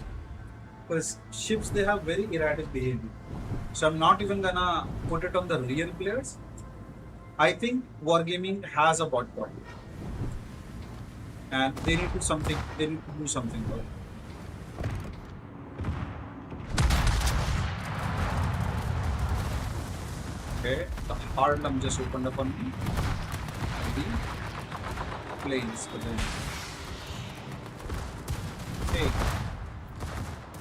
Because ships, they have very erratic behavior. So I'm not even gonna put it on the real players. I think wargaming has a bot problem, and they need to something. They need to do something about it. Okay, the Harlem just opened up on me. The planes, but then hey,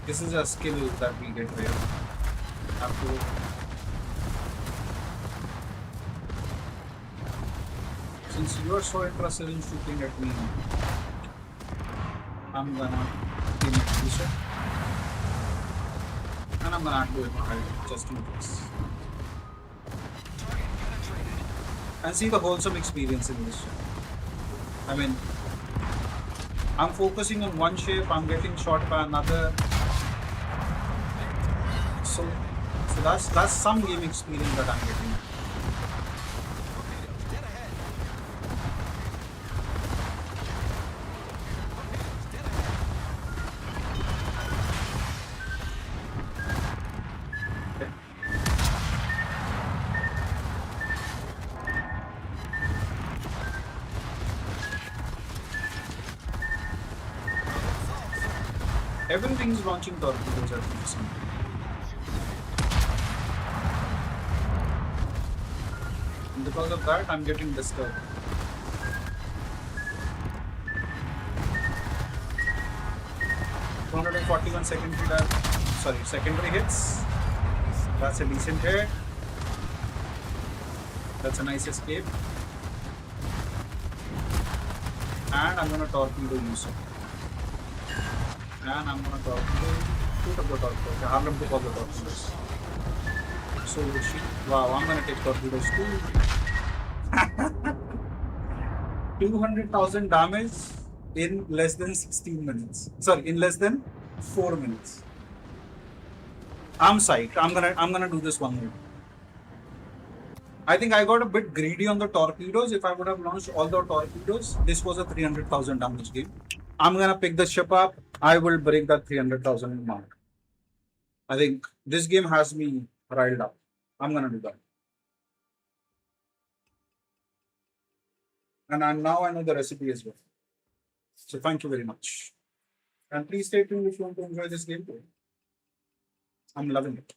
this is a skill that we get here. Have to. Since you are so interested in shooting at me, I'm gonna aim at Bishop, and I'm gonna do it right just in case. Target penetrated. And see the wholesome experience in this. I mean, I'm focusing on one shape, I'm getting shot by another. So that's some game experience that I'm getting. Torpedoes dead ahead. Torpedoes dead ahead. Okay. Everything is launching torpedoes at the same time. And because of that, I'm getting disturbed. 241 secondary secondary hits. That's a decent hit. That's a nice escape. And I'm gonna torpedo you, sir. And I'm gonna torpedo shoot up the torpedo. Okay, Harlem took all the torpedoes. So she, wow, I'm gonna take torpedoes too. 200,000 damage in less than 16 minutes. Sorry, in less than 4 minutes. I'm psyched. I'm gonna do this one more. I think I got a bit greedy on the torpedoes. If I would have launched all the torpedoes, this was a 300,000 damage game. I'm gonna pick the ship up. I will break that 300,000 mark. I think this game has me riled up. I'm gonna do that. And now I know the recipe as well. So thank you very much. And please stay tuned if you want to enjoy this gameplay. I'm loving it.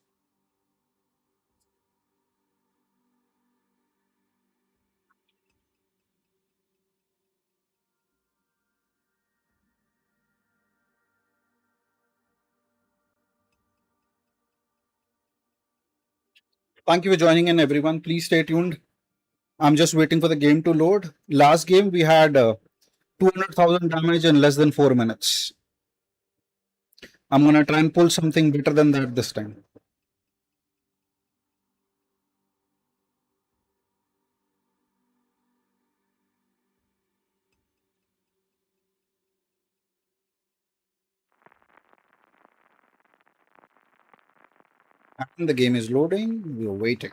Thank you for joining in, everyone. Please stay tuned. I'm just waiting for the game to load. Last game, we had 200,000 damage in less than 4 minutes. I'm going to try and pull something better than that this time. And the game is loading. We're waiting.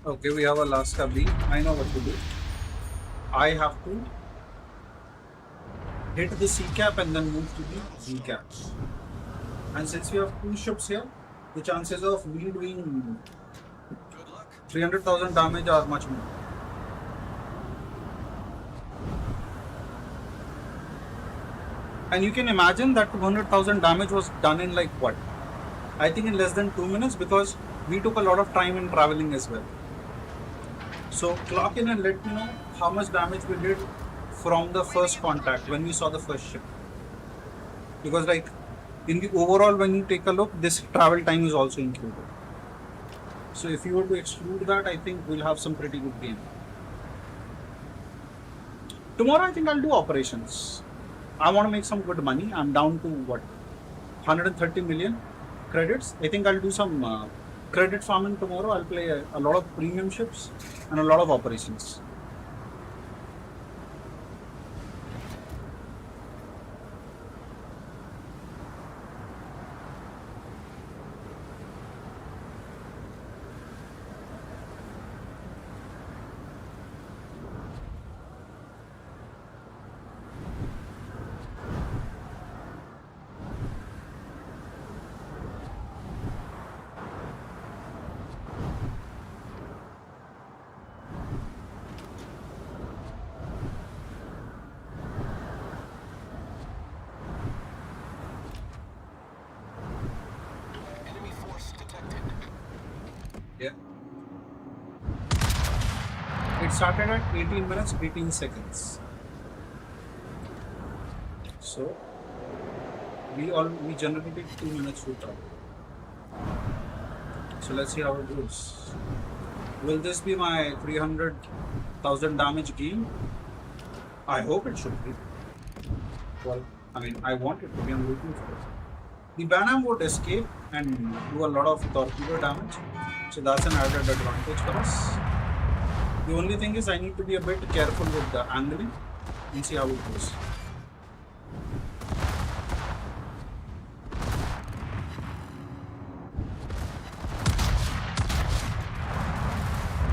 Okay, we have a last B. I know what to do. I have to hit the C cap and then move to the G cap. And since we have 2 ships here, the chances of me doing 300,000 damage are much more. And you can imagine that 200,000 damage was done in like what? I think in less than 2 minutes, because we took a lot of time in traveling as well. So clock in and let me know how much damage we did from the first contact when we saw the first ship. Because like in the overall, when you take a look, this travel time is also included. So if you were to exclude that, I think we'll have some pretty good game. Tomorrow I think I'll do operations. I want to make some good money. I'm down to what, 130 million credits. I think I'll do some credit farming tomorrow. I'll play a lot of premium ships and a lot of operations. Enemy force detected. Yeah. It started at 18 minutes, 18 seconds. So we generally take 2 minutes to travel. So let's see how it goes. Will this be my 300,000 damage game? I hope it should be. Well, I mean, I want it to be. I'm looking for it. The Banam would escape and do a lot of torpedo damage, so that's an added advantage for us. The only thing is I need to be a bit careful with the angling and see how it goes.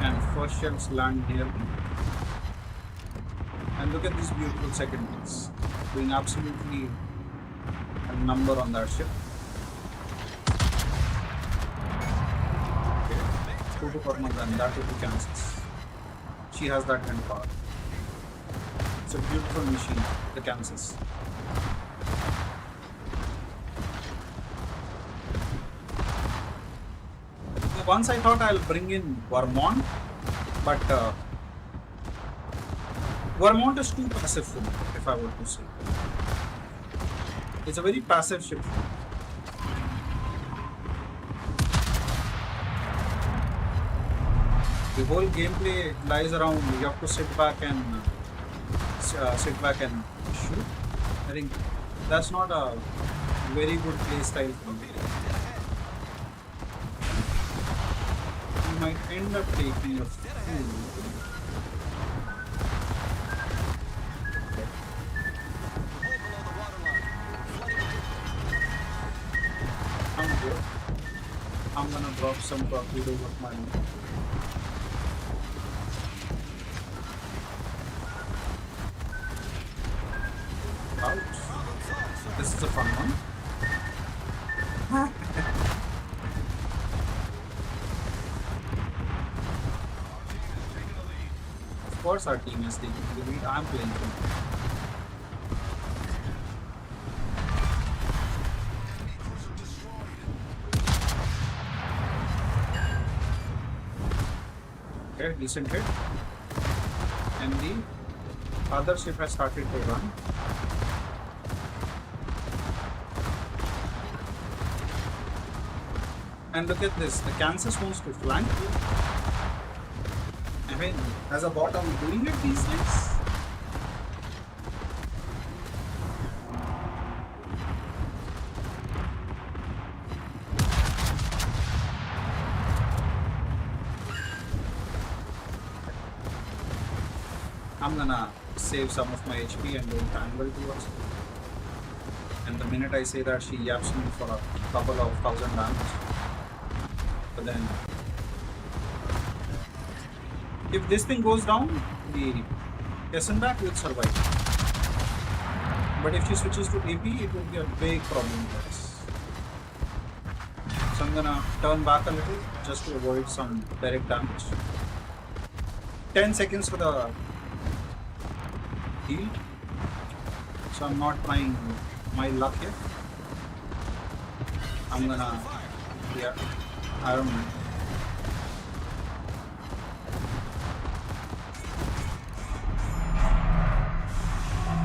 And first shells land near me. And look at these beautiful secondaries, doing absolutely a number on that ship. Okay, 2 to Parma and that will be Kansas. She has that kind of power. It's a beautiful machine, the Kansas. Once I thought I'll bring in Vermont, but Vermont is too passive for me, if I were to say. It's a very passive ship. The whole gameplay lies around you have to sit back and shoot. I think that's not a very good play style for me. You might end up taking a few. I'm good. I'm gonna drop some torpedoes of mine. Ouch. This is a fun one. course our team is taking the lead. I'm playing for it. Enemy cruiser destroyed. Okay, decent hit. And the other ship has started to run. And look at this, the Kansas wants to flank. I mean, as a bot, are we doing it these days? I'm gonna save some of my HP and don't angle towards it. And the minute I say that, she yaps me for a couple of thousand damage. But then, if this thing goes down, the Essenback will survive. But if she switches to AP, it will be a big problem for us. So I'm gonna turn back a little just to avoid some direct damage. 10 seconds for the heal. So I'm not trying my luck here. I'm gonna, yeah, I don't know.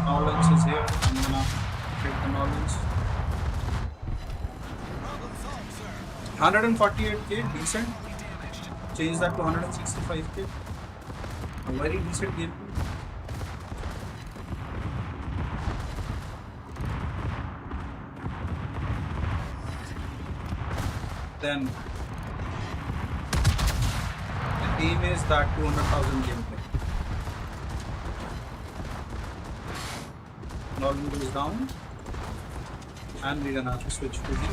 Knowledge is here. I'm gonna take the knowledge. Problem solved, sir. 148k, decent. Only damaged. Change that to 165k. A very decent game. Then the aim is that 200,000 gameplay. Normal goes down, and we're gonna switch to the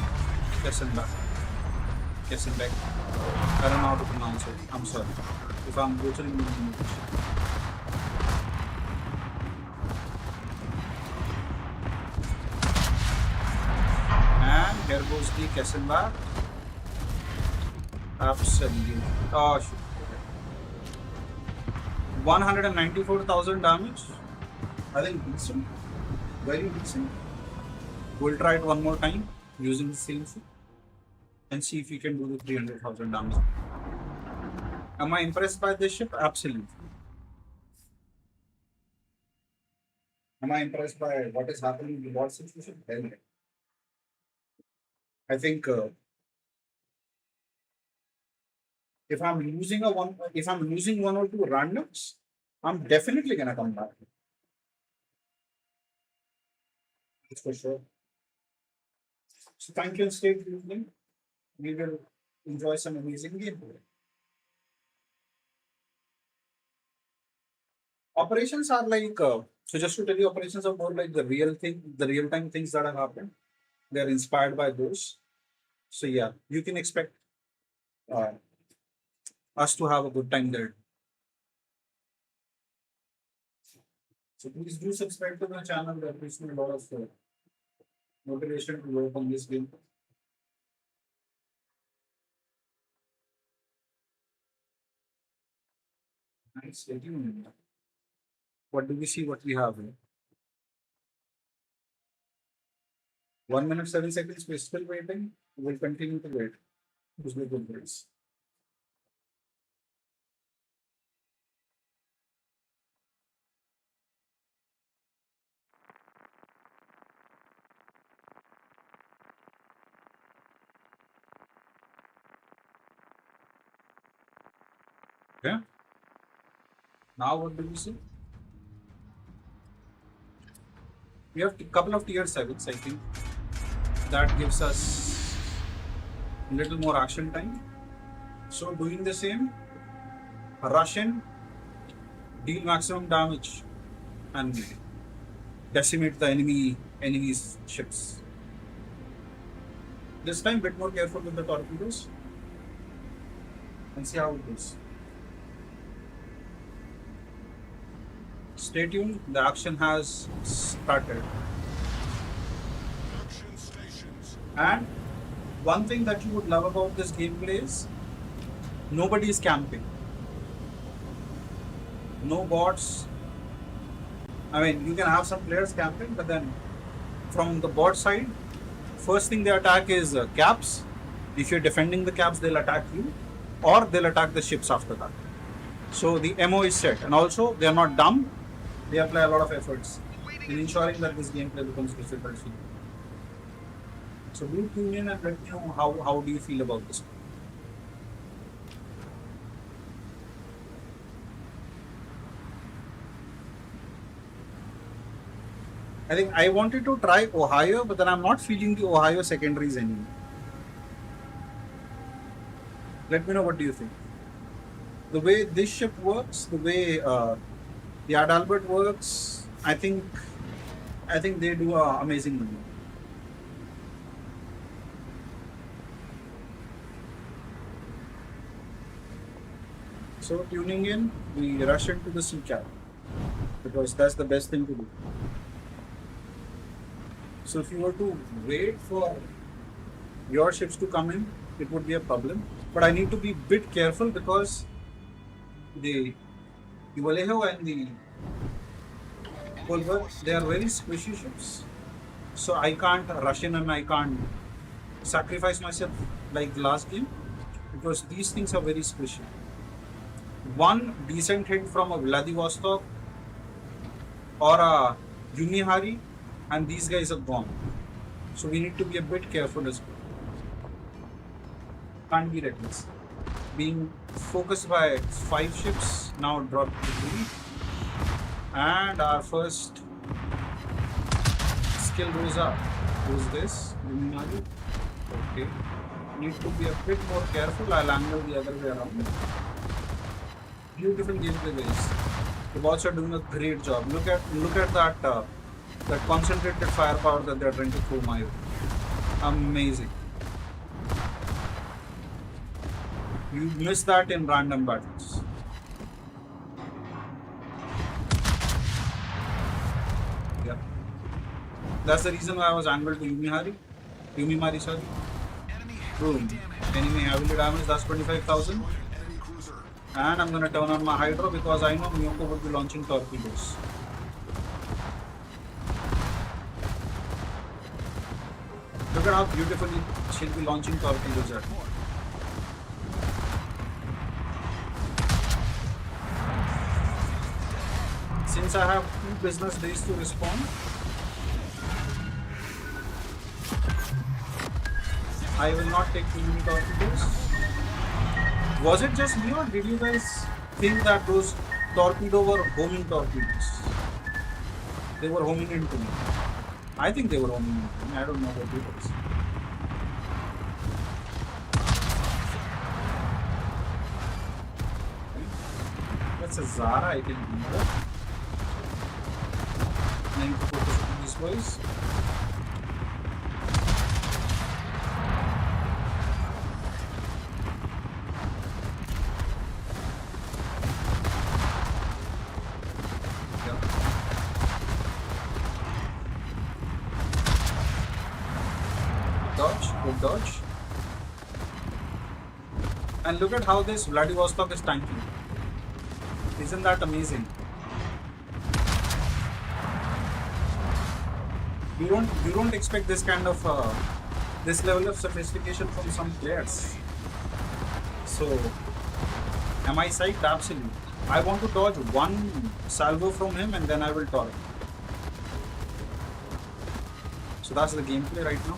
Kessenback. Kessenback. I don't know how to pronounce it. I'm sorry if I'm butchering the English. And here goes the Kessenback. Absolutely. Oh shit. 194,000 damage. I think decent. Very decent. We'll try it one more time using the same ship and see if we can do the 300,000 damage. Am I impressed by this ship? Absolutely. Am I impressed by what is happening in the war situation? Hell yeah. I think if I'm losing one or two randoms, I'm definitely gonna come back. That's for sure. So thank you and stay tuned. We will enjoy some amazing gameplay. Operations are like so. Just to tell you, operations are more like the real thing, the real time things that have happened. They are inspired by those. So yeah, you can expect uh, us to have a good time there. So please do subscribe to my channel. There is a lot of motivation to work on this game. Nice, stay tuned. What do we see? What we have here? 1 minute 7 seconds. We're still waiting. We'll continue to wait. This will be good, guys. Okay. Now what do we see? We have a couple of tier 7s, I think. That gives us a little more action time. So doing the same, rush in, deal maximum damage, and decimate the enemy's ships. This time, bit more careful with the torpedoes, and see how it goes. Stay tuned. The action has started. Action stations. And one thing that you would love about this gameplay is nobody is camping. no bots. I mean, you can have some players camping, but then from the bot side, first thing they attack is caps. If you're defending the caps, they'll attack you, or they'll attack the ships after that. So the MO is set, and also they are not dumb. They apply a lot of efforts in ensuring that this gameplay becomes difficult for you. So do tune in and let me know how do you feel about this. I think I wanted to try Ohio, but then I'm not feeling the Ohio secondaries anymore. Let me know what do you think. The way this ship works, the way the Adalbert works, I think they do an amazing movie. So tuning in, we rush into the sea cap because that's the best thing to do. So if you were to wait for your ships to come in, it would be a problem. But I need to be a bit careful because the Vallejo and the Pulver, they are very squishy ships. So I can't rush in and I can't sacrifice myself like the last game because these things are very squishy. One decent hit from a Vladivostok or a Yumihari and these guys are gone. So we need to be a bit careful as well. Can't be reckless. Being focused by 5 ships, now dropped to 3. And our first skill goes up. Who's this? Yumihari. Okay. Need to be a bit more careful. I'll angle the other way around. Beautiful gameplay guys. The bots are doing a great job. Look at that concentrated firepower that they're trying to throw my way. Amazing. You miss that in random battles. Yeah. That's the reason why I was angled to Yumimari, sorry. Boom. Enemy heavily damaged, that's 25,000. And I'm gonna turn on my hydro because I know Miyoko would be launching torpedoes. Look at how beautifully she'll be launching torpedoes at me. Since I have 2 business days to respond, I will not take too many torpedoes. Was it just me or did you guys think that those torpedoes were homing torpedoes? They were homing into me. I think they were homing into me. I don't know what it was. That's a Zara, I can do that. I need to focus on these boys. Good dodge. And look at how this Vladivostok is tanking. Isn't that amazing? You don't expect this kind of this level of sophistication from some players. So am I psyched? Absolutely. I want to dodge one salvo from him and then I will torque. So that's the gameplay right now.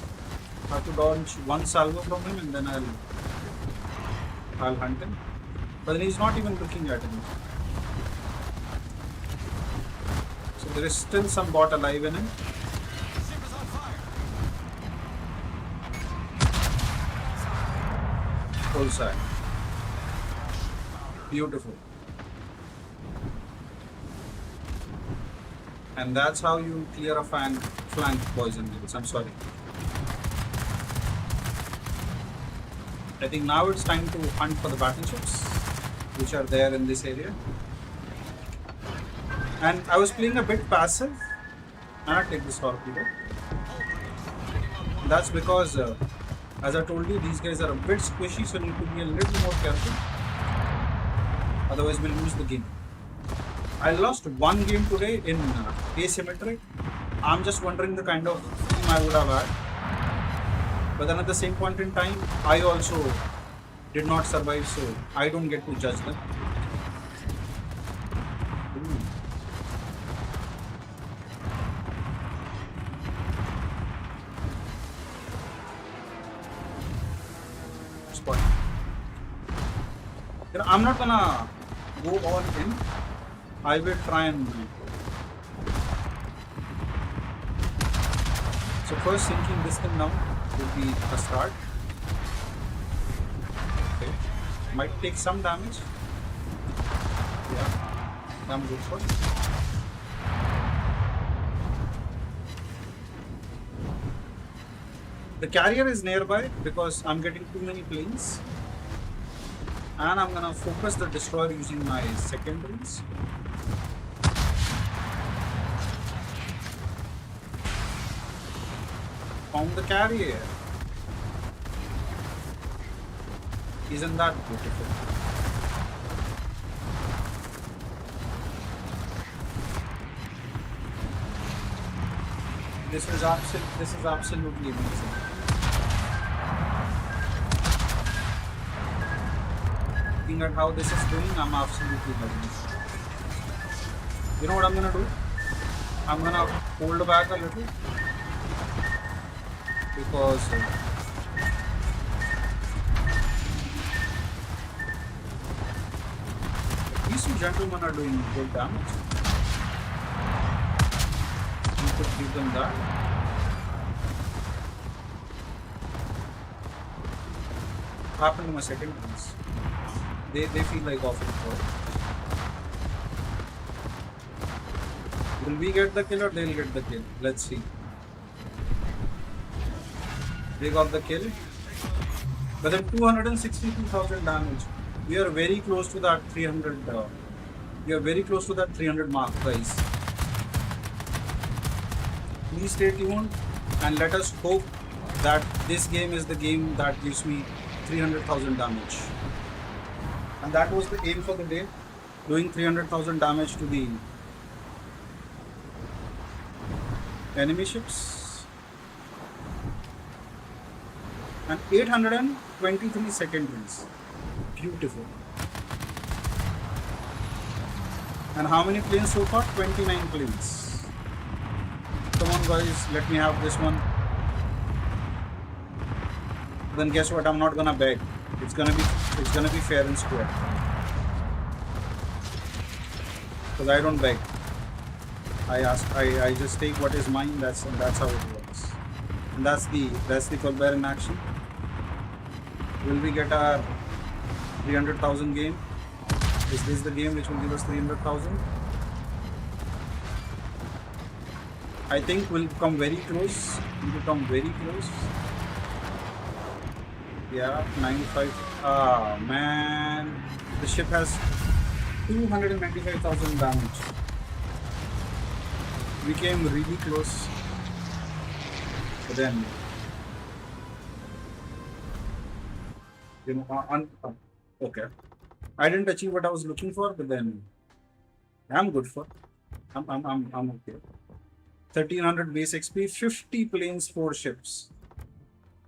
I have to dodge one salvo from him and then I'll hunt him. But then he's not even looking at him. So there is still some bot alive in him. Full side. Beautiful. And that's how you clear a flank, boys and girls. I'm sorry. I think now it's time to hunt for the battleships, which are there in this area. And I was playing a bit passive. I'll take this torpedo. That's because, as I told you, these guys are a bit squishy, so need to be a little more careful. Otherwise, we'll lose the game. I lost one game today in Asymmetric. I'm just wondering the kind of team I would have had. But then at the same point in time, I also did not survive, so I don't get to judge them. Ooh. Spot. I'm not gonna go all in. I will try and. So first sinking this thing now will be a start. Okay. Might take some damage. Yeah. I'm good for it. The carrier is nearby because I'm getting too many planes. And I'm gonna focus the destroyer using my secondaries. Found the carrier. Isn't that beautiful? This is absolutely amazing. Looking at how this is doing, I'm absolutely loving it. You know what I'm gonna do? I'm gonna hold back a little because these two gentlemen are doing good damage. You could give them that. What happened to my second ones? They feel like offering for. Will we get the kill or they'll get the kill? Let's see. They got the kill. But then 262,000 damage. We are very close to that 300. We are very close to that 300 mark, guys. Please stay tuned and let us hope that this game is the game that gives me 300,000 damage. And that was the aim for the day, doing 300,000 damage to the enemy ships. And 823 secondaries. Beautiful. And how many planes so far? 29 planes. Come on guys, let me have this one. Then guess what? I'm not gonna beg. It's gonna be fair and square. Because I don't beg. I just take what is mine. That's how it works. And that's the Colbert in action. Will we get our 300,000 game? Is this the game which will give us 300,000? I think we'll come very close. We'll come very close. Yeah, 95. Ah, man. The ship has 295,000 damage. We came really close. But then, you know, okay. I didn't achieve what I was looking for, but then I'm good for. I'm okay. 1300 base XP, 50 planes, 4 ships.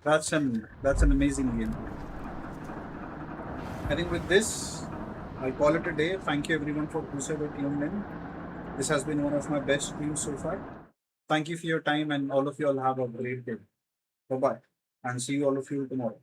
That's an amazing game. I think with this, I'll call it a day. Thank you everyone for whosoever tuned in. This has been one of my best streams so far. Thank you for your time and all of you all have a great day. Bye bye and see you all of you tomorrow.